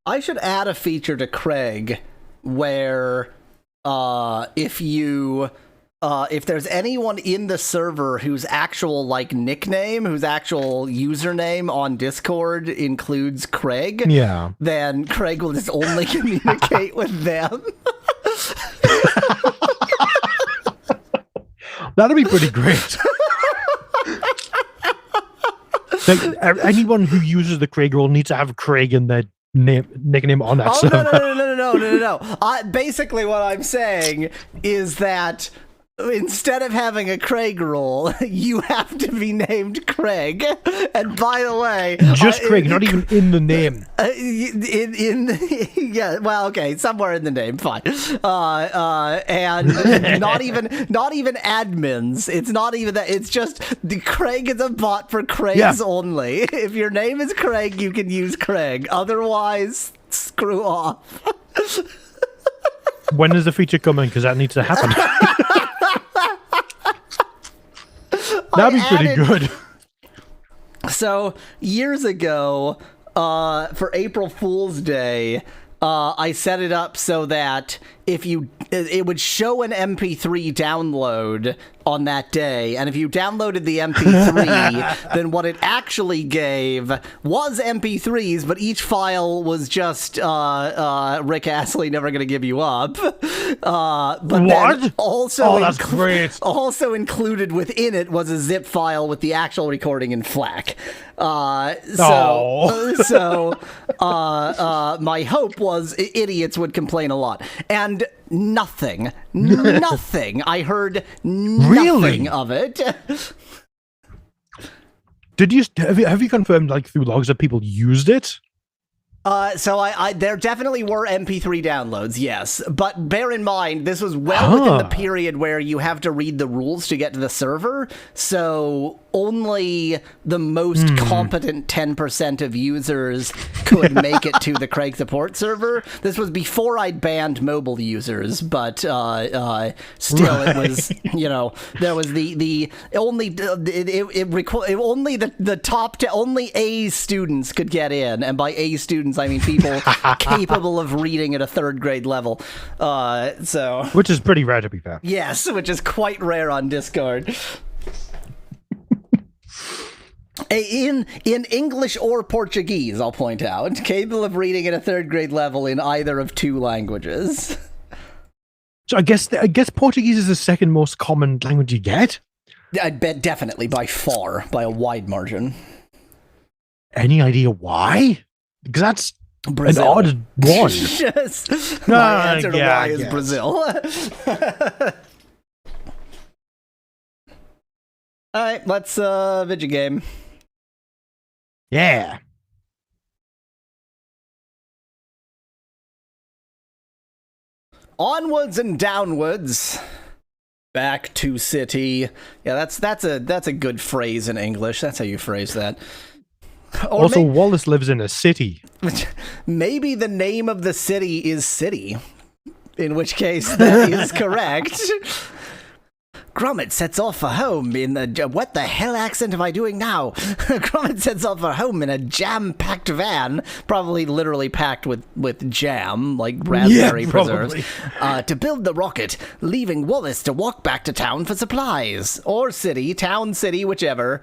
I should add a feature to Craig where if there's anyone in the server whose actual nickname, whose actual username on Discord includes Craig, then Craig will just only communicate with them. That'd be pretty great. Anyone who uses the Craig role needs to have Craig in their nickname on that server. No. Basically, what I'm saying is that instead of having a Craig role, you have to be named Craig. And by the way, just Craig, not even in the name. Somewhere in the name, fine. And not even admins. It's not even that. It's just the Craig is a bot for Craigs only. If your name is Craig, you can use Craig. Otherwise, screw off. When is the feature coming? Because that needs to happen. That'd be pretty good. So, years ago, for April Fool's Day, I set it up so that it would show an MP3 download on that day, and if you downloaded the MP3, then what it actually gave was MP3s, but each file was just Rick Astley Never Gonna Give You Up. But what? Then also, that's great. Also included within it was a zip file with the actual recording in FLAC. My hope was idiots would complain a lot, and nothing. I heard nothing of it. Did you have you confirmed through logs that people used it? So there definitely were MP3 downloads, yes. But bear in mind, this was well within the period where you have to read the rules to get to the server. So only the most competent 10% of users could make it to the Craig support server. This was before I'd banned mobile users, but still, it was, there was only A students could get in, and by A students I mean people capable of reading at a 3rd grade level. Which is pretty rare, to be fair. Yes, which is quite rare on Discord. In English or Portuguese, I'll point out, capable of reading at a 3rd grade level in either of 2 languages. So I guess Portuguese is the second most common language you get. I bet definitely by far, by a wide margin. Any idea why? Because that's Brazil. An odd one. Yes. My answer to why is Brazil. All right, let's video game. Yeah. Onwards and downwards. Back to city. Yeah, that's a good phrase in English. That's how you phrase that. Or also, Wallace lives in a city. Maybe the name of the city is City, in which case that is correct. Gromit sets off for home in the... What the hell accent am I doing now? Gromit sets off for home in a jam-packed van, probably literally packed with jam, like raspberry preserves, to build the rocket, leaving Wallace to walk back to town for supplies. Or city, town, city, whichever.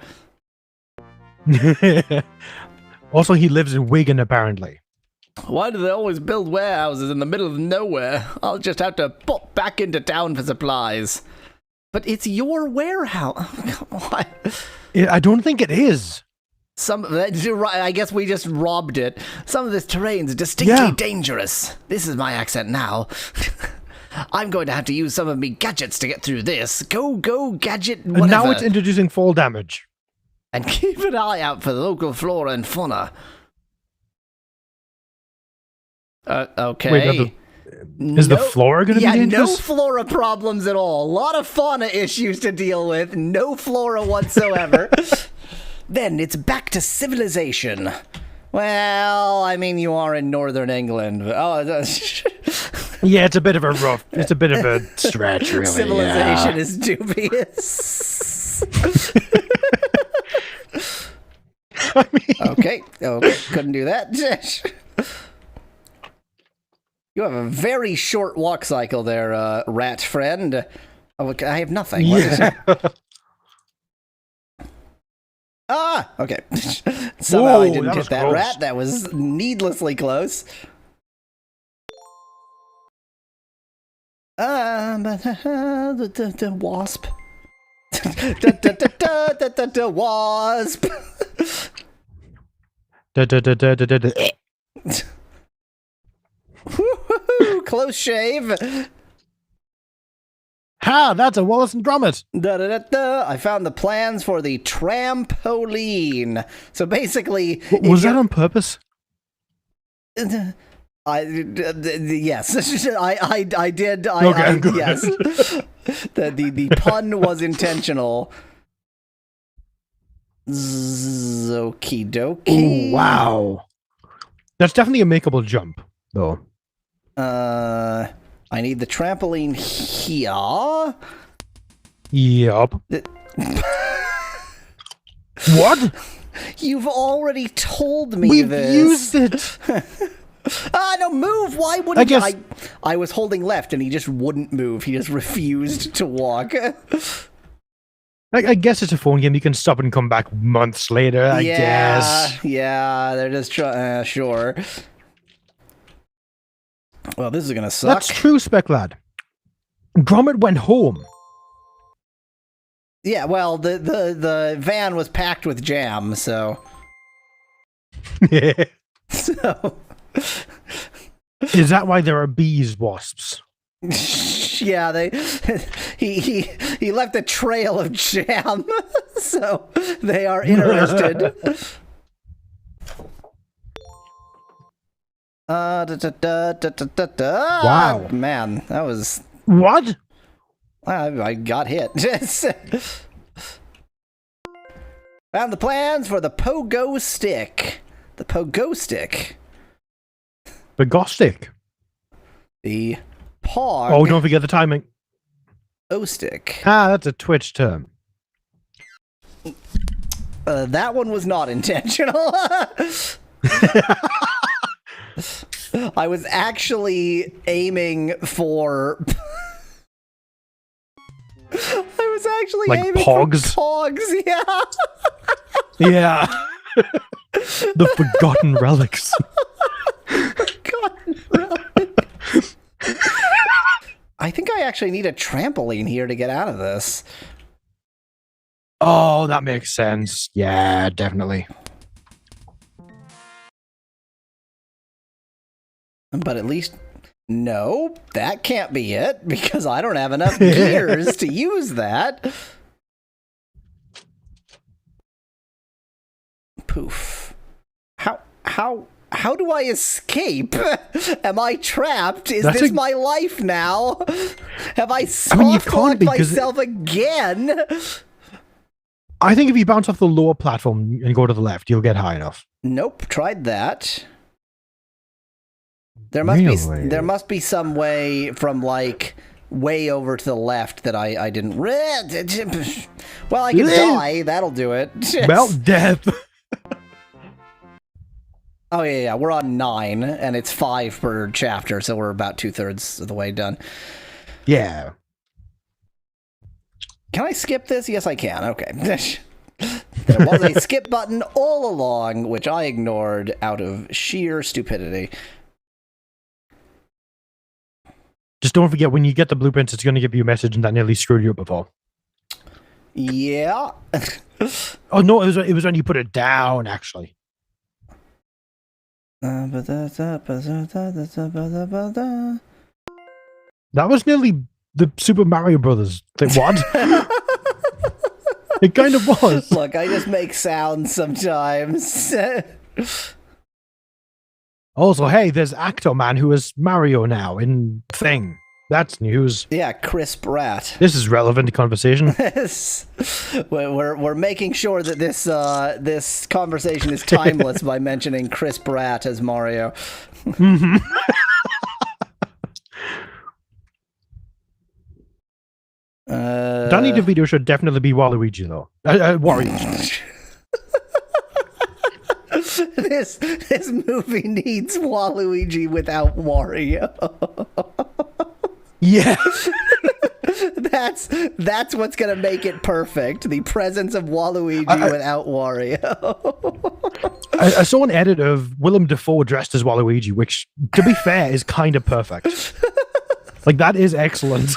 Also, he lives in Wigan, apparently. Why do they always build warehouses in the middle of nowhere? I'll just have to pop back into town for supplies. But it's your warehouse. Come on. I don't think it is. I guess we just robbed it. Some of this terrain's distinctly dangerous. This is my accent now. I'm going to have to use some of me gadgets to get through this. Go, gadget, whatever. And now it's introducing fall damage. And keep an eye out for the local flora and fauna. Okay. Wait, is the flora going to be dangerous? No flora problems at all. A lot of fauna issues to deal with. No flora whatsoever. Then it's back to civilization. Well, I mean, you are in northern England. Yeah, it's a bit of a stretch, really. Civilization is dubious. I mean... Okay, couldn't do that. You have a very short walk cycle there, rat friend. Oh, I have nothing. Yeah. Ah! Okay. Somehow I Whoa, didn't that hit was that close. rat. That was needlessly close. The wasp. Wasp. Woo-hoo-hoo, close shave. Ha! That's a Wallace and Gromit. I found the plans for the trampoline. So basically, Was that on purpose? yes, I did. Okay, good. Yes, the pun was intentional. Okie dokie. Ooh, wow. That's definitely a makeable jump, though. I need the trampoline here. Yup. What? You've already told me We've this. used it. No, move! Why wouldn't I guess- I was holding left and he just wouldn't move. He just refused to walk. I guess it's a phone game. You can stop and come back months later, I guess. Yeah, they're just trying. Sure. Well, this is gonna suck. That's true, Spec Lad. Gromit went home. Yeah, well, the van was packed with jam, so. So. Is that why there are bees, wasps? Yeah, he left a trail of jam, so they are interested. Wow. Man, that was... What? I got hit. Found the plans for the pogo stick. The pogo stick. The Gostic. The pog... Oh, don't forget the timing. O-stick. Ah, that's a Twitch term. That one was not intentional. I was actually aiming for... I was actually Like aiming pogs? for pogs, yeah. Yeah. The forgotten relics. Forgotten relics. I think I actually need a trampoline here to get out of this. Oh, that makes sense. Yeah, definitely. But at least... No, that can't be it, because I don't have enough gears to use that. Poof. How do I escape? Am I trapped? Is this my life now? Have I soft-locked myself again? I think if you bounce off the lower platform and go to the left, you'll get high enough. Nope, tried that. There must be some way from like way over to the left that I didn't. Well, I can die. That'll do it. Well, death. Oh yeah, we're on 9, and it's 5 per chapter, so we're about 2/3 of the way done. Yeah. Can I skip this? Yes, I can. Okay. There was a skip button all along, which I ignored out of sheer stupidity. Just don't forget, when you get the blueprints, it's going to give you a message and that nearly screwed you up before. Yeah. Oh, no, it was when you put it down, actually. That was nearly the Super Mario Brothers thing. What? It kind of was. Look, I just make sounds sometimes. Also, hey, there's Actor Man who is Mario now in Thing. That's news. Yeah, crisp rat. This is relevant to conversation. we're making sure that this conversation is timeless by mentioning crisp rat as Mario. Mm-hmm. Danny DeVito should definitely be Waluigi, though. Waluigi. this movie needs Waluigi without Wario. Yeah. That's what's gonna make it perfect. The presence of Waluigi without Wario. I saw an edit of Willem Dafoe dressed as Waluigi, which, to be fair, is kind of perfect. Like, that is excellent.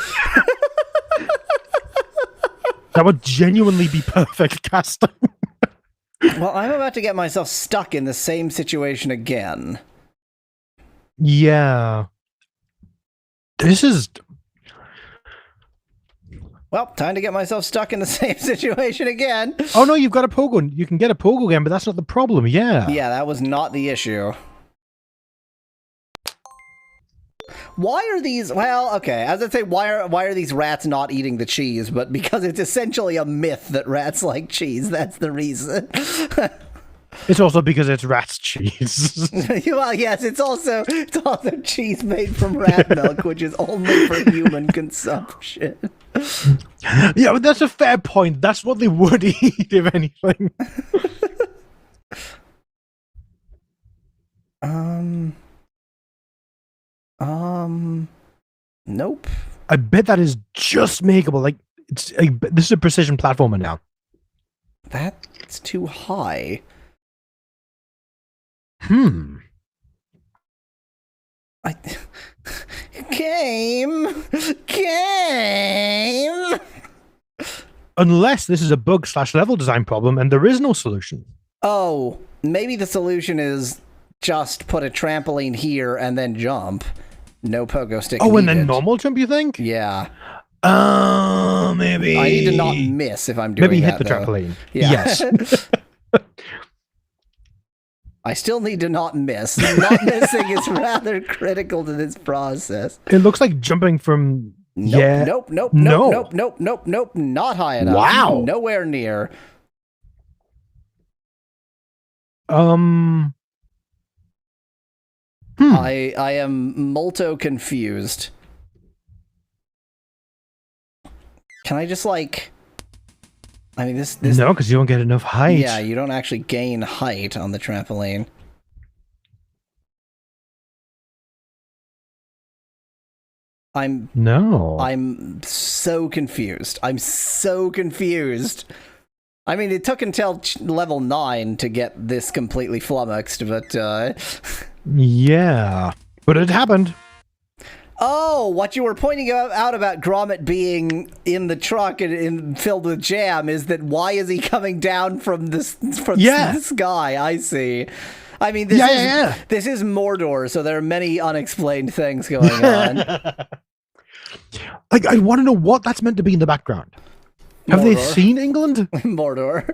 That would genuinely be perfect casting. Well, I'm about to get myself stuck in the same situation again. Yeah. This is... Well, time to get myself stuck in the same situation again. Oh, no, you've got a Pogo. You can get a Pogo game, but that's not the problem. Yeah. Yeah, that was not the issue. Why are these... Well, okay, as I say, why are these rats not eating the cheese? But because it's essentially a myth that rats like cheese. That's the reason. It's also because it's rat's cheese. Well, yes, it's also cheese made from rat milk, which is only for human consumption. Yeah, but that's a fair point. That's what they would eat, if anything. Nope. I bet that is just makeable. Like, this is a precision platformer now. That's too high. Game. Unless this is a bug/level design problem and there is no solution. Oh, maybe the solution is just put a trampoline here and then jump. No pogo stick needed. And then normal jump, you think? Yeah. Maybe. I need to not miss if I'm doing maybe that, hit the though. trampoline. Yeah. Yes. I still need to not miss. Not missing is rather critical to this process. It looks like jumping from... Nope, nope, not high enough. Wow. Nowhere near. I am molto confused. Can I just like... I mean, this... No, because you don't get enough height. Yeah, you don't actually gain height on the trampoline. I'm so confused. I'm so confused. I mean, it took until level 9 to get this completely flummoxed, but... Yeah, but it happened. Oh, what you were pointing out about Gromit being in the truck and filled with jam is that why is he coming down from the sky? I see. I mean, this is Mordor, so there are many unexplained things going on. Like, I want to know what that's meant to be in the background. Have they seen England? Mordor.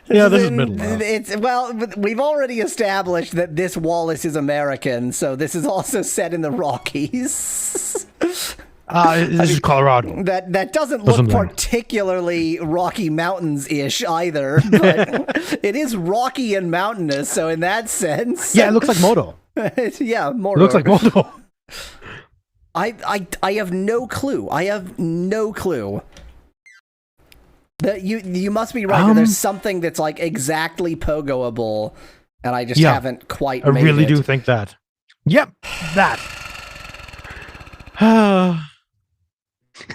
Yeah, this is Middle-earth. Well, we've already established that this Wallace is American, so this is also set in the Rockies. This is Colorado. That doesn't look particularly Rocky Mountains-ish either, but it is rocky and mountainous, so in that sense... Yeah, it looks like Mordor. Yeah, Mordor. It looks like Mordor. I have no clue. I have no clue. That you must be right. That there's something that's like exactly pogoable, and I just haven't quite made it. I really do think that. Yep, that.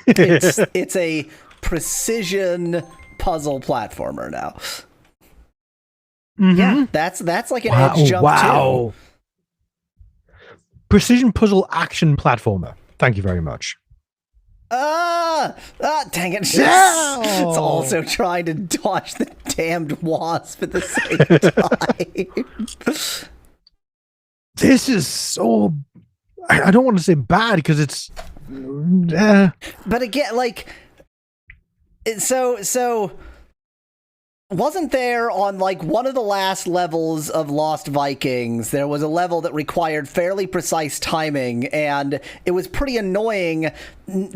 it's a precision puzzle platformer now. Mm-hmm. Yeah, that's like an edge jump too. Precision puzzle action platformer. Thank you very much. Dang it. It's also trying to dodge the damned wasp at the same time. This is so... I don't want to say bad because it's... But again, like... So... Wasn't there on, like, one of the last levels of Lost Vikings, there was a level that required fairly precise timing, and it was pretty annoying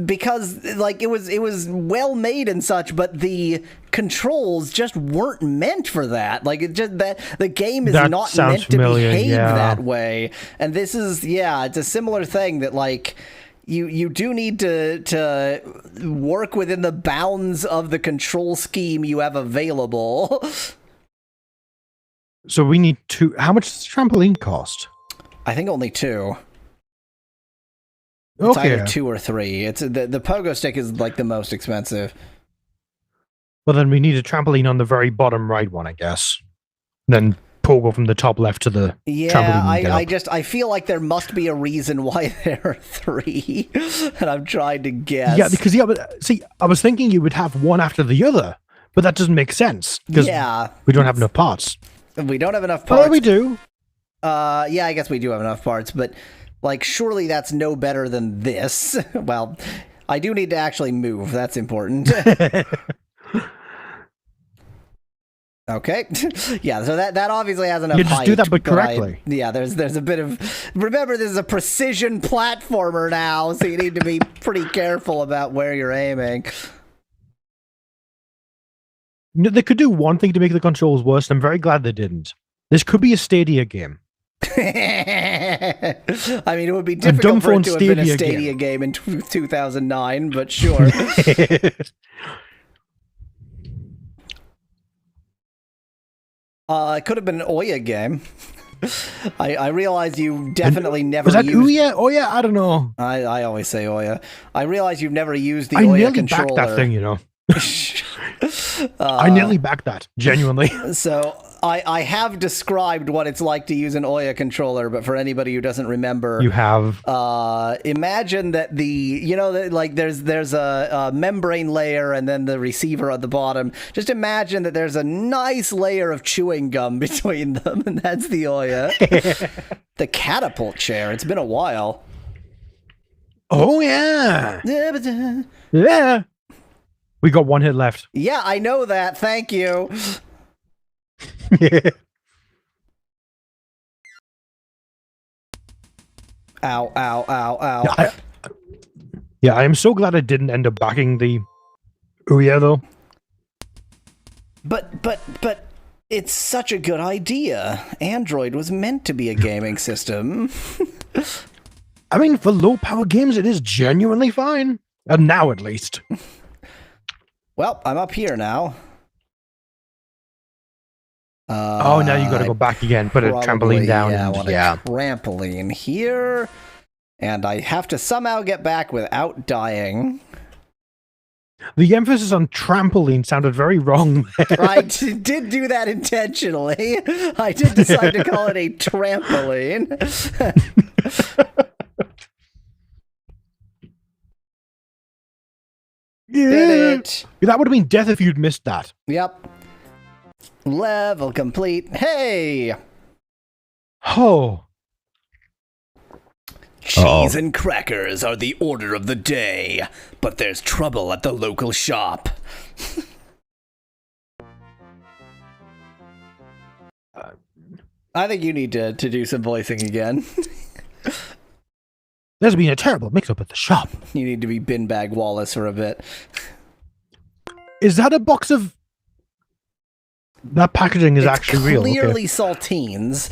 because, like, it was well made and such, but the controls just weren't meant for that. Like, it just that the game is not meant to behave that way. And this is, it's a similar thing that, like... You do need to work within the bounds of the control scheme you have available. So we need two. How much does the trampoline cost? I think only 2. It's Okay. either 2 or 3. It's the pogo stick is like the most expensive. Well, then we need a trampoline on the very bottom right one, I guess. Then pogo from the top left to the Yeah, trampoline. I feel like there must be a reason why there are 3, and I'm trying to guess. Yeah, because see, I was thinking you would have one after the other, but that doesn't make sense because we don't have enough parts. We don't have enough parts. Oh, we do. Yeah, I guess we do have enough parts, but like, surely that's no better than this. Well, I do need to actually move. That's important. Okay. Yeah, so that obviously has enough You just height. do that, but correctly. There's a bit of... Remember, this is a precision platformer now, so you need to be pretty careful about where you're aiming. No, they could do one thing to make the controls worse, and I'm very glad they didn't. This could be a Stadia game. I mean, it would be difficult for it to have been a Stadia game in 2009, but sure. It could have been an Ouya game. I realize you definitely never Was that used... Ouya? Oh yeah, I don't know. I always say Ouya. I realize you've never used the I Ouya nearly controller. backed that thing, you know. I nearly backed that, genuinely. So I have described what it's like to use an Ouya controller, but for anybody who doesn't remember, You have. imagine that like there's a membrane layer and then the receiver at the bottom. Just imagine that there's a nice layer of chewing gum between them, and that's the Ouya. The catapult chair. It's been a while. Oh yeah. Yeah. We got one hit left. Yeah, I know that. Thank you. Yeah. Ow, ow, ow, ow. I am so glad I didn't end up backing the Ouya though. But it's such a good idea. Android was meant to be a gaming system. I mean, for low power games, it is genuinely fine. And now at least. Well, I'm up here now. Oh, now you got to go back again. Put a trampoline down. Yeah, I want a trampoline here. And I have to somehow get back without dying. The emphasis on trampoline sounded very wrong there. I did do that intentionally. I did decide to call it a trampoline. Did it. That would have been death if you'd missed that. Yep. Level complete. Hey! Oh. Cheese and crackers are the order of the day, but there's trouble at the local shop. I think you need to do some voicing again. There's been a terrible mix-up at the shop. You need to be bin bag Wallace for a bit. Is that a box of... That packaging is actually real. Clearly saltines.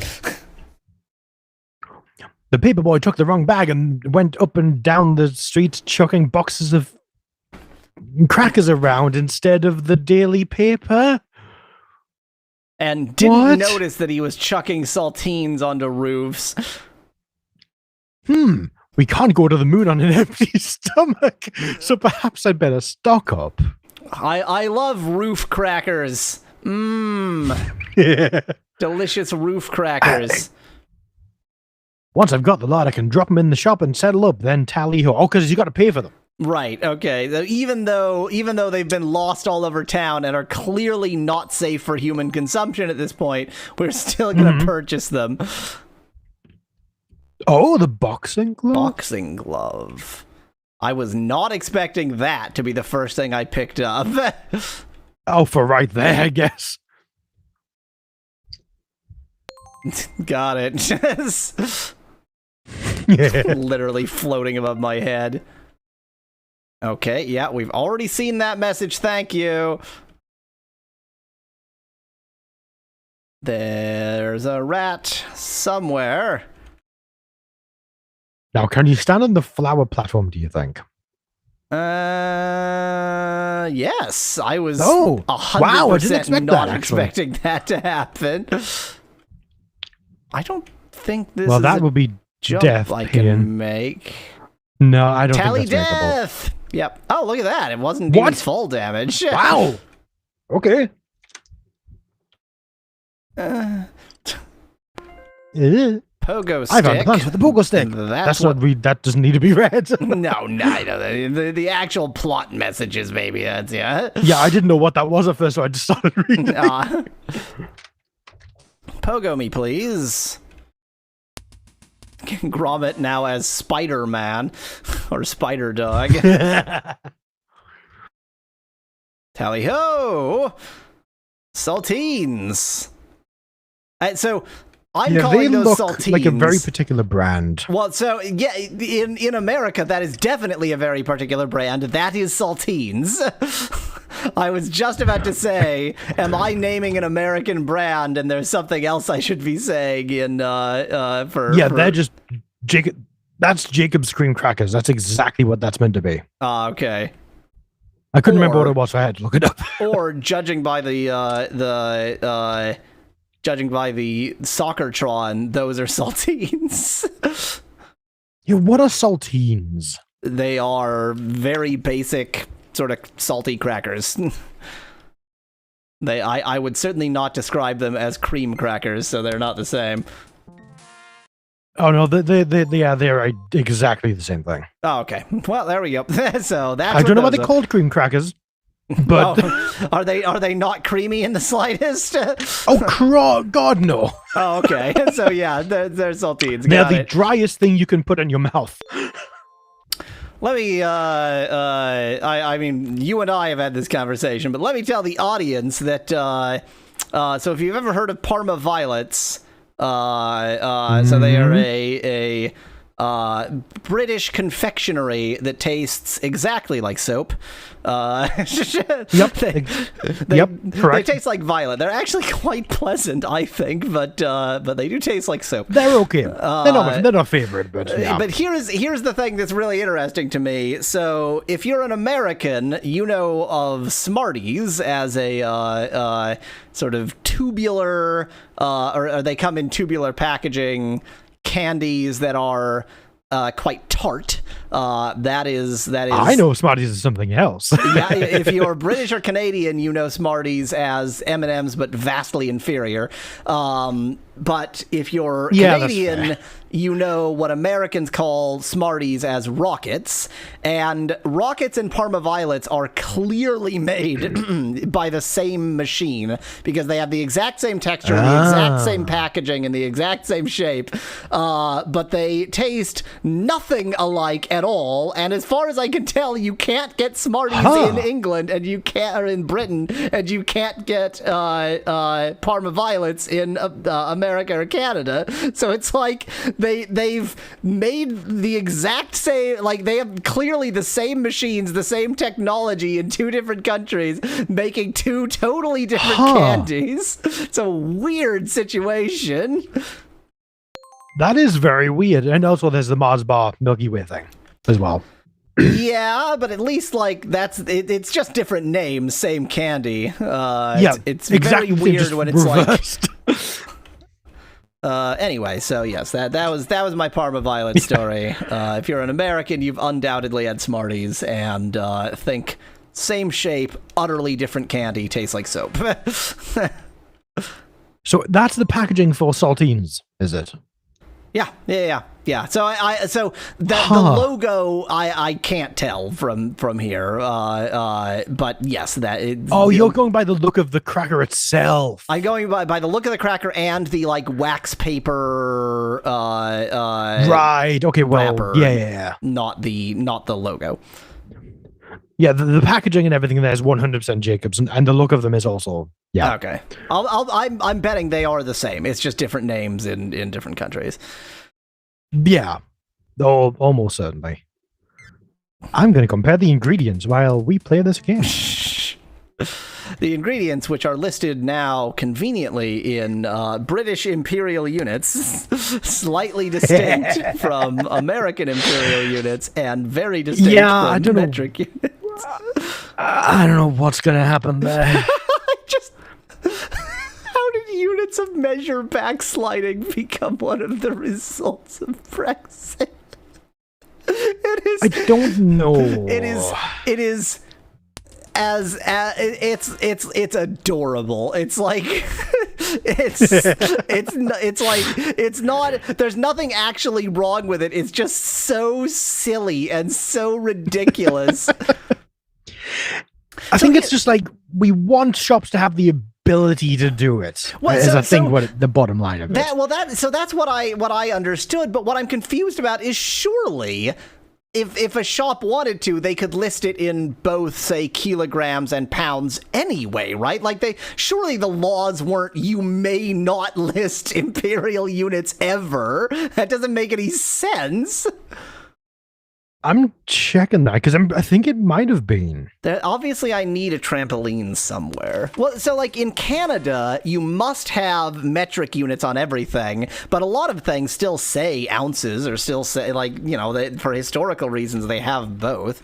The paperboy took the wrong bag and went up and down the street chucking boxes of crackers around instead of the daily paper. And didn't notice that he was chucking saltines onto roofs. We can't go to the moon on an empty stomach, so perhaps I'd better stock up. I love roof crackers. Yeah. Delicious roof crackers. Once I've got the lot, I can drop them in the shop and settle up, then tally ho. Oh, because you got to pay for them. Right, okay. Even though they've been lost all over town and are clearly not safe for human consumption at this point, we're still going to purchase them. Oh, the boxing glove? Boxing glove. I was not expecting that to be the first thing I picked up. Oh, for right there, I guess. Got it. Yeah. Literally floating above my head. Okay, yeah, we've already seen that message. Thank you. There's a rat somewhere. Now, can you stand on the flower platform, do you think? Yes. I was 100% wow, I didn't expect not that, expecting that to happen. I don't think this Well, is that a would be jump death. I Ian. can make. No, I don't Tally think that's makeable. death! Yep. Oh, look at that. It wasn't What? even full damage. Wow. Okay. Pogo stick. I found the plans with the pogo stick. That's That doesn't need to be read. No, the actual plot messages, maybe. That's, yeah. Yeah, I didn't know what that was at first, so I just started reading. Pogo me, please. Gromit now as Spider-Man or Spider-Dog. Tally-ho! Saltines. So I'm calling they those look saltines like a very particular brand. Well, so yeah, in America, that is definitely a very particular brand. That is saltines. I was just about to say, am I naming an American brand, and there's something else I should be saying in they're just Jacob. That's Jacob's cream crackers. That's exactly what that's meant to be. Okay. I couldn't remember what it was, so I had to look it up. Or judging by the Soccertron, those are saltines. Yeah, what are saltines? They are very basic, sort of salty crackers. I would certainly not describe them as cream crackers, so they're not the same. Oh no, they're exactly the same thing. Oh, okay. Well, there we go. So that's. I don't know why they're called cream crackers, but are they not creamy in the slightest? God no. Oh, okay. So yeah, they're saltines. They're the driest thing you can put in your mouth. Let me, I mean, you and I have had this conversation, but let me tell the audience that, so if you've ever heard of Parma Violets, so they are a British confectionery that tastes exactly like soap. Yep. They taste like violet. They're actually quite pleasant, I think, but they do taste like soap. They're okay. They're not favorite, but yeah. But here's the thing that's really interesting to me. So if you're an American, you know of Smarties as a sort of tubular, or they come in tubular packaging, candies that are quite tart. That is. I know Smarties is something else. Yeah, if you're British or Canadian, you know Smarties as M&Ms, but vastly inferior. But if you're Canadian, you know what Americans call Smarties as Rockets. And Rockets and Parma Violets are clearly made by the same machine because they have the exact same texture, the exact same packaging, and the exact same shape. But they taste nothing alike at all. And as far as I can tell, you can't get Smarties in England, and you can't, or in Britain, and you can't get Parma Violets in America or Canada. So it's like they've made the exact same, like they have clearly the same machines, the same technology in two different countries, making two totally different candies. It's a weird situation. That is very weird. And also there's the Mars Bar Milky Way thing as well. Yeah, but at least like it's just different names, same candy. It's exactly very weird when it's reversed. Like. Anyway, so yes, that was my Parma Violet story. If you're an American, you've undoubtedly had Smarties, and think same shape, utterly different candy, tastes like soap. So that's the packaging for saltines, is it? Yeah. So the logo I can't tell from here. But yes, that is. Oh, you're going by the look of the cracker itself. I'm going by the look of the cracker and the like wax paper. Right. Okay. Well. Wrapper, Yeah. Not the logo. Yeah, the packaging and everything there is 100% Jacobs, and the look of them is also. Yeah. Okay. I'm betting they are the same. It's just different names in different countries. Yeah. Oh, almost certainly. I'm going to compare the ingredients while we play this game. The ingredients, which are listed now conveniently in British imperial units, slightly distinct from American imperial units, and very distinct from metric units. I don't know what's going to happen there. How did units of measure backsliding become one of the results of Brexit? It is. I don't know. It is as it's adorable. It's like it's not. There's nothing actually wrong with it. It's just so silly and so ridiculous. I think it's just like we want shops to have the ability to do it. I think what the bottom line of it. That's what I understood. But what I'm confused about is surely, if a shop wanted to, they could list it in both, say, kilograms and pounds anyway, right? Like surely the laws weren't, you may not list imperial units ever. That doesn't make any sense. I'm checking that because I think it might have been. Obviously, I need a trampoline somewhere. Well, so like in Canada, you must have metric units on everything, but a lot of things still say ounces or still say, like, you know, for historical reasons, they have both.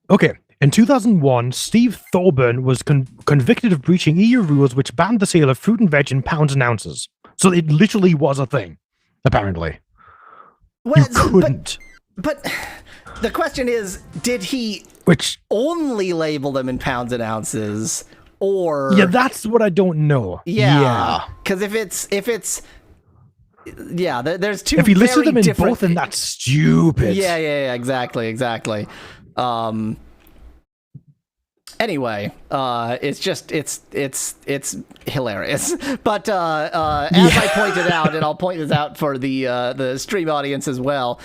Okay. In 2001, Steve Thorburn was convicted of breaching EU rules which banned the sale of fruit and veg in pounds and ounces. So it literally was a thing, apparently. Well, you couldn't. But the question is, did he only label them in pounds and ounces, or... Yeah, that's what I don't know. Yeah. Because if it's... Yeah, there's two. If he listed them in different... both, then that's stupid. Yeah, exactly. Anyway, it's hilarious. But as I pointed out, and I'll point this out for the stream audience as well,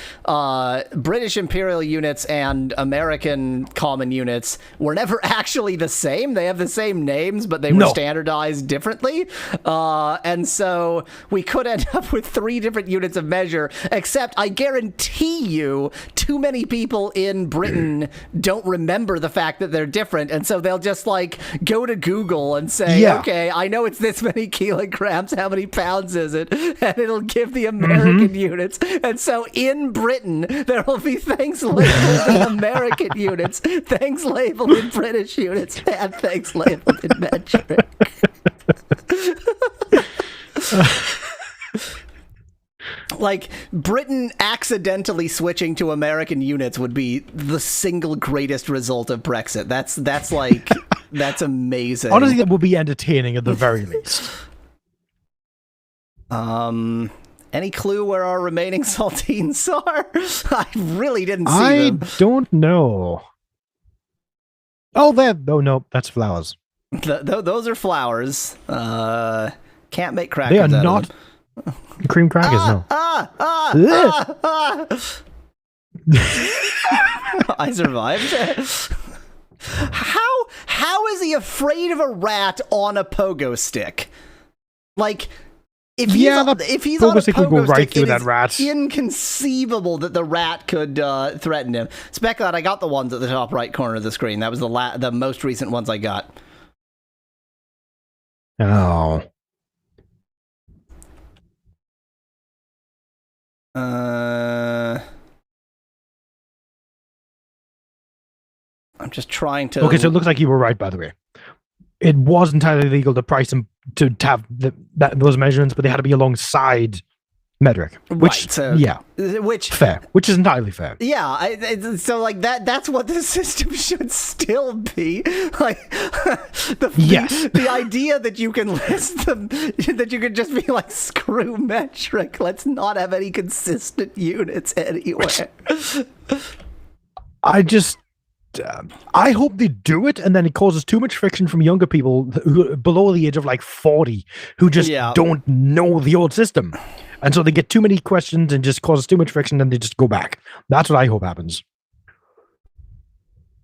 British Imperial units and American common units were never actually the same. They have the same names, but they were standardized differently. And so we could end up with 3 different units of measure, except I guarantee you too many people in Britain don't remember the fact that they're different, and so they'll just like go to Google and say, okay, I know it's this many kilograms, how many pounds is it? And it'll give the American units. And so in Britain, there will be things labeled in American units, things labeled in British units, and things labeled in metric. Like, Britain accidentally switching to American units would be the single greatest result of Brexit. That's like, that's amazing. Honestly, that would be entertaining at the very least. Any clue where our remaining saltines are? I really didn't see them. I don't know. Oh, there. Oh, no, that's flowers. Those are flowers. Can't make crackers. They are out not of them. cream crackers, no. I survived. How is he afraid of a rat on a pogo stick? Like, if he's on a pogo stick, it is inconceivable that the rat could threaten him. Speculate, I got the ones at the top right corner of the screen. That was the most recent ones I got. Oh. I'm just trying to... Okay, so it looks like you were right, by the way. It was entirely legal to price them to have those measurements, but they had to be alongside metric. Which, fair. Which is entirely fair. Yeah, so like that's what the system should still be. Like, the idea that you can list them, that you could just be like, screw metric, let's not have any consistent units anywhere. I hope they do it, and then it causes too much friction from younger people who below the age of like 40 who just don't know the old system. And so they get too many questions and just causes too much friction, and they just go back. That's what I hope happens.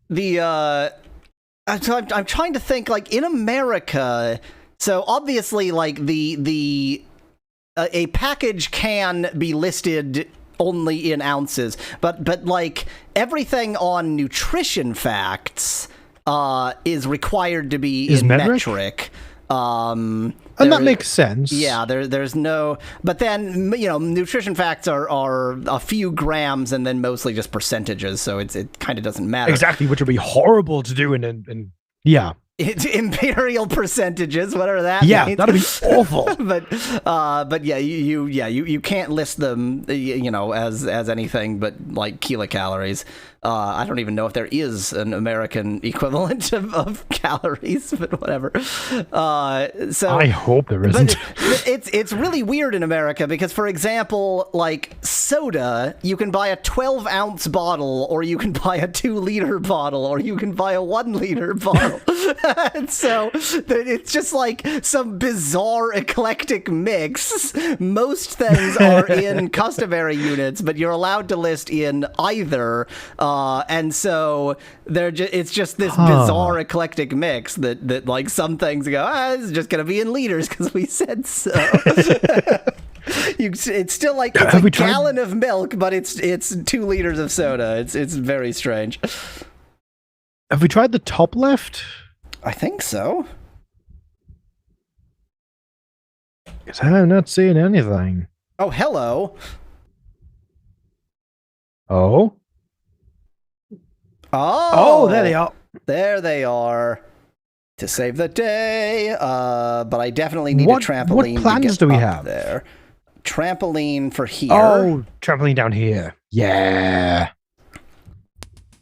I'm trying to think, like, in America, so obviously, like, a package can be listed only in ounces, but like everything on nutrition facts is required to be in metric. And that makes sense. Yeah, there's no, but then, you know, nutrition facts are a few grams and then mostly just percentages, so it kind of doesn't matter. Exactly, which would be horrible to do in imperial percentages, whatever that means. that'd be awful. but yeah, you can't list them, as anything but like kilocalories. I don't even know if there is an American equivalent of calories, but whatever. So I hope there isn't. It's really weird in America because, for example, like soda, you can buy a 12-ounce bottle, or you can buy a 2-liter bottle, or you can buy a 1-liter bottle. And so it's just like some bizarre eclectic mix. Most things are in customary units, but you're allowed to list in either. And so it's just this bizarre eclectic mix that like some things go, this is just going to be in liters because we said so. It's still like it's a gallon of milk, but it's 2 liters of soda. It's very strange. Have we tried the top left? I think so. Because I'm not seeing anything. Oh, hello. Oh? Oh, there they are. There they are. To save the day. But I definitely need a trampoline. What plans do we have there? Trampoline for here. Oh, trampoline down here. Yeah.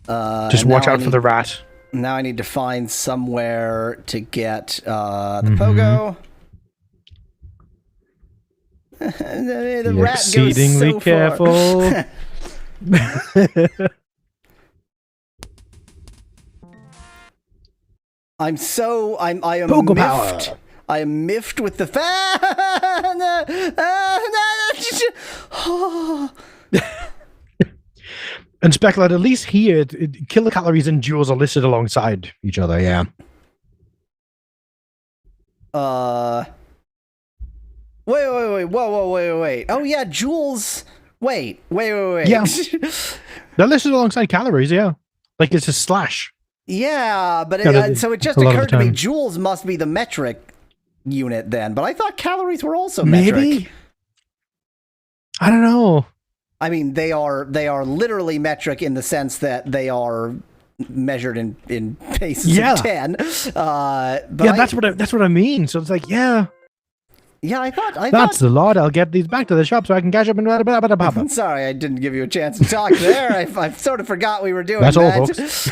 Just watch out for the rat. Now I need to find somewhere to get the pogo. The rat exceedingly goes so careful. I am Pogo miffed. power. I am miffed with the And Specular, at least here, kilocalories and joules are listed alongside each other, yeah. Wait. Whoa. Oh, yeah, joules. Wait. Yeah. They're listed alongside calories, yeah. Like it's a slash. Yeah, but so it just occurred to me, joules must be the metric unit then, but I thought calories were also metric. Maybe? I don't know. I mean, they are literally metric in the sense that they are measured in bases of 10. But that's what I mean. So it's like, yeah. Yeah, I thought that's the lot. I'll get these back to the shop so I can cash up and Sorry, I didn't give you a chance to talk there. I sort of forgot we were doing that. All, folks.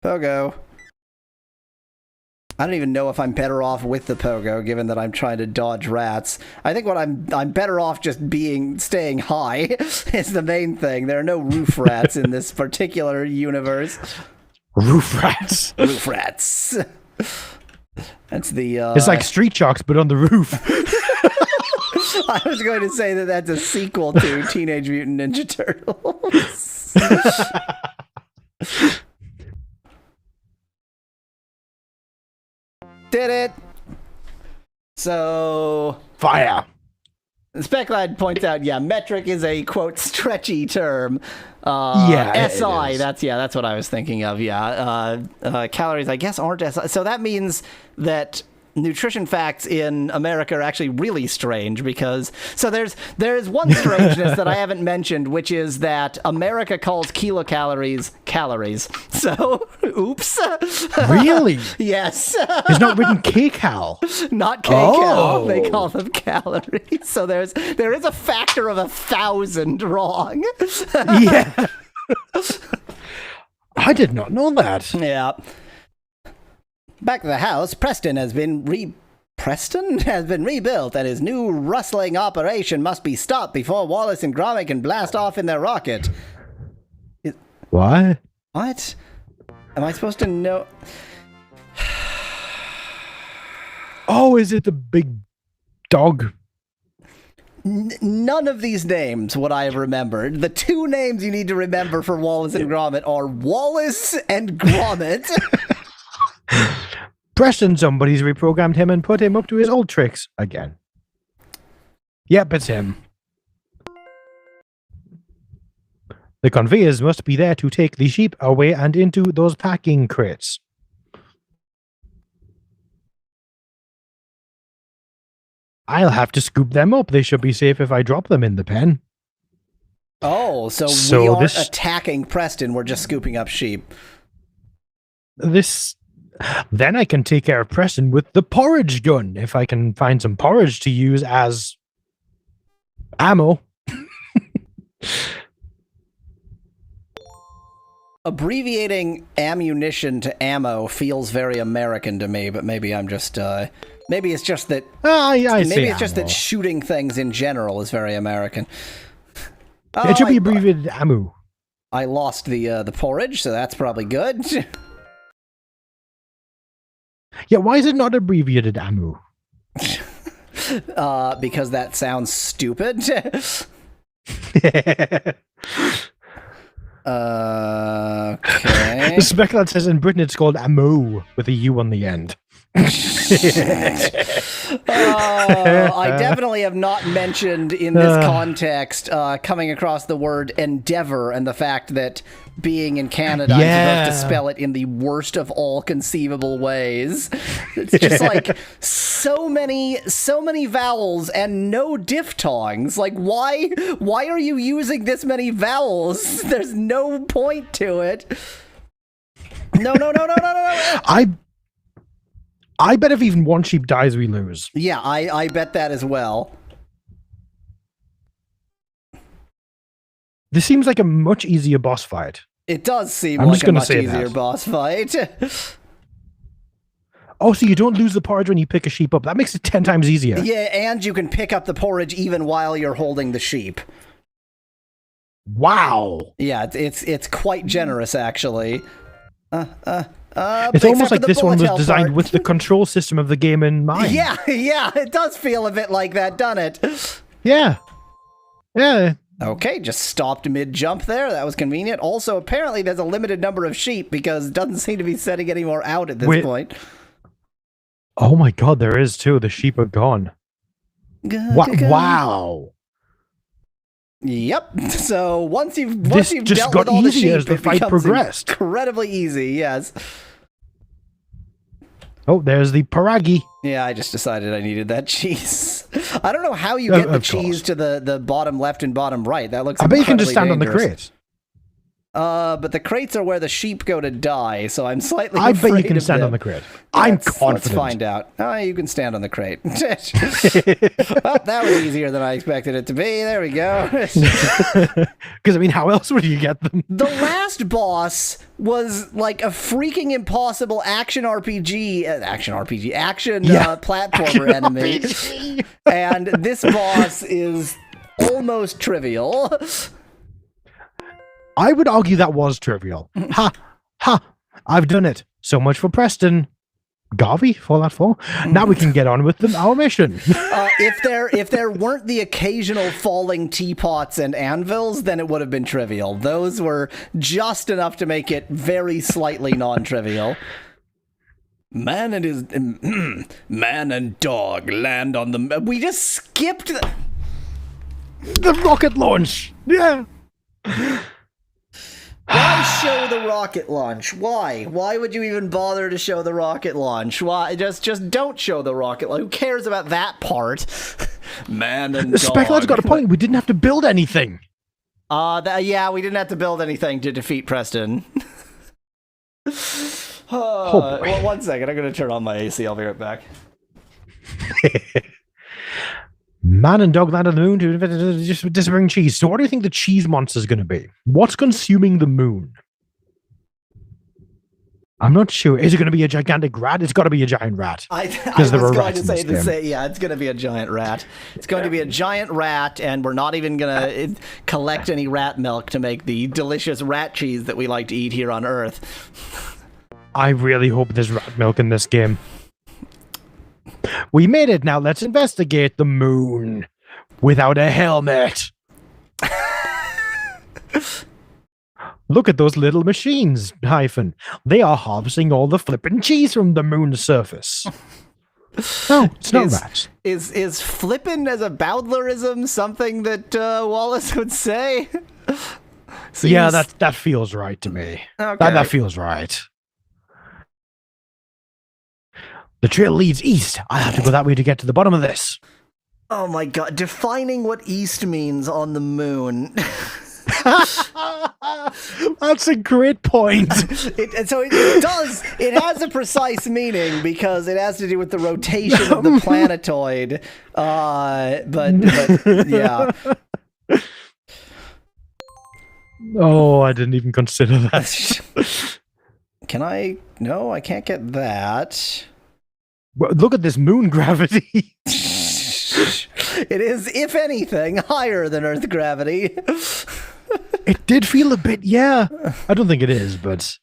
Pogo. I don't even know if I'm better off with the pogo, given that I'm trying to dodge rats. I think what I'm better off just staying high is the main thing. There are no roof rats in this particular universe. Roof rats. Roof rats. That's the. It's like Street Sharks, but on the roof. I was going to say that that's a sequel to Teenage Mutant Ninja Turtles. Did it. So. Fire. Speclad points out, metric is a quote stretchy term. SI, that's what I was thinking of. Calories, I guess, aren't SI. So that means that nutrition facts in America are actually really strange because there's one strangeness that I haven't mentioned, which is that America calls kilocalories calories. So, oops. Really? Yes. It's not written kcal. Not kcal. They call them calories. So there is a factor of 1,000 wrong. Yeah. I did not know that. Yeah. Back to the house, Preston has been rebuilt, and his new rustling operation must be stopped before Wallace and Gromit can blast off in their rocket. What? What? Am I supposed to know? Oh, is it the big dog? None of these names would I have remembered. The 2 names you need to remember for Wallace and Gromit are Wallace and Gromit. Preston, somebody's reprogrammed him and put him up to his old tricks again. Yep, it's him. The conveyors must be there to take the sheep away and into those packing crates. I'll have to scoop them up. They should be safe if I drop them in the pen. Oh, so we aren't attacking Preston, we're just scooping up sheep. Then I can take care of Preston with the porridge gun, if I can find some porridge to use as ammo. Abbreviating ammunition to ammo feels very American to me, but maybe I'm just, maybe it's just that, maybe it's just that shooting things in general is very American. It should be abbreviated ammo. I lost the porridge, so that's probably good. Yeah, why is it not abbreviated ammo? Because that sounds stupid. Okay. The speculant says in Britain it's called ammo with a U on the end. I definitely have not mentioned in this context coming across the word endeavor and the fact that being in Canada, I'm supposed to spell it in the worst of all conceivable ways. It's just like so many vowels and no diphthongs. Like, why are you using this many vowels? There's no point to it. No. I bet if even one sheep dies, we lose. Yeah, I bet that as well. This seems like a much easier boss fight. It does seem like a much easier boss fight. Oh, so you don't lose the porridge when you pick a sheep up. That makes it 10 times easier. Yeah, and you can pick up the porridge even while you're holding the sheep. Wow. Yeah, it's quite generous, actually. It's almost like this one was designed with the control system of the game in mind. Yeah, it does feel a bit like that, doesn't it? Yeah. Okay, just stopped mid-jump there. That was convenient. Also, apparently there's a limited number of sheep because it doesn't seem to be setting any more out at this point. Oh my god, there is too. The sheep are gone. Wow. Yep. So once you've just dealt got with all the sheep, as the fight progressed. Incredibly easy, yes. Oh, there's the paragi. Yeah, I just decided I needed that cheese. I don't know how you get the cheese to the bottom left and bottom right. That looks. I bet you can just stand dangerous. On the crate. But the crates are where the sheep go to die, so I'm slightly I afraid bet you can of stand them. on the crate. I'm confident. Let's find out. You can stand on the crate. Well, that was easier than I expected it to be. There we go. Because, I mean, how else would you get them? The last boss was like a freaking impossible action platformer enemy. And this boss is almost trivial. I would argue that was trivial. Ha! I've done it. So much for Preston. Garvey, Fallout 4. Now we can get on with our mission. If there weren't the occasional falling teapots and anvils, then it would have been trivial. Those were just enough to make it very slightly non-trivial. Man and dog land on the... We just skipped the rocket launch. Yeah. Why show the rocket launch? Why? Why would you even bother to show the rocket launch? Why? Just don't show the rocket launch. Who cares about that part? Man and dog. Speculat's got a point. We didn't have to build anything. Yeah, we didn't have to build anything to defeat Preston. Well, 1 second. I'm going to turn on my AC. I'll be right back. Man and dog land on the moon to disappearing cheese. So what do you think the cheese monster is going to be? What's consuming the moon? I'm not sure. Is it going to be a gigantic rat? It's got to be a giant rat. I was going to say, yeah, it's going to be a giant rat. It's going to be a giant rat, and we're not even going to collect any rat milk to make the delicious rat cheese that we like to eat here on Earth. I really hope there's rat milk in this game. We made it. Now let's investigate the moon without a helmet. Look at those little machines, Hyphen. They are harvesting all the flippin' cheese from the moon's surface. No, it's not rats. Is flippin' as a Bowdlerism something that Wallace would say? Yeah, that feels right to me. Okay. That feels right. The trail leads east. I have to go that way to get to the bottom of this. Oh my god, defining what east means on the moon. That's a great point. It has a precise meaning because it has to do with the rotation of the planetoid. But yeah. Oh, I didn't even consider that. Can I? No, I can't get that. Well, look at this moon gravity. It is, if anything, higher than Earth gravity. It did feel a bit, yeah. I don't think it is, but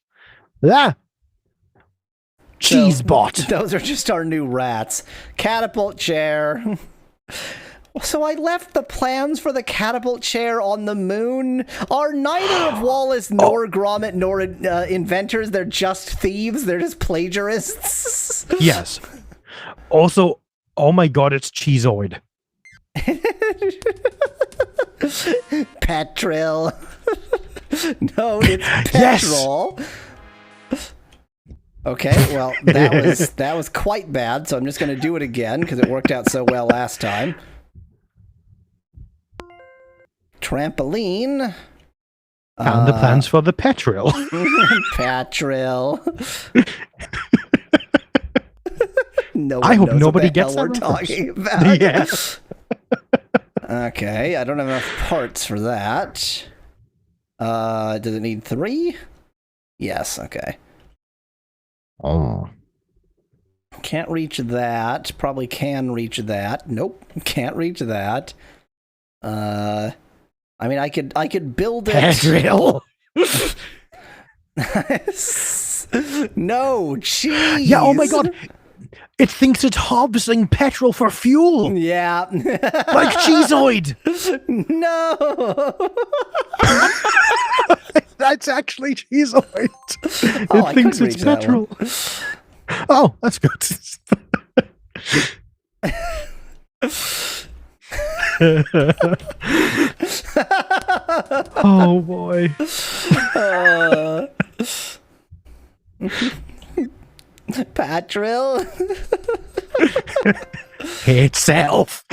cheese bot. Those are just our new rats. Catapult chair. So I left the plans for the catapult chair on the moon. Are neither of Wallace nor Gromit nor inventors? They're just thieves. They're just plagiarists. Yes. Also, oh my god, it's Cheezoid. Petrol. No, it's petrol. Yes. Okay, well, that was quite bad, so I'm just going to do it again because it worked out so well last time. Trampoline. Found the plans for the petrol. Petrol. No I hope nobody gets that we're talking about. Yeah. Okay, I don't have enough parts for that. Does it need 3? Yes, okay. Oh. Can't reach that. Probably can reach that. Nope, can't reach that. I mean, I could build it. Petrol. No, cheese. Yeah, oh my god. It thinks it's harvesting petrol for fuel. Yeah. Like Cheezoid. No. That's actually Cheezoid. Oh, It thinks it's petrol. Oh, that's good. Oh boy. Patrol. Itself.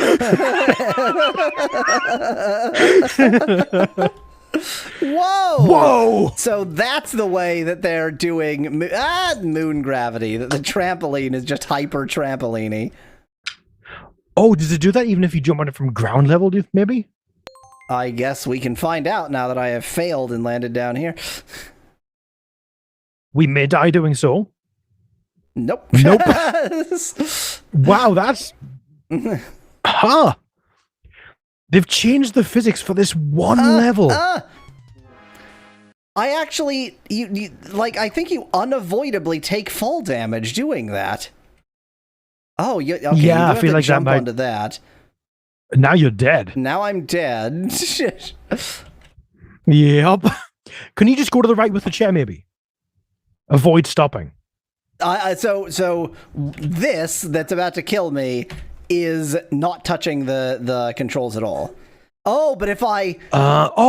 Whoa! So that's the way that they're doing moon gravity. That the trampoline is just hyper trampoline-y. Oh, does it do that even if you jump on it from ground level, maybe? I guess we can find out now that I have failed and landed down here. We may die doing so. Nope. Nope. Wow, that's... Huh. They've changed the physics for this one level. I actually... I think you unavoidably take fall damage doing that. Oh, okay, yeah, I feel like jump that might... onto that. Now you're dead. Now I'm dead. Yep. Can you just go to the right with the chair, maybe? Avoid stopping. So this that's about to kill me is not touching the controls at all. Oh, but if I...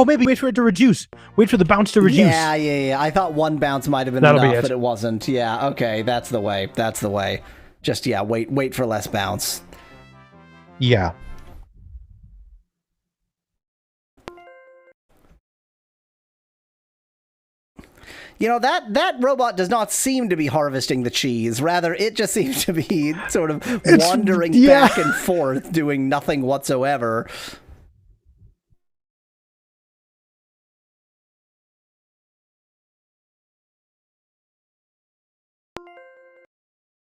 maybe wait for it to reduce. Wait for the bounce to reduce. Yeah. I thought one bounce might have been enough, but it wasn't. Yeah, okay, that's the way. That's the way. Just, yeah, wait for less bounce. Yeah. You know, that robot does not seem to be harvesting the cheese. Rather, it just seems to be sort of wandering back and forth, doing nothing whatsoever.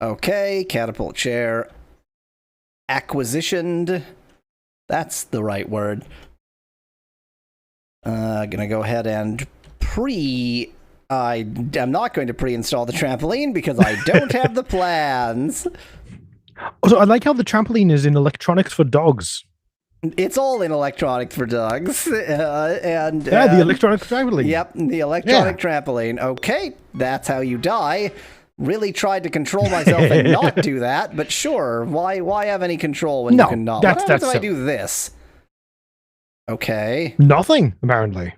Okay, catapult chair. Acquisitioned. That's the right word. Gonna go ahead and I'm not going to pre-install the trampoline because I don't have the plans. Also, I like how the trampoline is in electronics for dogs. It's all in electronics for dogs. The electronic trampoline. Yep, the electronic trampoline. Okay, that's how you die. Really tried to control myself and not do that, but sure. Why have any control when you can not? What happens if I do this? Okay. Nothing, apparently.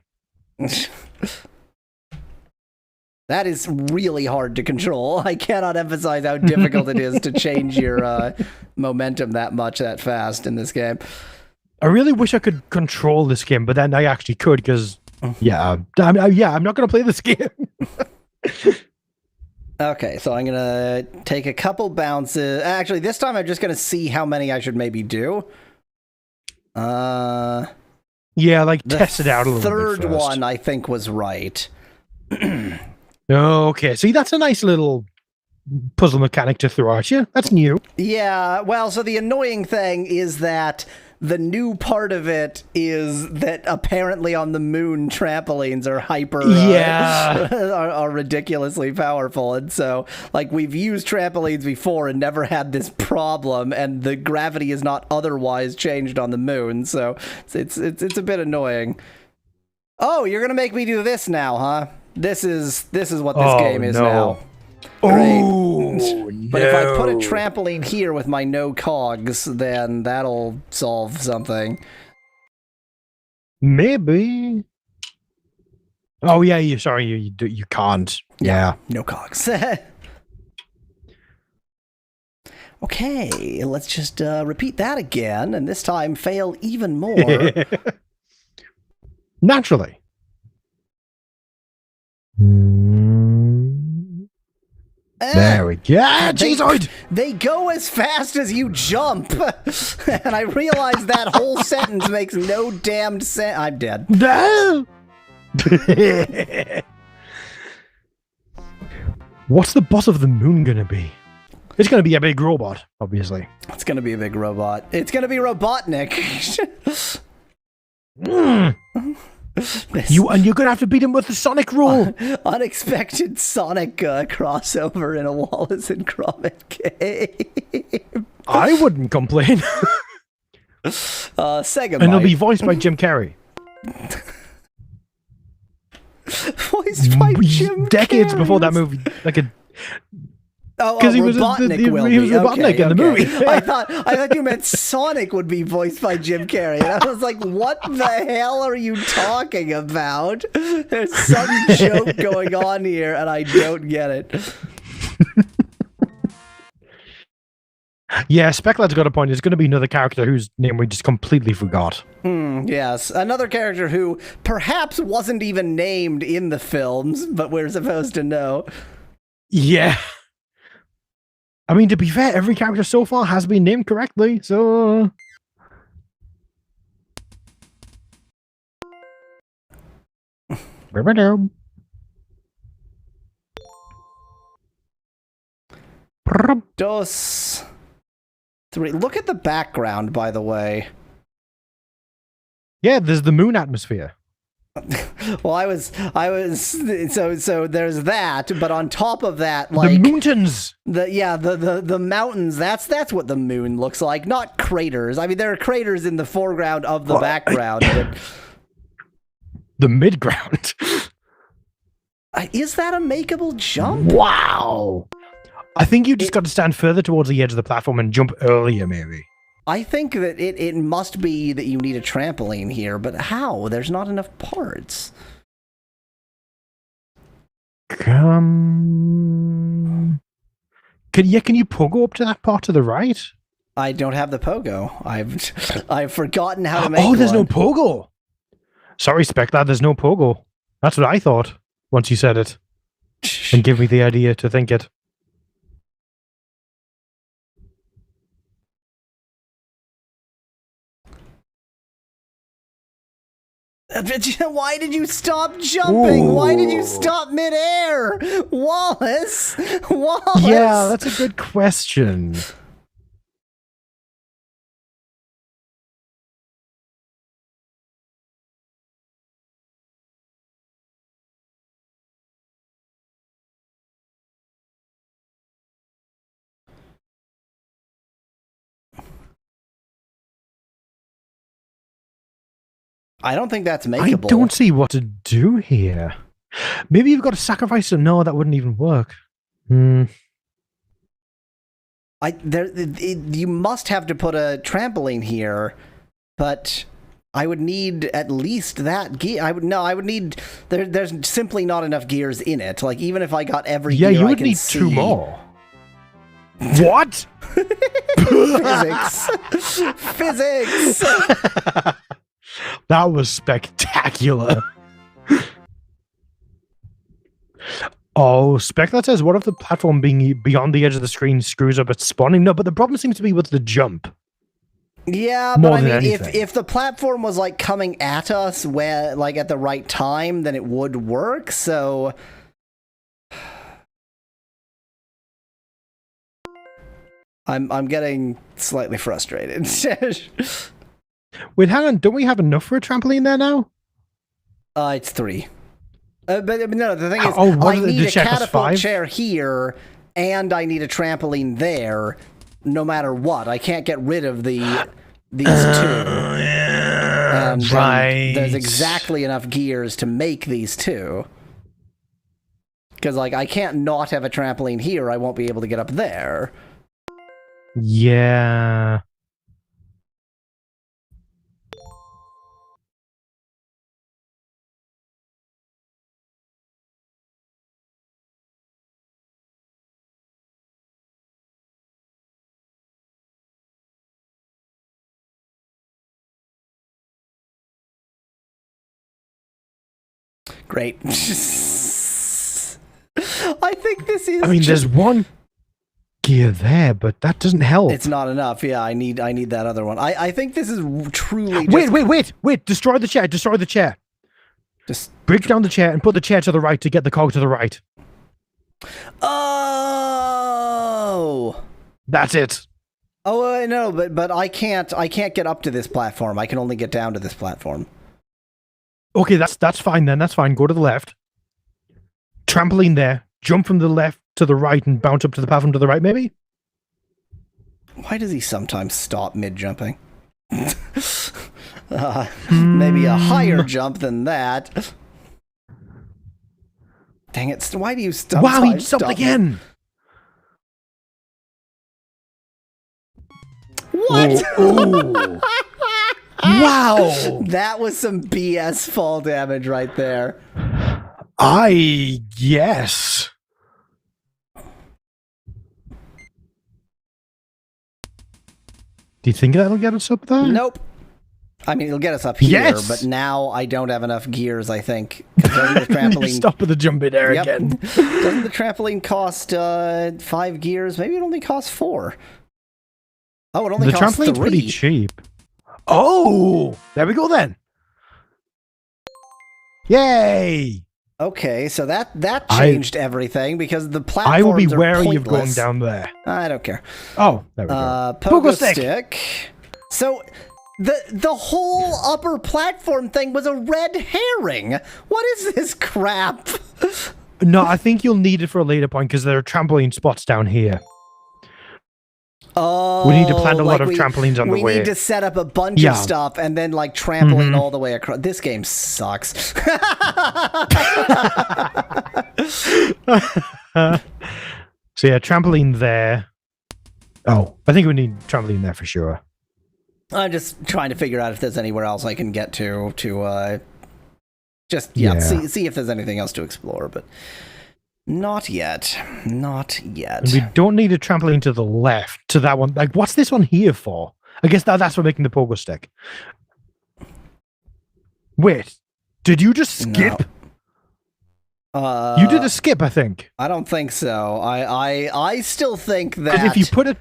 That is really hard to control. I cannot emphasize how difficult it is to change your momentum that fast in this game. I really wish I could control this game, but then I actually could because Yeah, I'm not going to play this game. Okay, so I'm gonna take a couple bounces. Actually, this time I'm just gonna see how many I should maybe do. Yeah, like test it out a little bit. The third first. one I think was right. Okay, see, that's a nice little puzzle mechanic to throw at you. That's new. Yeah, well, so the annoying thing is that the new part of it is that apparently on the moon trampolines are are ridiculously powerful, and so like we've used trampolines before and never had this problem, and the gravity is not otherwise changed on the moon, so it's a bit annoying. Oh, you're gonna make me do this now, huh? This is what this game is now. Great. Oh, but if I put a trampoline here with my no cogs, then that'll solve something. Maybe. Oh yeah, you can't. Yeah, no cogs. Okay, let's just repeat that again, and this time fail even more. Naturally. There we go. They go as fast as you jump. And I realize that whole sentence makes no damned sense. I'm dead. No. What's the boss of the moon gonna be? It's gonna be a big robot, obviously. It's gonna be a big robot. It's gonna be Robotnik. You're gonna have to beat him with the Sonic rule. Unexpected Sonic crossover in a Wallace and Gromit game. I wouldn't complain. Sega and it'll be voiced by Jim Carrey. Voiced by Jim Decades Carrey. Before that movie, like a. Because he was Robotnik he was Robotnik in the movie. I thought you meant Sonic would be voiced by Jim Carrey, and I was like, "What the hell are you talking about?" There's some joke going on here, and I don't get it. Yeah, Specklad's got a point. There's going to be another character whose name we just completely forgot. Yes, another character who perhaps wasn't even named in the films, but we're supposed to know. Yeah. I mean, to be fair, every character so far has been named correctly, so... Dos... 3. Look at the background, by the way. Yeah, there's the moon atmosphere. Well, I was so there's that, but on top of that, like the mountains. The mountains. That's what the moon looks like, not craters. I mean, there are craters in the foreground of the background, but the midground. Is that a makeable jump? Wow. I think you just got to stand further towards the edge of the platform and jump earlier, maybe. I think that it must be that you need a trampoline here, but how? There's not enough parts. Can you pogo up to that part to the right? I don't have the pogo. I've forgotten how to make there's one. no pogo. Sorry, Speclad, there's no pogo. That's what I thought once you said it. And give me the idea to think it. Why did you stop jumping? Ooh. Why did you stop midair? Wallace! Yeah, that's a good question. I don't think that's makeable. I don't see what to do here. Maybe you've got to sacrifice it. No, that wouldn't even work. You must have to put a trampoline here, but I would need at least that gear. I would need. There's simply not enough gears in it. Like even if I got every gear, you I would can need see. 2 more. What? Physics. Physics. That was spectacular. Oh, Specular says, what if the platform being beyond the edge of the screen screws up its spawning? No, but the problem seems to be with the jump. Yeah, More but I than mean, anything. if the platform was like coming at us where like at the right time, then it would work. So I'm getting slightly frustrated. Wait, hang on. Don't we have enough for a trampoline there now? It's 3. But no, the thing is, Oh, what I did need the a check cost catapult 5? chair here, and I need a trampoline there, no matter what. I can't get rid of these 2. And right. there's exactly enough gears to make these 2. Because, like, I can't not have a trampoline here. I won't be able to get up there. Yeah. Great. I think this is. I mean, there's one gear there, but that doesn't help. It's not enough. Yeah, I need that other one. I think this is truly. Wait! Destroy the chair! Destroy the chair! Just break down the chair and put the chair to the right to get the cog to the right. Oh, that's it. Oh no, but I can't get up to this platform. I can only get down to this platform. Okay, that's fine then. That's fine. Go to the left. Trampoline there. Jump from the left to the right and bounce up to the platform to the right, maybe? Why does he sometimes stop mid-jumping? Maybe a higher jump than that. Dang it. Why do you stop? Wow, he stopped again. What? Oh. Wow. That was some BS fall damage right there. I guess. Do you think that'll get us up there? Nope. I mean, it'll get us up here, yes! But now I don't have enough gears, I think. Doesn't the trampoline... Stop with the jumping there again. Doesn't the trampoline cost 5 gears? Maybe it only costs 4. Oh, it only costs 3. The trampoline's pretty cheap. Oh! There we go then. Yay! Okay, so that changed everything because the platforms I will be are wary pointless. of going down there. I don't care. Oh, there we go. Pogo stick. So the whole upper platform thing was a red herring. What is this crap? No, I think you'll need it for a later point because there are trampoline spots down here. Oh, we need to plant a lot of trampolines on the way. We need to set up a bunch of stuff and then like trampoline all the way across. This game sucks. So yeah, trampoline there. Oh, I think we need trampoline there for sure. I'm just trying to figure out if there's anywhere else I can get to just see if there's anything else to explore, but not yet. Not yet. And we don't need a trampoline to the left, to that one. Like, what's this one here for? I guess that's for making the pogo stick. Wait, did you just skip? No. You did a skip, I think. I don't think so. I still think that if you put a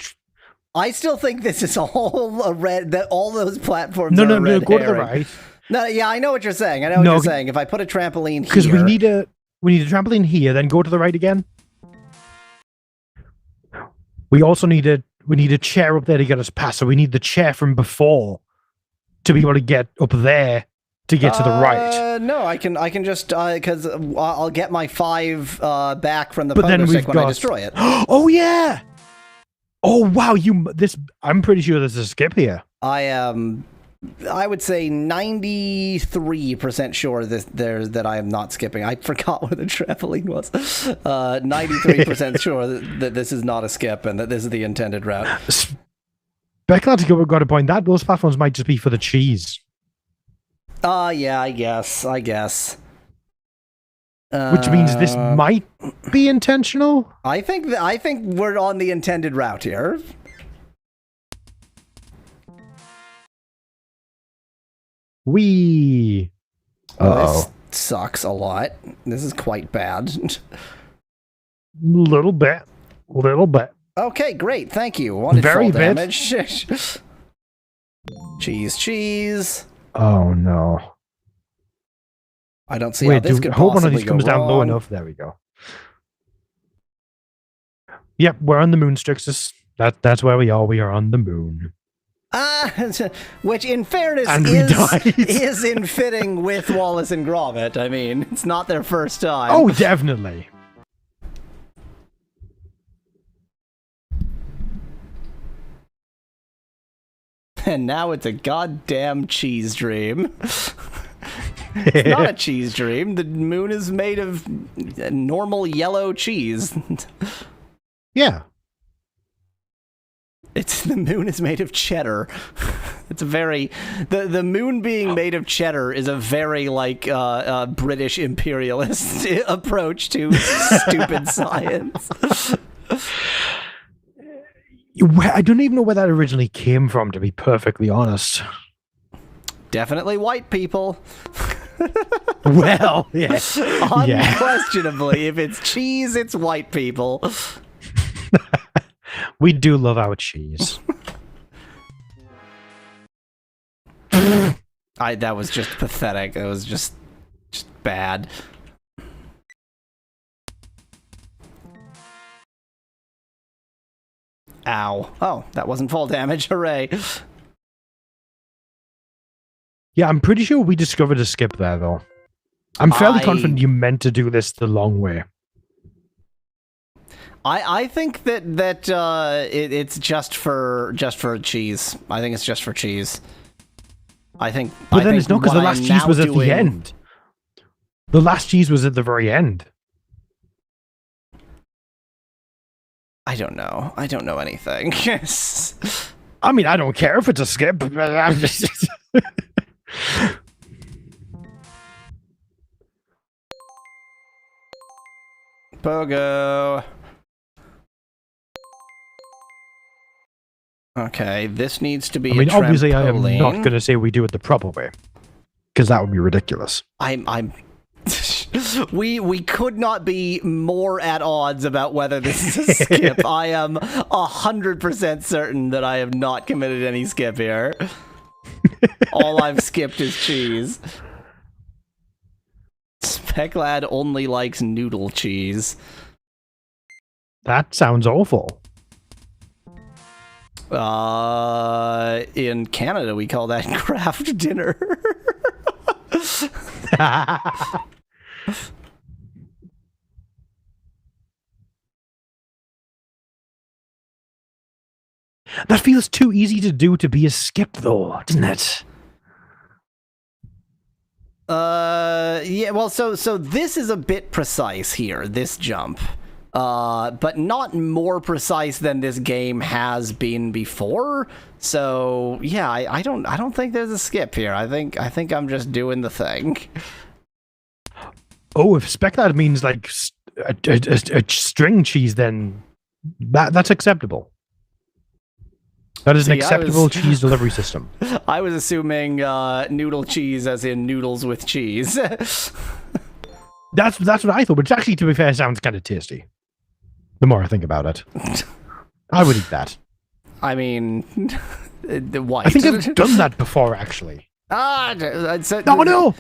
I still think this is all a red. That all those platforms. No, are go herring. to the right. No, yeah, I know what you're saying. I know what you're saying. If I put a trampoline here, because we need a trampoline here, then go to the right again. We also need a chair up there to get us past. So we need the chair from before to be able to get up there to get to the right. No, I can just because I'll get my 5 back from the pogo stick when I destroy it. Oh yeah. Oh wow, I'm pretty sure there's a skip here. I would say 93% sure that I am not skipping. I forgot what the trampoline was. 93% sure that this is not a skip and that this is the intended route. Beckland's got a point. That those platforms might just be for the cheese. Yeah, I guess. Which means this might be intentional. I think we're on the intended route here. This sucks a lot. This is quite bad. Little bit. Little bit. Okay, great. Thank you. Wanted Very fall bit. damage. Cheese. Oh no. I don't see how this could hope one of possibly these go comes down low wrong. enough. There we go. Yep, we're on the moon, Strixus. That's where we are. We are on the moon. Which, in fairness, And we died. is in fitting with Wallace and Gromit. I mean, it's not their first time. Oh, definitely. And now it's a goddamn cheese dream. It's not a cheese dream. The moon is made of normal yellow cheese. Yeah. The moon is made of cheddar. It's a very the moon being made of cheddar is a very like British imperialist approach to stupid science. I don't even know where that originally came from, to be perfectly honest. Definitely white people. Well, yes. Yeah. Unquestionably, if it's cheese, it's white people. We do love our cheese. That was just pathetic. It was just bad. Ow. Oh, that wasn't fall damage. Hooray. Yeah, I'm pretty sure we discovered a skip there, though. I'm fairly confident you meant to do this the long way. I think that it's just for cheese. I think it's just for cheese. But then it's not, because the last cheese was at the end. The last cheese was at the very end. I don't know. I don't know anything. I mean, I don't care if it's a skip. I'm just... Pogo. Okay, this needs to be. I mean, a obviously, I am trampoline. not going to say we do it the proper way, because that would be ridiculous. I'm. We could not be more at odds about whether this is a skip. I am 100% certain that I have not committed any skip here. All I've skipped is cheese. Specklad only likes noodle cheese. That sounds awful. In Canada, we call that craft dinner. That feels too easy to do to be a skip, though, doesn't it? Yeah, well, so this is a bit precise here, this jump. But not more precise than this game has been before. So yeah, I don't think there's a skip here. I think I'm just doing the thing. Oh, if Specklad means like a string cheese, then that's acceptable. That is an acceptable cheese delivery system. I was assuming noodle cheese as in noodles with cheese. That's what I thought, which actually, to be fair, sounds kind of tasty. The more I think about it. I would eat that. I mean, white. I think I've done that before, actually. No!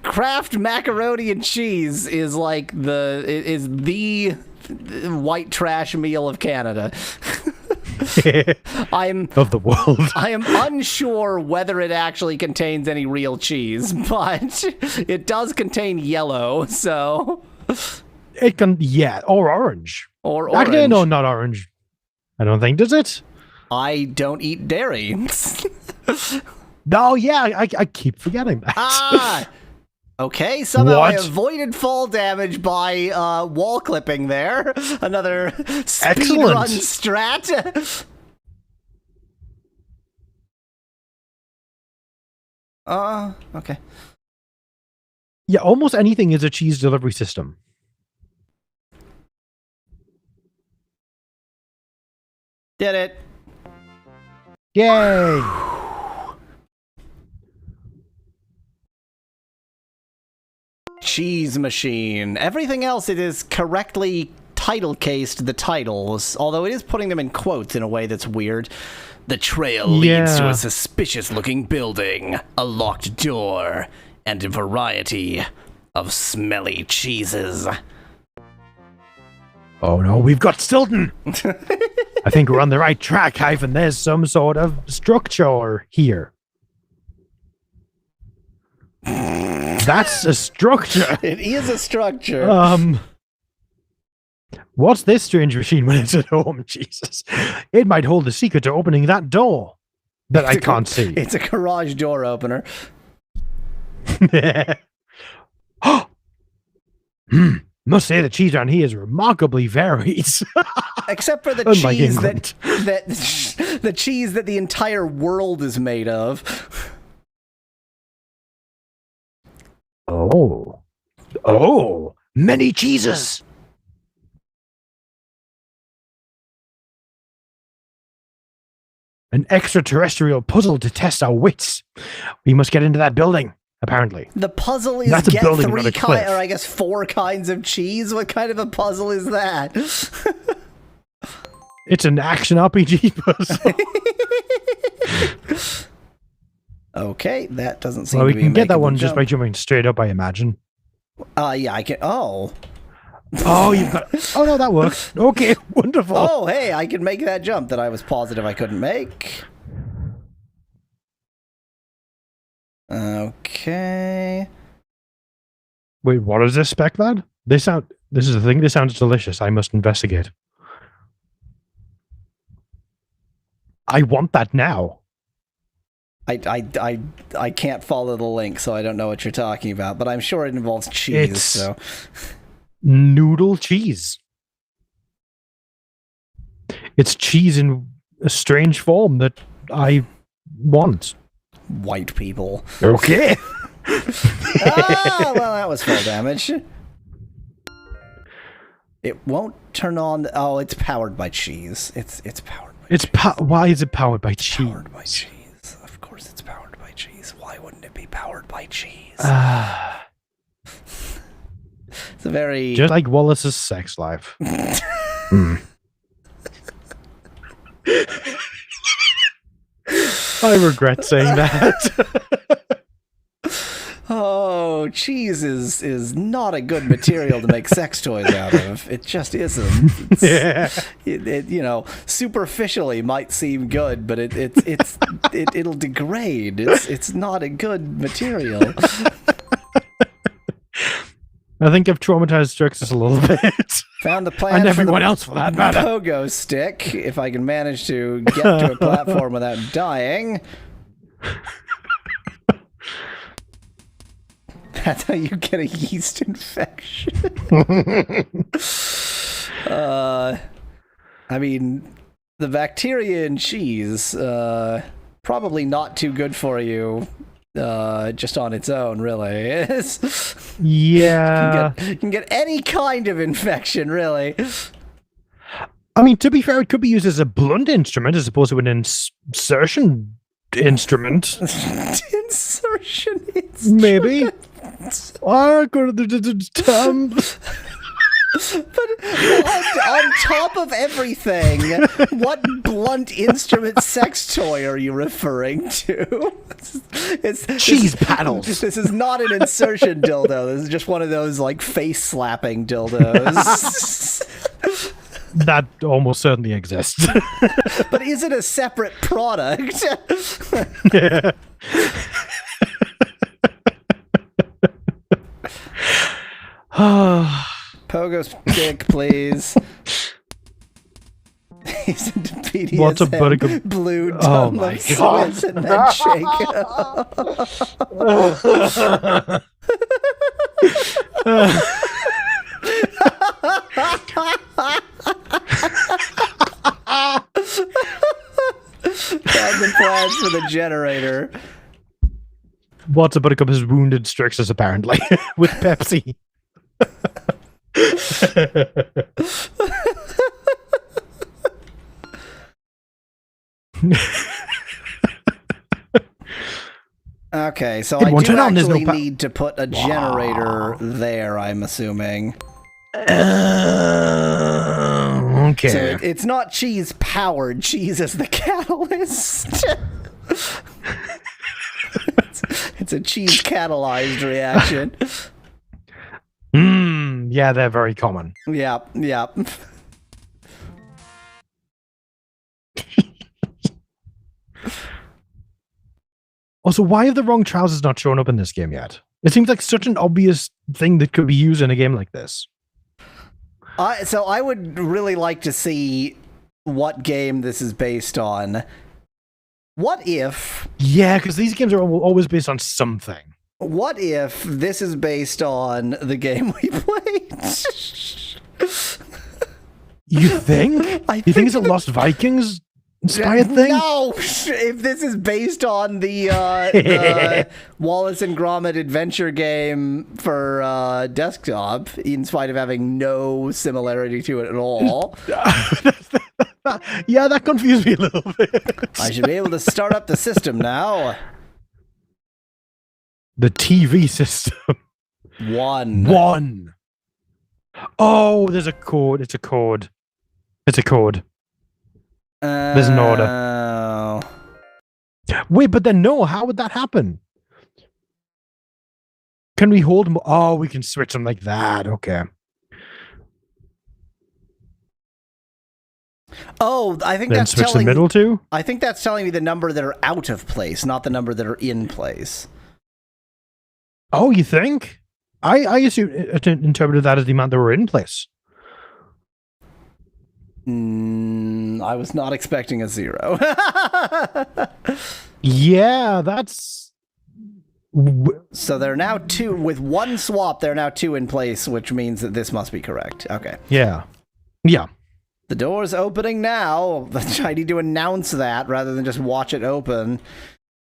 Kraft macaroni and cheese is like the white trash meal of Canada. Of the world. I am unsure whether it actually contains any real cheese, but it does contain yellow, so... It can, yeah, or orange. Or orange. Actually, no, not orange. I don't think, does it? I don't eat dairy. No, yeah, I keep forgetting that. Okay, somehow I What? avoided fall damage by wall clipping there. Another speedrun strat. Okay. Yeah, almost anything is a cheese delivery system. Did it. Yay! cheese machine. Everything else, it is correctly title-cased the titles, although it is putting them in quotes in a way that's weird. The trail leads to a suspicious-looking building, a locked door, and a variety of smelly cheeses. Oh no, we've got Stilton! I think we're on the right track, Ivan. There's some sort of structure here. That's a structure. It is a structure. What's this strange machine when it's at home? Jesus. It might hold the secret to opening that door that I can't see. It's a garage door opener. Must say the cheese around here is remarkably varied. Except for the cheese that the cheese that the entire world is made of. Oh, many cheeses. An extraterrestrial puzzle to test our wits. We must get into that building, apparently. The puzzle is That's get a building, 3 not a cliff. or I guess 4 kinds of cheese? What kind of a puzzle is that? It's an action RPG puzzle. Okay, that doesn't seem Well, we to be can get that one jump. just by jumping straight up, I imagine. Yeah, I can. Oh. Oh, you've got... Oh, no, that works. Okay, wonderful. Oh, hey, I can make that jump that I was positive I couldn't make. Okay. Wait, what is this spec, lad? This is the thing. This sounds delicious. I must investigate. I want that now. I can't follow the link, so I don't know what you're talking about, but I'm sure it involves cheese, so... Noodle cheese. It's cheese in a strange form that I want. White people. Okay. Ah, well, that was full damage. It won't turn on... Oh, it's powered by cheese. It's powered by cheese. Why is it powered by cheese? Powered by cheese. Of course it's powered by cheese. Why wouldn't it be powered by cheese? It's a very... Just like Wallace's sex life. I regret saying that. Oh, cheese is not a good material to make sex toys out of. It just isn't. It you know, superficially might seem good, but it'll degrade. It's not a good material. I think I've traumatized Strixus a little bit. Found the plan and for everyone the else for that matter. pogo stick, if I can manage to get to a platform without dying. That's how you get a yeast infection. I mean, the bacteria in cheese, probably not too good for you. Just on its own, really. Yeah. You can get any kind of infection, really. I mean, to be fair, it could be used as a blunt instrument as opposed to an insertion instrument. Insertion instrument. Maybe. But on top of everything, what blunt instrument sex toy are you referring to? Cheese paddles. This is not an insertion dildo. This is just one of those like face slapping dildos. That almost certainly exists. But is it a separate product? Yeah. Pogo stick, please. He's into BDSM. What's a buttercup? Blue Oh tongue my of God. Swiss and then shake. Found the plans for the generator. What's a buttercup has wounded Strixus apparently with Pepsi. Okay, so It I won't do turn on, there's no actually need to put a generator there, I'm assuming. Okay. So it's not cheese powered. Cheese is the catalyst. It's a cheese catalyzed reaction. Yeah, they're very common. Yep. Also, why have the wrong trousers not shown up in this game yet? It seems like such an obvious thing that could be used in a game like this. So I would really like to see what game this is based on. What if... Yeah, because these games are always based on something. What if this is based on the game we played? You think? You think it's a Lost Vikings inspired thing? No! If this is based on the Wallace and Gromit Adventure game for desktop, in spite of having no similarity to it at all. Yeah, that confused me a little bit. I should be able to start up the system now. The TV system. One. Oh, there's a code. It's a code. There's an order. Wait, but then no, how would that happen? Can we hold them? Oh, we can switch them like that. Okay. Oh, I think Then that's switch the telling middle too? I think that's telling me the number that are out of place, not the number that are in place. Oh, you think? I assume it interpreted that as the amount that were in place. I was not expecting a 0. Yeah, that's... So they're now 2. With one swap, they're now 2 in place, which means that this must be correct. Okay. Yeah. The door's opening now. I need to announce that rather than just watch it open.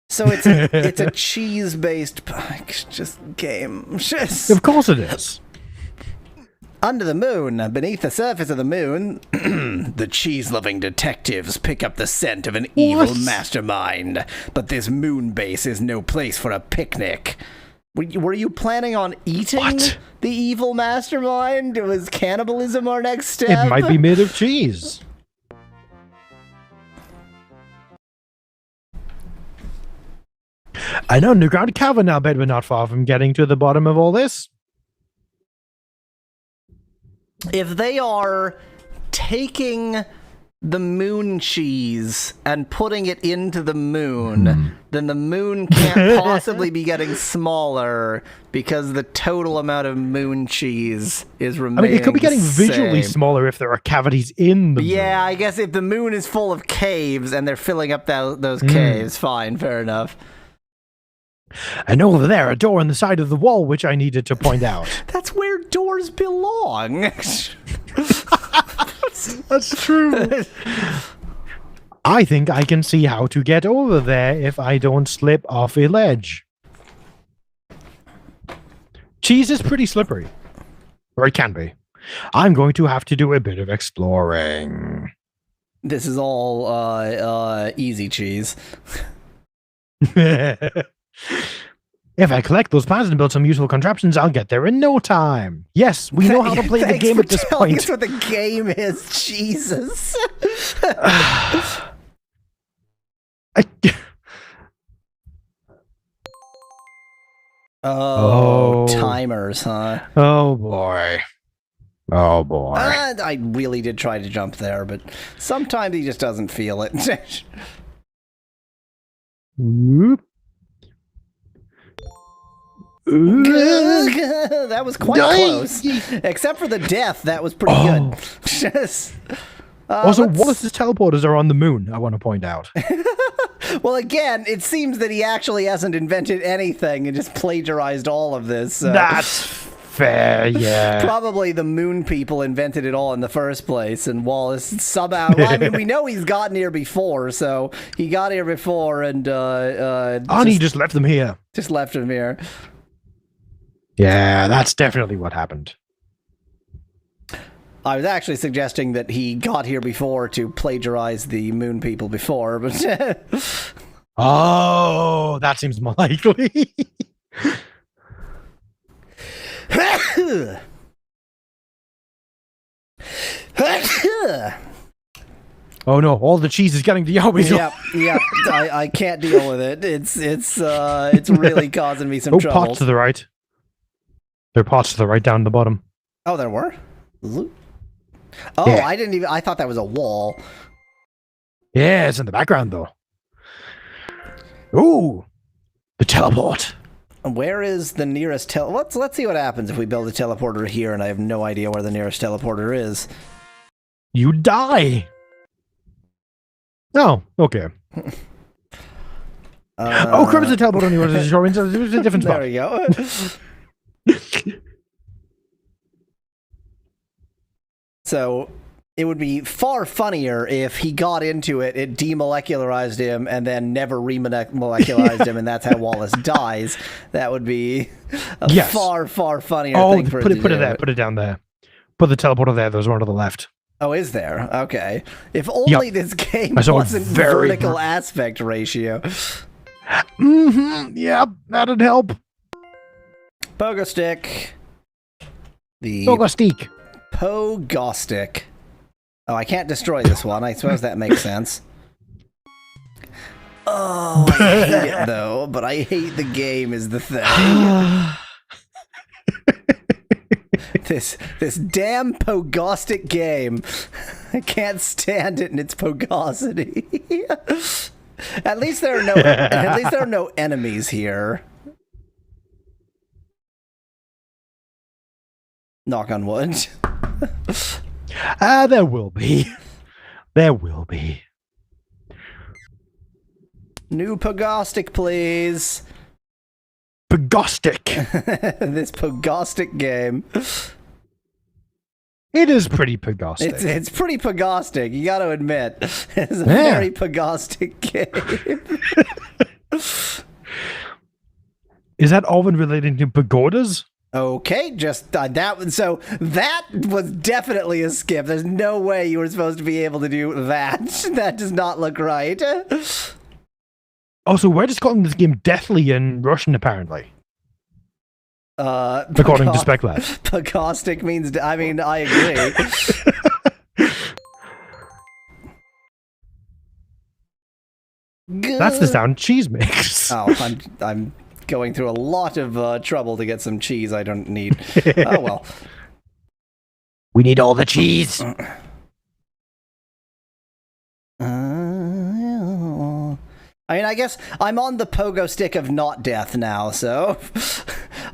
So it's a cheese-based just game. Of course it is. Under the moon, beneath the surface of the moon, the cheese-loving detectives pick up the scent of an evil mastermind. But this moon base is no place for a picnic. Were you planning on eating the evil mastermind? Was cannibalism our next step? It might be made of cheese. An underground cavern, I bet we're not far from getting to the bottom of all this. If they are taking the moon cheese and putting it into the moon, then the moon can't possibly be getting smaller because the total amount of moon cheese is remaining. I mean, it could be getting visually same. smaller if there are cavities in the moon. Yeah, I guess if the moon is full of caves and they're filling up those caves, fine, fair enough. And over there, a door in the side of the wall, which I needed to point out. That's where doors belong. That's true. I think I can see how to get over there if I don't slip off a ledge. Cheese is pretty slippery. Or it can be. I'm going to have to do a bit of exploring. This is all easy cheese. If I collect those plans and build some useful contraptions, I'll get there in no time. Yes, we know how to play the game at this point. That's what the game is, Jesus. Timers, huh? Oh boy. I really did try to jump there, but sometimes he just doesn't feel it. Whoop. That was quite close. Except for the death, that was pretty good. Also, Wallace's teleporters are on the moon, I want to point out. Well, again, it seems that he actually hasn't invented anything and just plagiarized all of this. So. That's fair, yeah. Probably the moon people invented it all in the first place, and Wallace somehow... Well, I mean, we know he's gotten here before, so he got here before and... he just left them here. Just left him here. Yeah, that's definitely what happened. I was actually suggesting that he got here before to plagiarize the moon people before, but... Oh, that seems more likely. Oh no, all the cheese is getting to Yahweh's. Yep. I can't deal with it. It's really causing me some trouble. Pots to the right. There are pots to the right down the bottom. Oh, there were? Oh, yeah. I thought that was a wall. Yeah, it's in the background though. Ooh, the teleport. Where is the nearest let's see what happens if we build a teleporter here and I have no idea where the nearest teleporter is. You die. Oh, okay. Cribb's a teleport on yours. It was a different spot. There we go. So it would be far funnier if he got into it, it demolecularized him, and then never remolecularized him, and that's how Wallace dies. That would be a far, far funnier thing for it there. Put it down there. Put the teleporter there. There's one to the left. Oh, is there? Okay. If only this game wasn't vertical aspect ratio. Mm-hmm. Yep, that'd help. Pogo stick. Pogo stick. Pogo stick. Oh, I can't destroy this one. I suppose that makes sense. Oh, I hate it though, but I hate the game is the thing. This damn pogostic game. I can't stand it in its pogosity. At least there are no enemies here. Knock on wood. There will be. There will be. New pogostic, please. Pogostic. This pogostic game. It is pretty pogostic. It's pretty pogostic, you gotta admit. It's a very pogostic game. Is that all been relating to pagodas? Okay, just that one. So that was definitely a skip. There's no way you were supposed to be able to do that. That does not look right. Also, we're just calling this game Deathly in Russian, apparently. According to SpecLab. Pogostic means... I mean, I agree. That's the sound cheese makes. Oh, I'm going through a lot of trouble to get some cheese I don't need. Oh, well. We need all the cheese. I mean, I guess I'm on the pogo stick of not death now, so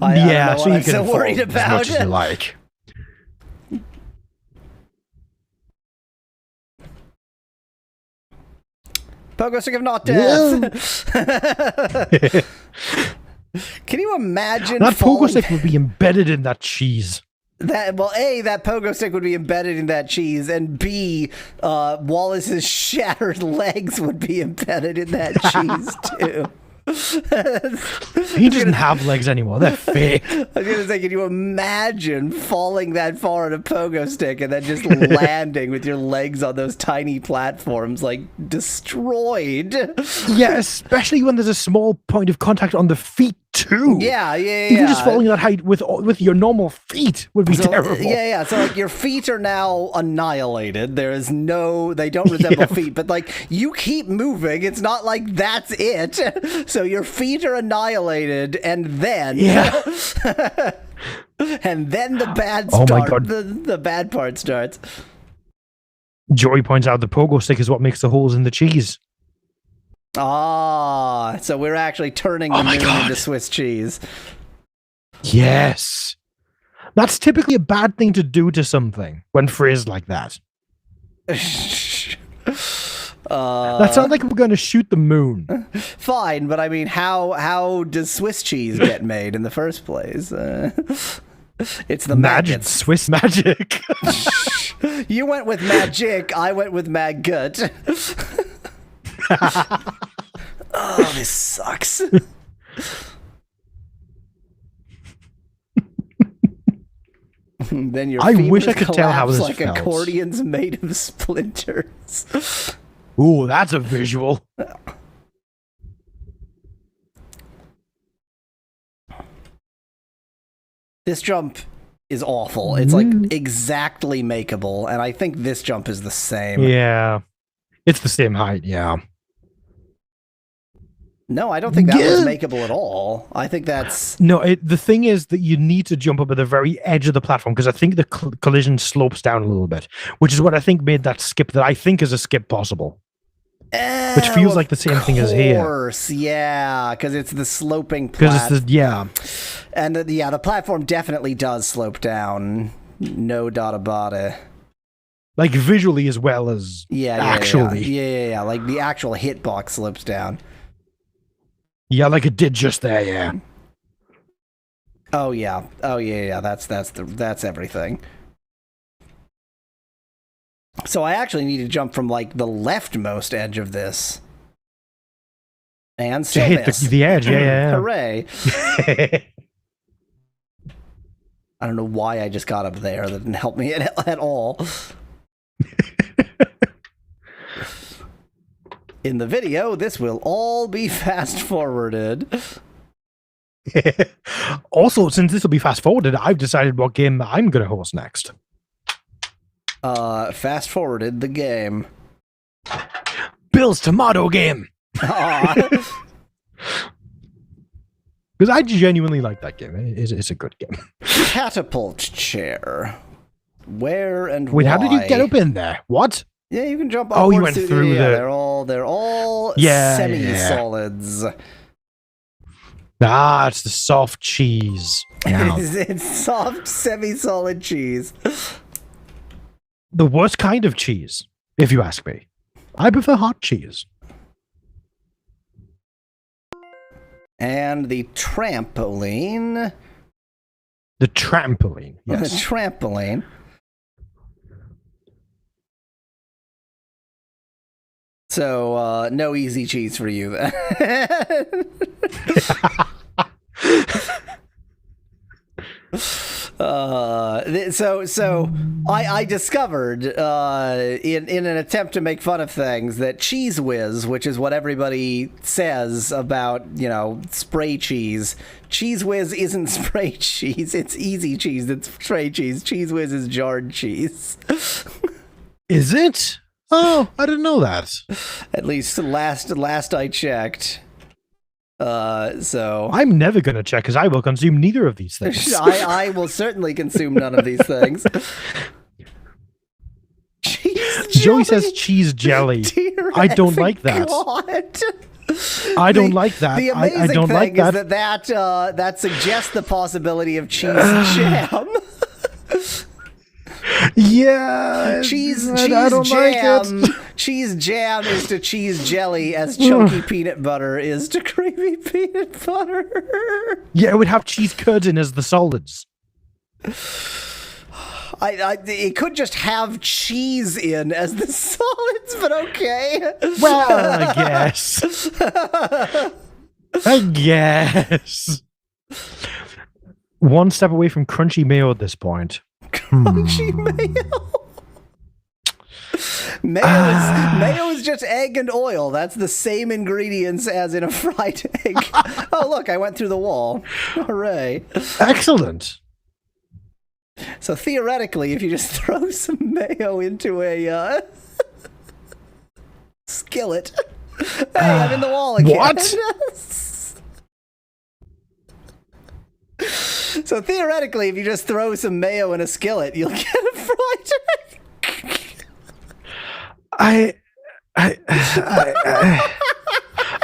I don't know what I'm so worried about. As much as you like. Pogo stick of not death. Can you imagine? That pogo stick would be embedded in that cheese. That pogo stick would be embedded in that cheese, and B, Wallace's shattered legs would be embedded in that cheese too. He doesn't have legs anymore. They're fake. I was gonna say, can you imagine falling that far on a pogo stick and then just landing with your legs on those tiny platforms, like destroyed? Yeah, especially when there's a small point of contact on the feet too. Yeah. Even just falling that height with your normal feet would be terrible. Yeah. So like your feet are now annihilated. They don't resemble feet, but like you keep moving. It's not like that's it. So your feet are annihilated, and then and then the bad start. Oh my God. The bad part starts. Joey points out the pogo stick is what makes the holes in the cheese. Ah, so we're actually turning the moon into Swiss cheese. Yes. That's typically a bad thing to do to something when phrased like that. That sounds like we're going to shoot the moon. Fine, but I mean, how does Swiss cheese get made in the first place? It's the magic. Swiss magic. You went with magic. I went with maggot. Oh, this sucks. Then your I wish I could tell how this like felt. Accordions made of splinters. Ooh, that's a visual. This jump is awful. It's like exactly makeable, and I think this jump is the same. Yeah. It's the same height, yeah. No, I don't think that was makeable at all. I think that's... No, the thing is that you need to jump up at the very edge of the platform, because I think the collision slopes down a little bit, which is what I think made that skip that I think is a skip possible. Which feels like the same thing as here. Of course, yeah, because it's the sloping platform. And the platform definitely does slope down. No doubt about it. Like visually as well as actually. Yeah. Like the actual hitbox slopes down. Yeah, like it did just there, yeah. Oh yeah. That's everything. So I actually need to jump from like the leftmost edge of this. And still to hit the edge, yeah. Hooray. I don't know why I just got up there. That didn't help me at all. In the video, this will all be fast-forwarded. Also, since this will be fast-forwarded, I've decided what game I'm going to host next. Fast-forwarded the game. Bill's Tomato Game! Because I genuinely like that game. It's a good game. Catapult chair. Where and Wait, why? how did you get up in there? What? Yeah, you can jump up. Oh, you went through the... They're all semi-solids. Ah, it's the soft cheese. Yeah. It's soft, semi-solid cheese. The worst kind of cheese, if you ask me. I prefer hot cheese. And the trampoline. The trampoline, yes. The trampoline. So, no easy cheese for you then. So I discovered in an attempt to make fun of things that Cheese Whiz, which is what everybody says about, spray cheese. Cheese Whiz isn't spray cheese. It's easy cheese that's spray cheese. Cheese Whiz is jarred cheese. Is it? Oh, I didn't know that. At least last I checked. So I'm never gonna check because I will consume neither of these things. I will certainly consume none of these things. Joey says cheese jelly. I don't like that. I don't like that. The amazing I don't thing like that. Is that suggests the possibility of cheese jam. Yeah, cheese I don't jam. Like it. Cheese jam is to cheese jelly as chunky peanut butter is to creamy peanut butter. Yeah, it would have cheese curds in as the solids. It could just have cheese in as the solids, but okay. Well, I guess. I guess. One step away from crunchy mayo at this point. Crunchy mayo. Mayo is just egg and oil. That's the same ingredients as in a fried egg. Oh, look, I went through the wall. Hooray. Excellent. So theoretically, if you just throw some mayo into a skillet. Hey, I'm in the wall again. What? So theoretically, if you just throw some mayo in a skillet, you'll get a fried egg.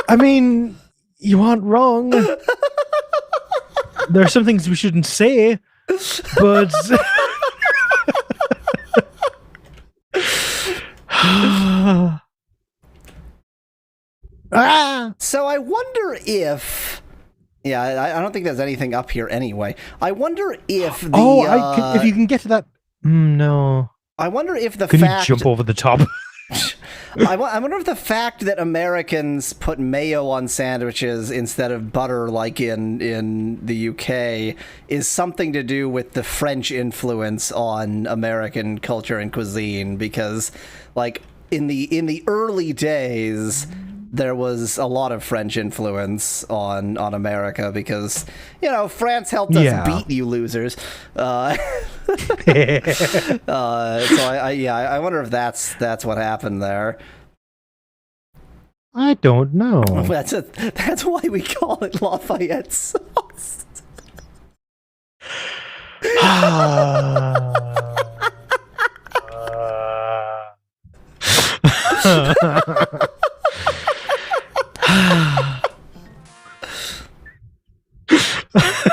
I mean, you aren't wrong. There are some things we shouldn't say, but So I wonder if... Yeah, I don't think there's anything up here anyway. I wonder if the... if you can get to that... no. I wonder if the Can fact... you jump over the top? I wonder if the fact that Americans put mayo on sandwiches instead of butter like in the UK is something to do with the French influence on American culture and cuisine, because like in the early days there was a lot of French influence on America because, France helped us beat you losers. So I wonder if that's what happened there. I don't know. That's why we call it Lafayette sauce.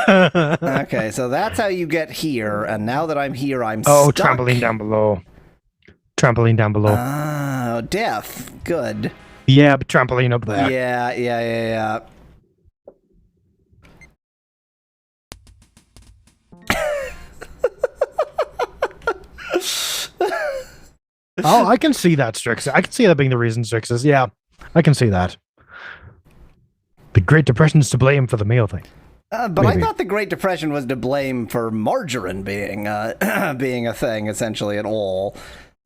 Okay, so that's how you get here, and now that I'm here, I'm stuck. Trampoline down below. Trampoline down below. Oh, death. Good. Yeah, but trampoline up there. Yeah. Oh, I can see that, Strix. I can see that being the reason, Strix is. Yeah, I can see that. The Great Depression's to blame for the meal thing. But maybe. I thought the Great Depression was to blame for margarine being being a thing, essentially, at all.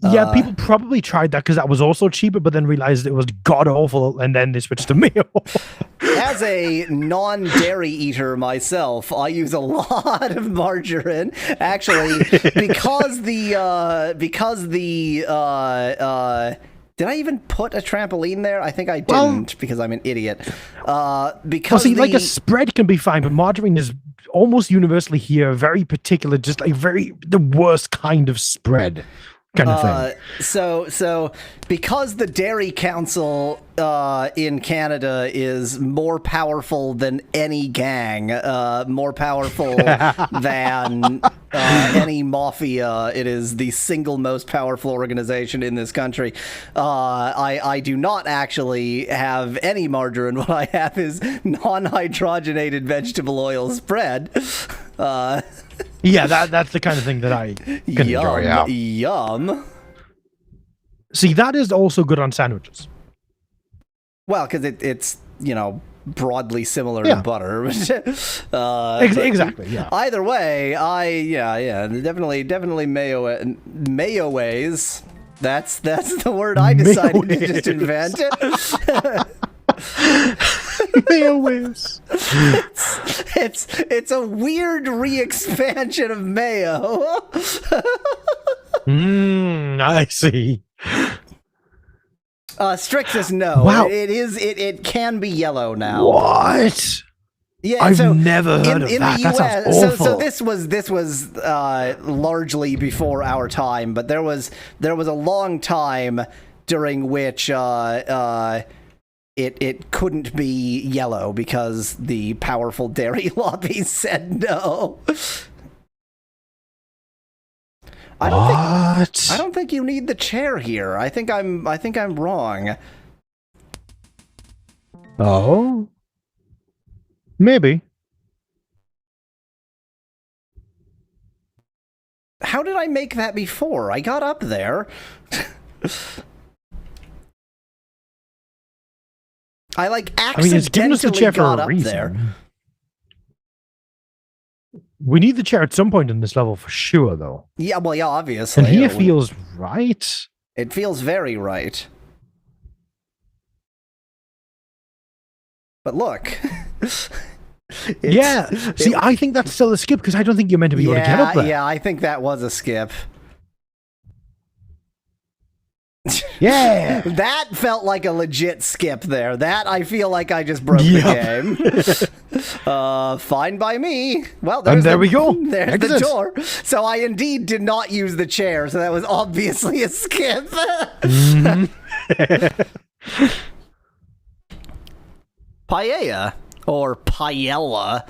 Yeah, people probably tried that because that was also cheaper, but then realized it was god-awful, and then they switched to meal. As a non-dairy eater myself, I use a lot of margarine. Actually, because the did I even put a trampoline there? I think I didn't because I'm an idiot. Because like a spread can be fine, but margarine is almost universally here very particular, just like the worst kind of spread. Kind of thing. So because the Dairy Council in Canada is more powerful than any gang, more powerful than any mafia, it is the single most powerful organization in this country. I do not actually have any margarine. What I have is non-hydrogenated vegetable oil spread. Yeah, that's the kind of thing that I can enjoy. Yeah. Yum. See, that is also good on sandwiches. Well, because it's broadly similar to butter. Exactly. Yeah. Either way, definitely mayo-ways. That's the word I decided to just invent. Mayo-ways. It's a weird re-expansion of mayo. I see. Strixus, no. Wow. It can be yellow now. What? Yeah, I've never heard of that. That sounds awful. So this was largely before our time, but there was a long time during which it couldn't be yellow because the powerful dairy lobby said no. I don't think you need the chair here. I think I'm wrong. Oh? Maybe. How did I make that before? I got up there. I it's giving us the chair for got a up reason. There. We need the chair at some point in this level for sure, though. Yeah, well, yeah, obviously. And here feels right. It feels very right. But look. See, I think that's still a skip because I don't think you're meant to be able to get up there. Yeah, I think that was a skip. Yeah. That felt like a legit skip there. That I feel like I just broke the game. Fine by me. Well, there we go. There's the door. So I indeed did not use the chair, so that was obviously a skip. Paella. Or paella.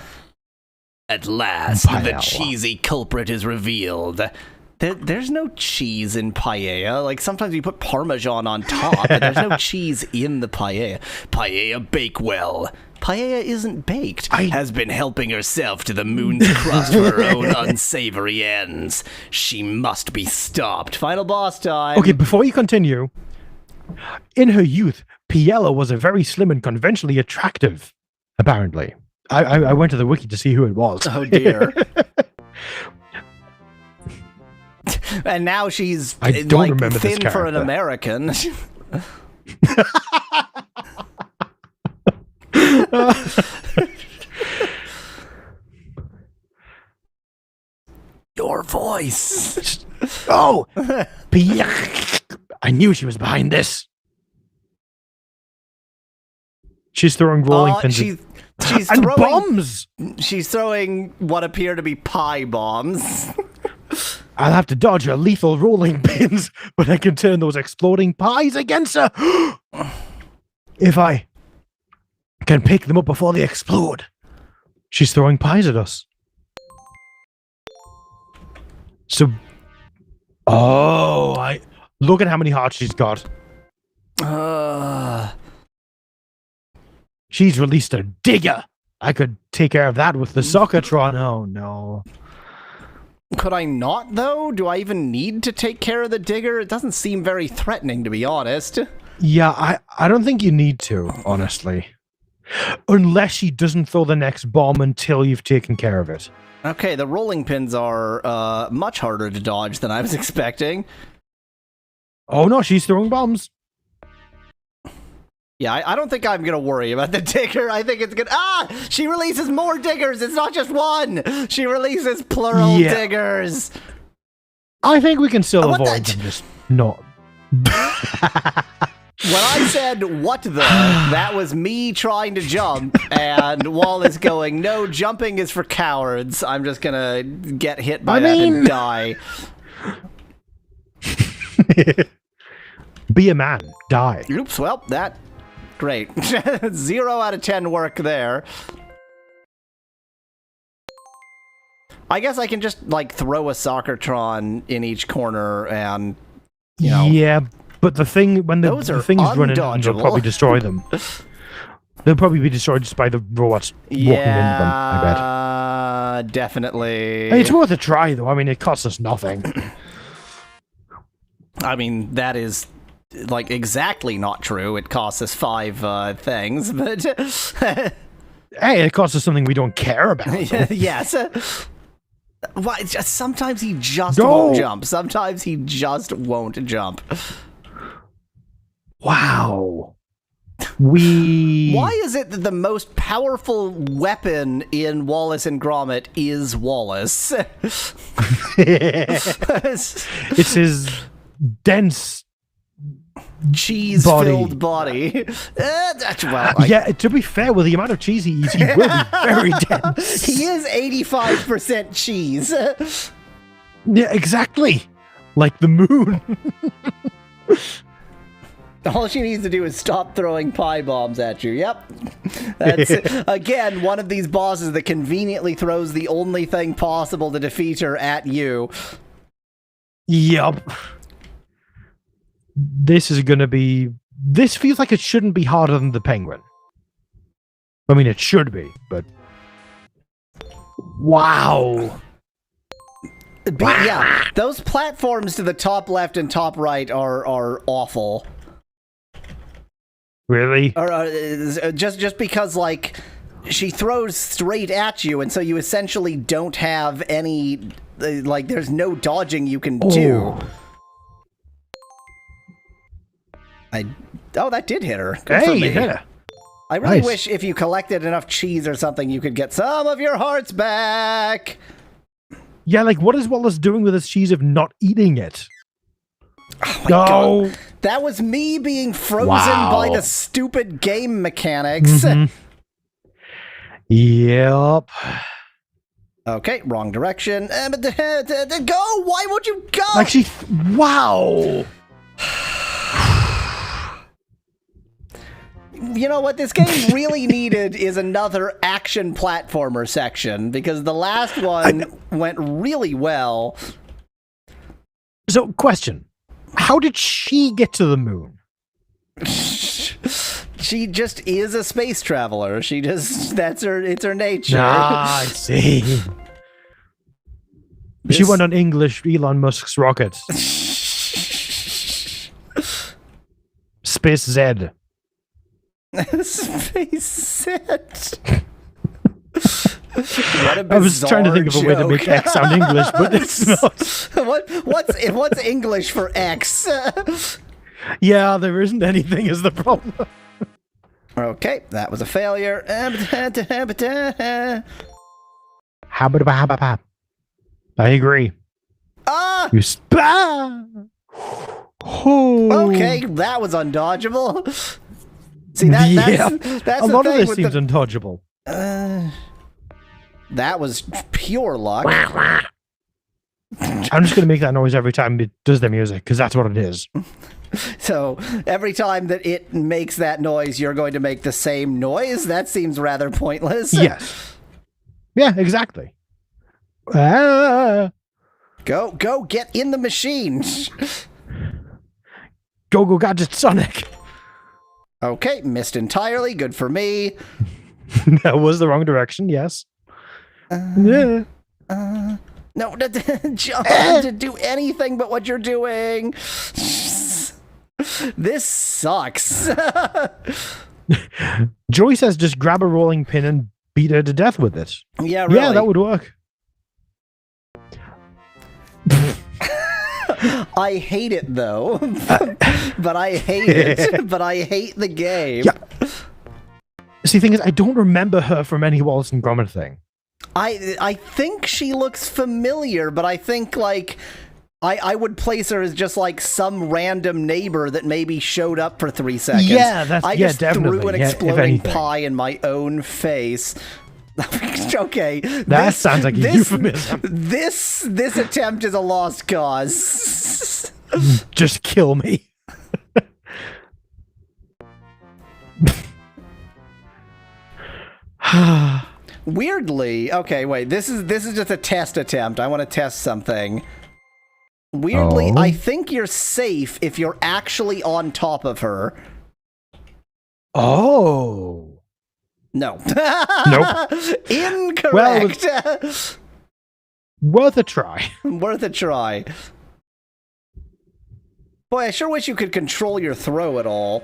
At last, the cheesy culprit is revealed. There's no cheese in paella. Like, sometimes you put Parmesan on top, but there's no cheese in the paella. Paella Bakewell. Paella isn't baked. Has been helping herself to the moon's crust for her own unsavory ends. She must be stopped. Final boss time. Okay, before you continue, in her youth, Paella was a very slim and conventionally attractive, apparently. I went to the wiki to see who it was. Oh, dear. And now she's I don't remember thin this for an character. American. Your voice. Oh, I knew she was behind this. She's throwing rolling pins. She's and throwing bombs. She's throwing what appear to be pie bombs. I'll have to dodge her lethal rolling pins, but I can turn those exploding pies against her. If I can pick them up before they explode. She's throwing pies at us. So, look at how many hearts she's got. She's released a digger. I could take care of that with the Sockatron. Oh, no. Could I not, though? Do I even need to take care of the digger? It doesn't seem very threatening, to be honest. Yeah, I don't think you need to, honestly. Unless she doesn't throw the next bomb until you've taken care of it. Okay, the rolling pins are much harder to dodge than I was expecting. Oh, no, she's throwing bombs. Yeah, I don't think I'm going to worry about the digger. I think it's good. She releases more diggers. It's not just one. She releases plural diggers. I think we can still avoid them, just not. When I said, what the, that was me trying to jump, and Wallace going, no, jumping is for cowards. I'm just going to get hit by that and die. Be a man. Die. Oops, well, that... Great. 0 out of 10 work there. I guess I can just, like, throw a Soccertron in each corner and, you know... Yeah, but the thing, when the thing's running, they'll probably destroy them. They'll probably be destroyed just by the robots walking into them, I bet. Definitely. Hey, it's worth a try, though. I mean, it costs us nothing. I mean, that is... like exactly not true. It costs us 5 things, but hey, it costs us something we don't care about. Yes. Sometimes he just won't jump. Sometimes he just won't jump. Wow. Why is it that the most powerful weapon in Wallace and Gromit is Wallace? It's his dense cheese-filled body. To be fair, with the amount of cheese he eats, he will be very dense. He is 85% cheese. Yeah, exactly. Like the moon. All she needs to do is stop throwing pie bombs at you. Yep. That's, again, one of these bosses that conveniently throws the only thing possible to defeat her at you. Yup. This is going to be... This feels like it shouldn't be harder than the penguin. I mean, it should be, but... Wow. Yeah, those platforms to the top left and top right are awful. Really? Or just because, like, she throws straight at you, and so you essentially don't have any... like, there's no dodging you can do. Oh, that did hit her. Good for me. Yeah. I really wish if you collected enough cheese or something, you could get some of your hearts back. Yeah, like, what is Wallace doing with his cheese if not eating it? Oh my God. That was me being frozen by the stupid game mechanics. Yep. Okay, wrong direction. Go! Why won't you go? Like wow. You know what this game really needed is another action platformer section, because the last one went really well. So, question. How did she get to the moon? She just is a space traveler. She just, it's her nature. Ah, I see. She went on English Elon Musk's rocket. Space Z. Space set. I was trying to think of a way to make X sound English, but it's not. What's English for X? Yeah, there isn't anything is the problem. Okay, that was a failure. Habba-dabba-habba-bab. I agree. Ah! You Okay, that was undodgeable. See, that's a lot of this seems undodgeable. That was pure luck. I'm just going to make that noise every time it does the music, because that's what it is. So, every time that it makes that noise, you're going to make the same noise? That seems rather pointless. Yes. Yeah, exactly. Go, get in the machine. Go, Gadget Sonic. Okay, missed entirely. Good for me. That was the wrong direction, yes. Yeah. No, John, to do anything but what you're doing. This sucks. Joey says just grab a rolling pin and beat her to death with it. Yeah, really. Yeah, that would work. I hate it, though. But I hate it. But I hate the game. Yeah. See, the thing is, I don't remember her from any Wallace and Gromit thing. I think she looks familiar, but I think, like, I would place her as just, like, some random neighbor that maybe showed up for 3 seconds. Yeah, I just definitely. threw an exploding pie in my own face. Okay. That sounds like a euphemism. This attempt is a lost cause. Just kill me. Weirdly, okay, wait. This is just a test attempt. I want to test something. Weirdly, I think you're safe if you're actually on top of her. Oh. No. Nope. Incorrect. Well, worth a try. Worth a try. Boy, I sure wish you could control your throw at all.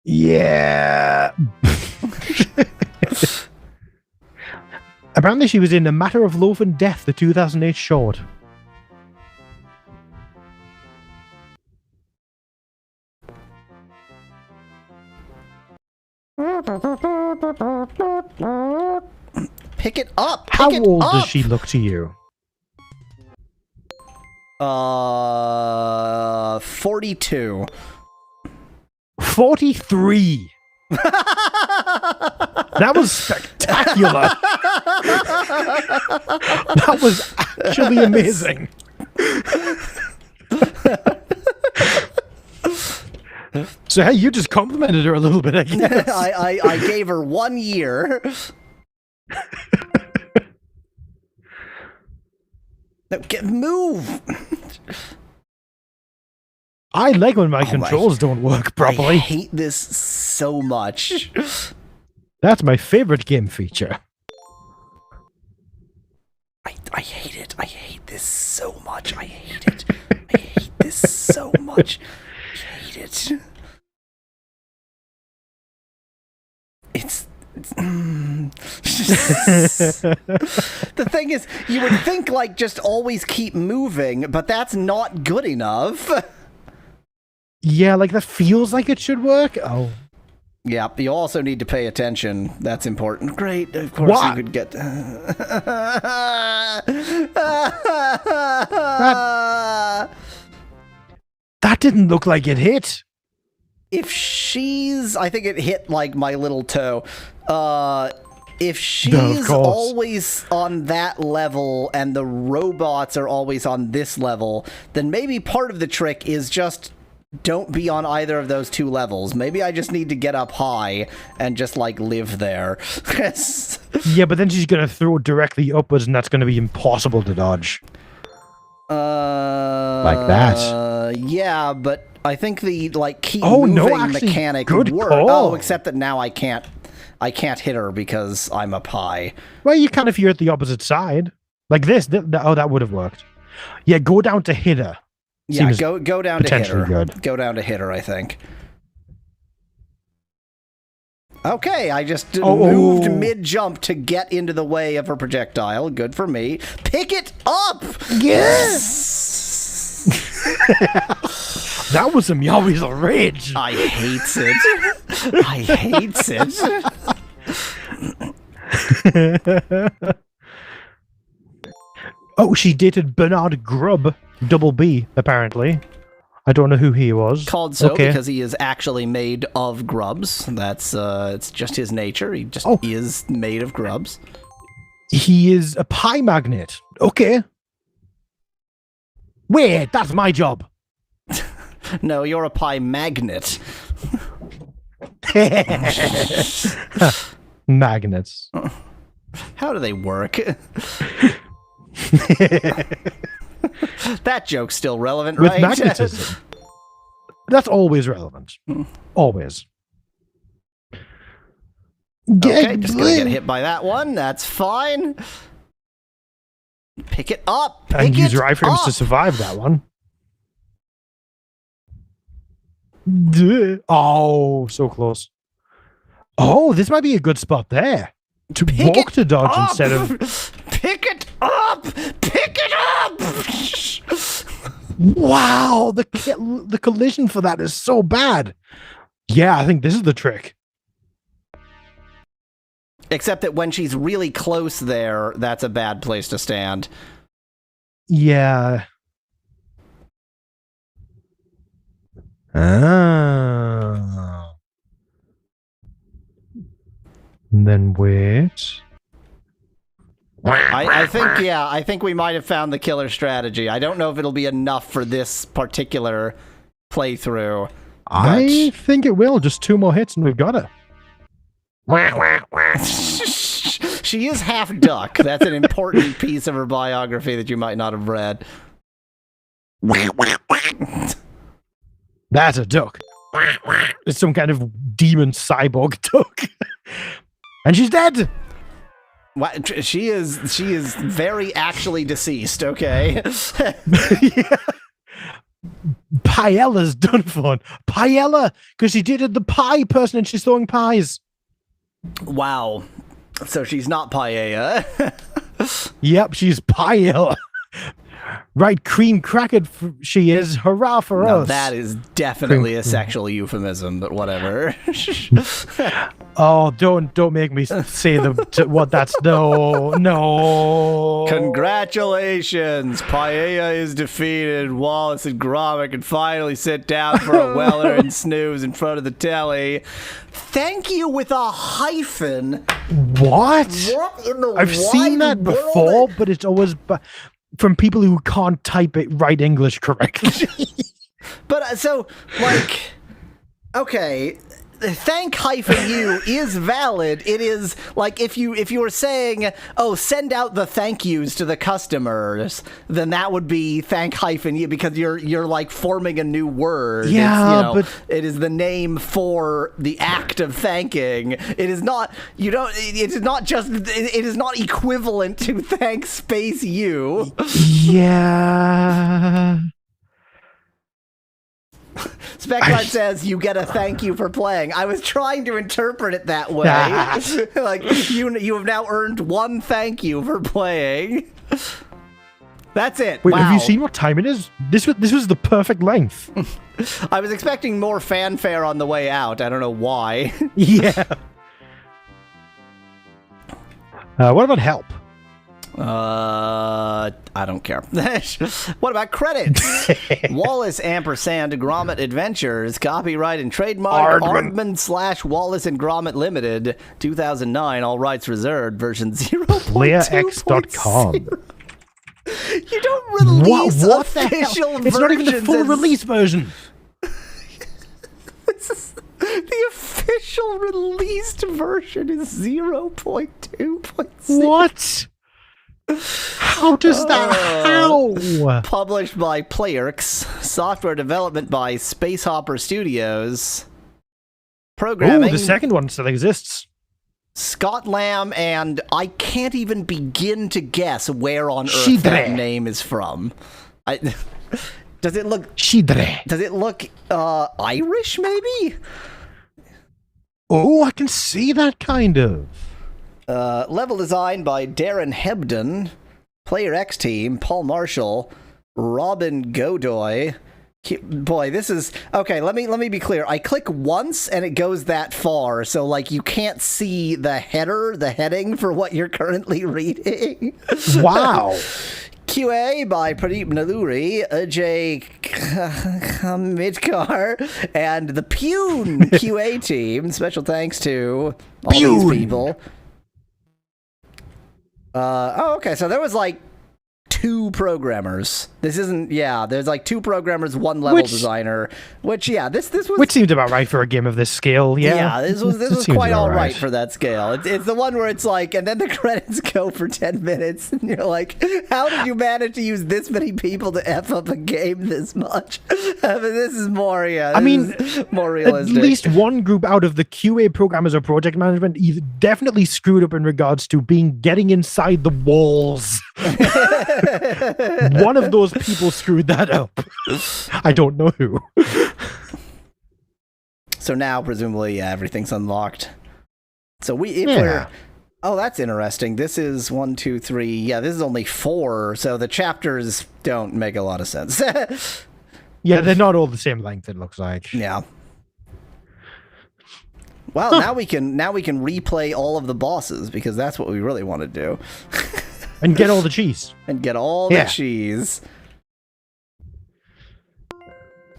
Yeah. Apparently she was in A Matter of Loaf and Death, the 2008 short. Pick it up. How old does she look to you? 42. 43. That was spectacular. That was actually amazing. So hey, you just complimented her a little bit, I guess. I gave her 1 year. No, move. I like when my controls don't work properly. I hate this so much. That's my favorite game feature. I hate it. I hate this so much. I hate it. I hate this so much. I hate it. The thing is, you would think, like, just always keep moving, but that's not good enough. Yeah, like, that feels like it should work. Oh. Yeah, you also need to pay attention. That's important. Great, of course you could get... That didn't look like it hit. If she's... I think it hit, like, my little toe. If she's always on that level and the robots are always on this level, then maybe part of the trick is just don't be on either of those two levels. Maybe I just need to get up high and just, like, live there. Yeah, but then she's going to throw it directly upwards, and that's going to be impossible to dodge. Like that. Yeah, but I think the, like, keep moving mechanic would work. Oh, except that now I can't hit her because I'm up high. Well, you can if you're at the opposite side. Like this. Oh, that would have worked. Yeah, go down to hit her. Yeah, go down to hit her. Good. Go down to hit her, I think. Okay, I just moved mid-jump to get into the way of her projectile. Good for me. Pick it up! Yes! That was some Yahweh's rage. I hates it. I hates it. Oh, she dated Bernard Grubb, double B, apparently. I don't know who he was. Called so because he is actually made of grubs. That's it's just his nature. He just is made of grubs. He is a pie magnet. Okay. Wait, that's my job. No, you're a pie magnet. Magnets. How do they work? That joke's still relevant, With right? magnetism. That's always relevant. Always. Okay, just gonna get hit by that one. That's fine. Pick it up. And use your iframes to survive that one. Oh, so close. Oh, this might be a good spot there. To walk to dodge instead of... Pick it up! Pick it up! Wow, the collision for that is so bad. Yeah, I think this is the trick. Except that when she's really close there, that's a bad place to stand. Yeah. Oh. And then wait. I think we might have found the killer strategy. I don't know if it'll be enough for this particular playthrough. I think it will. Just 2 more hits and we've got it. She is half duck. That's an important piece of her biography that you might not have read. That's a duck. It's some kind of demon cyborg duck. And she's dead. What? She is very actually deceased, okay? Yeah. Paella's done fun. Paella, because she dated the pie person and she's throwing pies. Wow. So she's not paella. Yep, she's Paella. Right, cream crackered she is. Hurrah for us. That is definitely a sexual euphemism, but whatever. Oh, don't make me say what that's no. Congratulations, Paella is defeated. Wallace and Gromit can finally sit down for a Weller and snooze in front of the telly. Thank you with a hyphen. What? What in the I've seen that before, but it's always from people who can't type it right English correctly. But so, like, okay, thank -u is valid. It is like if you were saying, oh, send out the thank yous to the customers, then that would be thank -u because you're like forming a new word. Yeah, but it is the name for the act of thanking. It is not. It is not just. It is not equivalent to thank space you. Yeah. Spectron says you get a thank you for playing. I was trying to interpret it that way. Like you have now earned 1 thank you for playing. That's it. Wait, wow. Have you seen what time it is? This was the perfect length. I was expecting more fanfare on the way out. I don't know why. Yeah. What about help? I don't care. What about credits? Wallace & Gromit Adventures, copyright and trademark Aardman/Wallace and Gromit Limited, 2009, all rights reserved, version 0.2.0. PlayerX.com. You don't release what official versions. It's not even the full release version. The official released version is 0.2.6. What? How does that? How? Published by PlayerX. Software development by Spacehopper Studios. Programming. Oh, the second one still exists. Scott Lamb, and I can't even begin to guess where on earth that name is from. Does it look? Shidre. Does it look Irish? Maybe. Oh, I can see that kind of. Level design by Darren Hebden. Player X team, Paul Marshall, Robin Godoy, Boy, this is okay. Let me be clear. I click once and it goes that far, so like you can't see the heading for what you're currently reading. Wow. QA by Pradeep Naluri, Ajay Kamidkar, and the Pune QA team. Special thanks to all these people. Okay, so there was like 2 programmers. This isn't, there's like 2 programmers, 1 level designer, which this was... Which seemed about right for a game of this scale, Yeah, this was quite all right for that scale. It's the one where it's like, and then the credits go for 10 minutes, and you're like, how did you manage to use this many people to F up a game this much? This is more, more realistic. At least one group out of the QA programmers or project management definitely screwed up in regards to getting inside the walls. One of those people screwed that up. I don't know who. So now, presumably, everything's unlocked. So oh, that's interesting. This is 1, 2, 3. Yeah, this is only 4. So the chapters don't make a lot of sense. Yeah, they're not all the same length, it looks like. Yeah. Well, now we can replay all of the bosses because that's what we really want to do. And get all the cheese. And get all the cheese.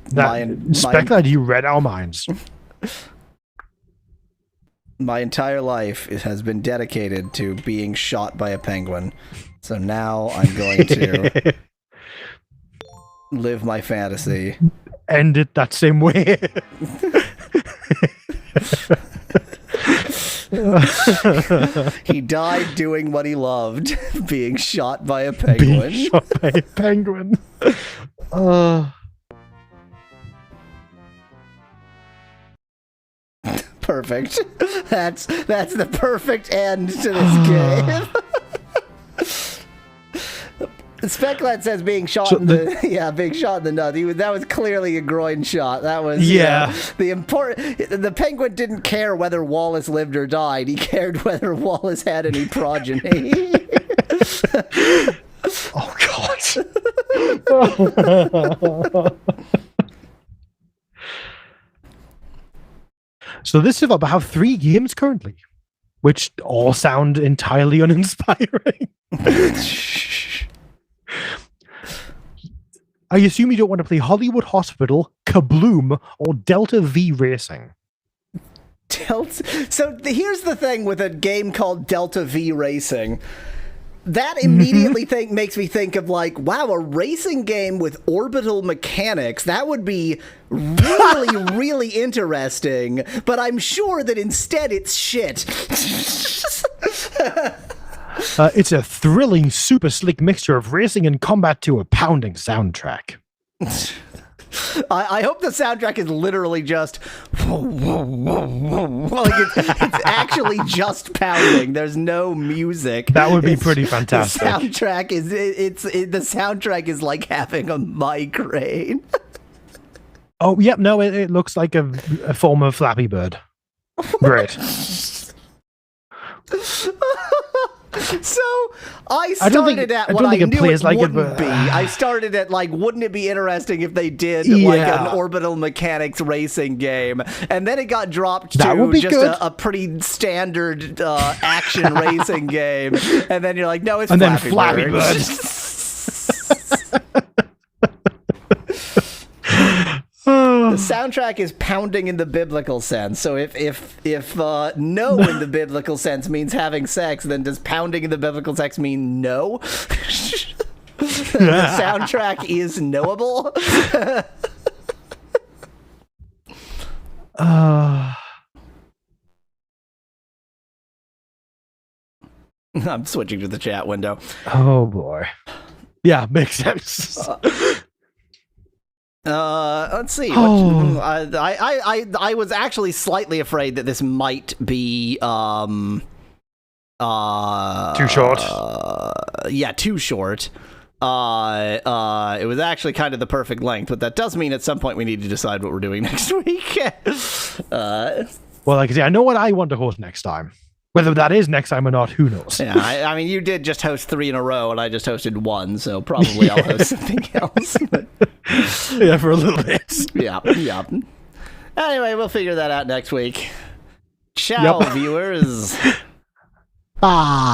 That you read our minds. My entire life has been dedicated to being shot by a penguin. So now I'm going to live my fantasy. End it that same way. He died doing what he loved, being shot by a penguin. Being shot by a penguin. Perfect. That's the perfect end to this game. Specklet says being shot in the nut. That was clearly a groin shot. That was the penguin didn't care whether Wallace lived or died. He cared whether Wallace had any progeny. Oh God. So this is about 3 games currently, which all sound entirely uninspiring. I assume you don't want to play Hollywood Hospital, Kabloom, or Delta V Racing. So here's the thing with a game called Delta V Racing. That immediately makes me think of like, wow, a racing game with orbital mechanics. That would be really, really interesting. But I'm sure that instead it's shit. It's a thrilling, super slick mixture of racing and combat to a pounding soundtrack. I hope the soundtrack is literally just like it's actually just pounding. There's no music. That would be pretty fantastic. The soundtrack is like having a migraine. Oh, yep, no, it looks like a form of Flappy Bird. Great. So I started at what I knew it wouldn't be. I started at like, wouldn't it be interesting if they did like an orbital mechanics racing game? And then it got dropped to just a pretty standard action racing game. And then you're like, no, it's Flappy Bird. The soundtrack is pounding in the biblical sense. So if no in the biblical sense means having sex, then does pounding in the biblical sense mean no? The soundtrack is knowable. I'm switching to the chat window. Oh boy. Yeah, makes sense. Let's see. I was actually slightly afraid that this might be too short. Yeah, too short. It was actually kind of the perfect length, but that does mean at some point we need to decide what we're doing next week. Well, like I say, I know what I want to host next time. Whether that is next time or not, who knows? Yeah, I mean, you did just host 3 in a row, and I just hosted 1, so probably I'll host something else. But Yeah, for a little bit. Yeah. Anyway, we'll figure that out next week. Ciao, viewers. Ah.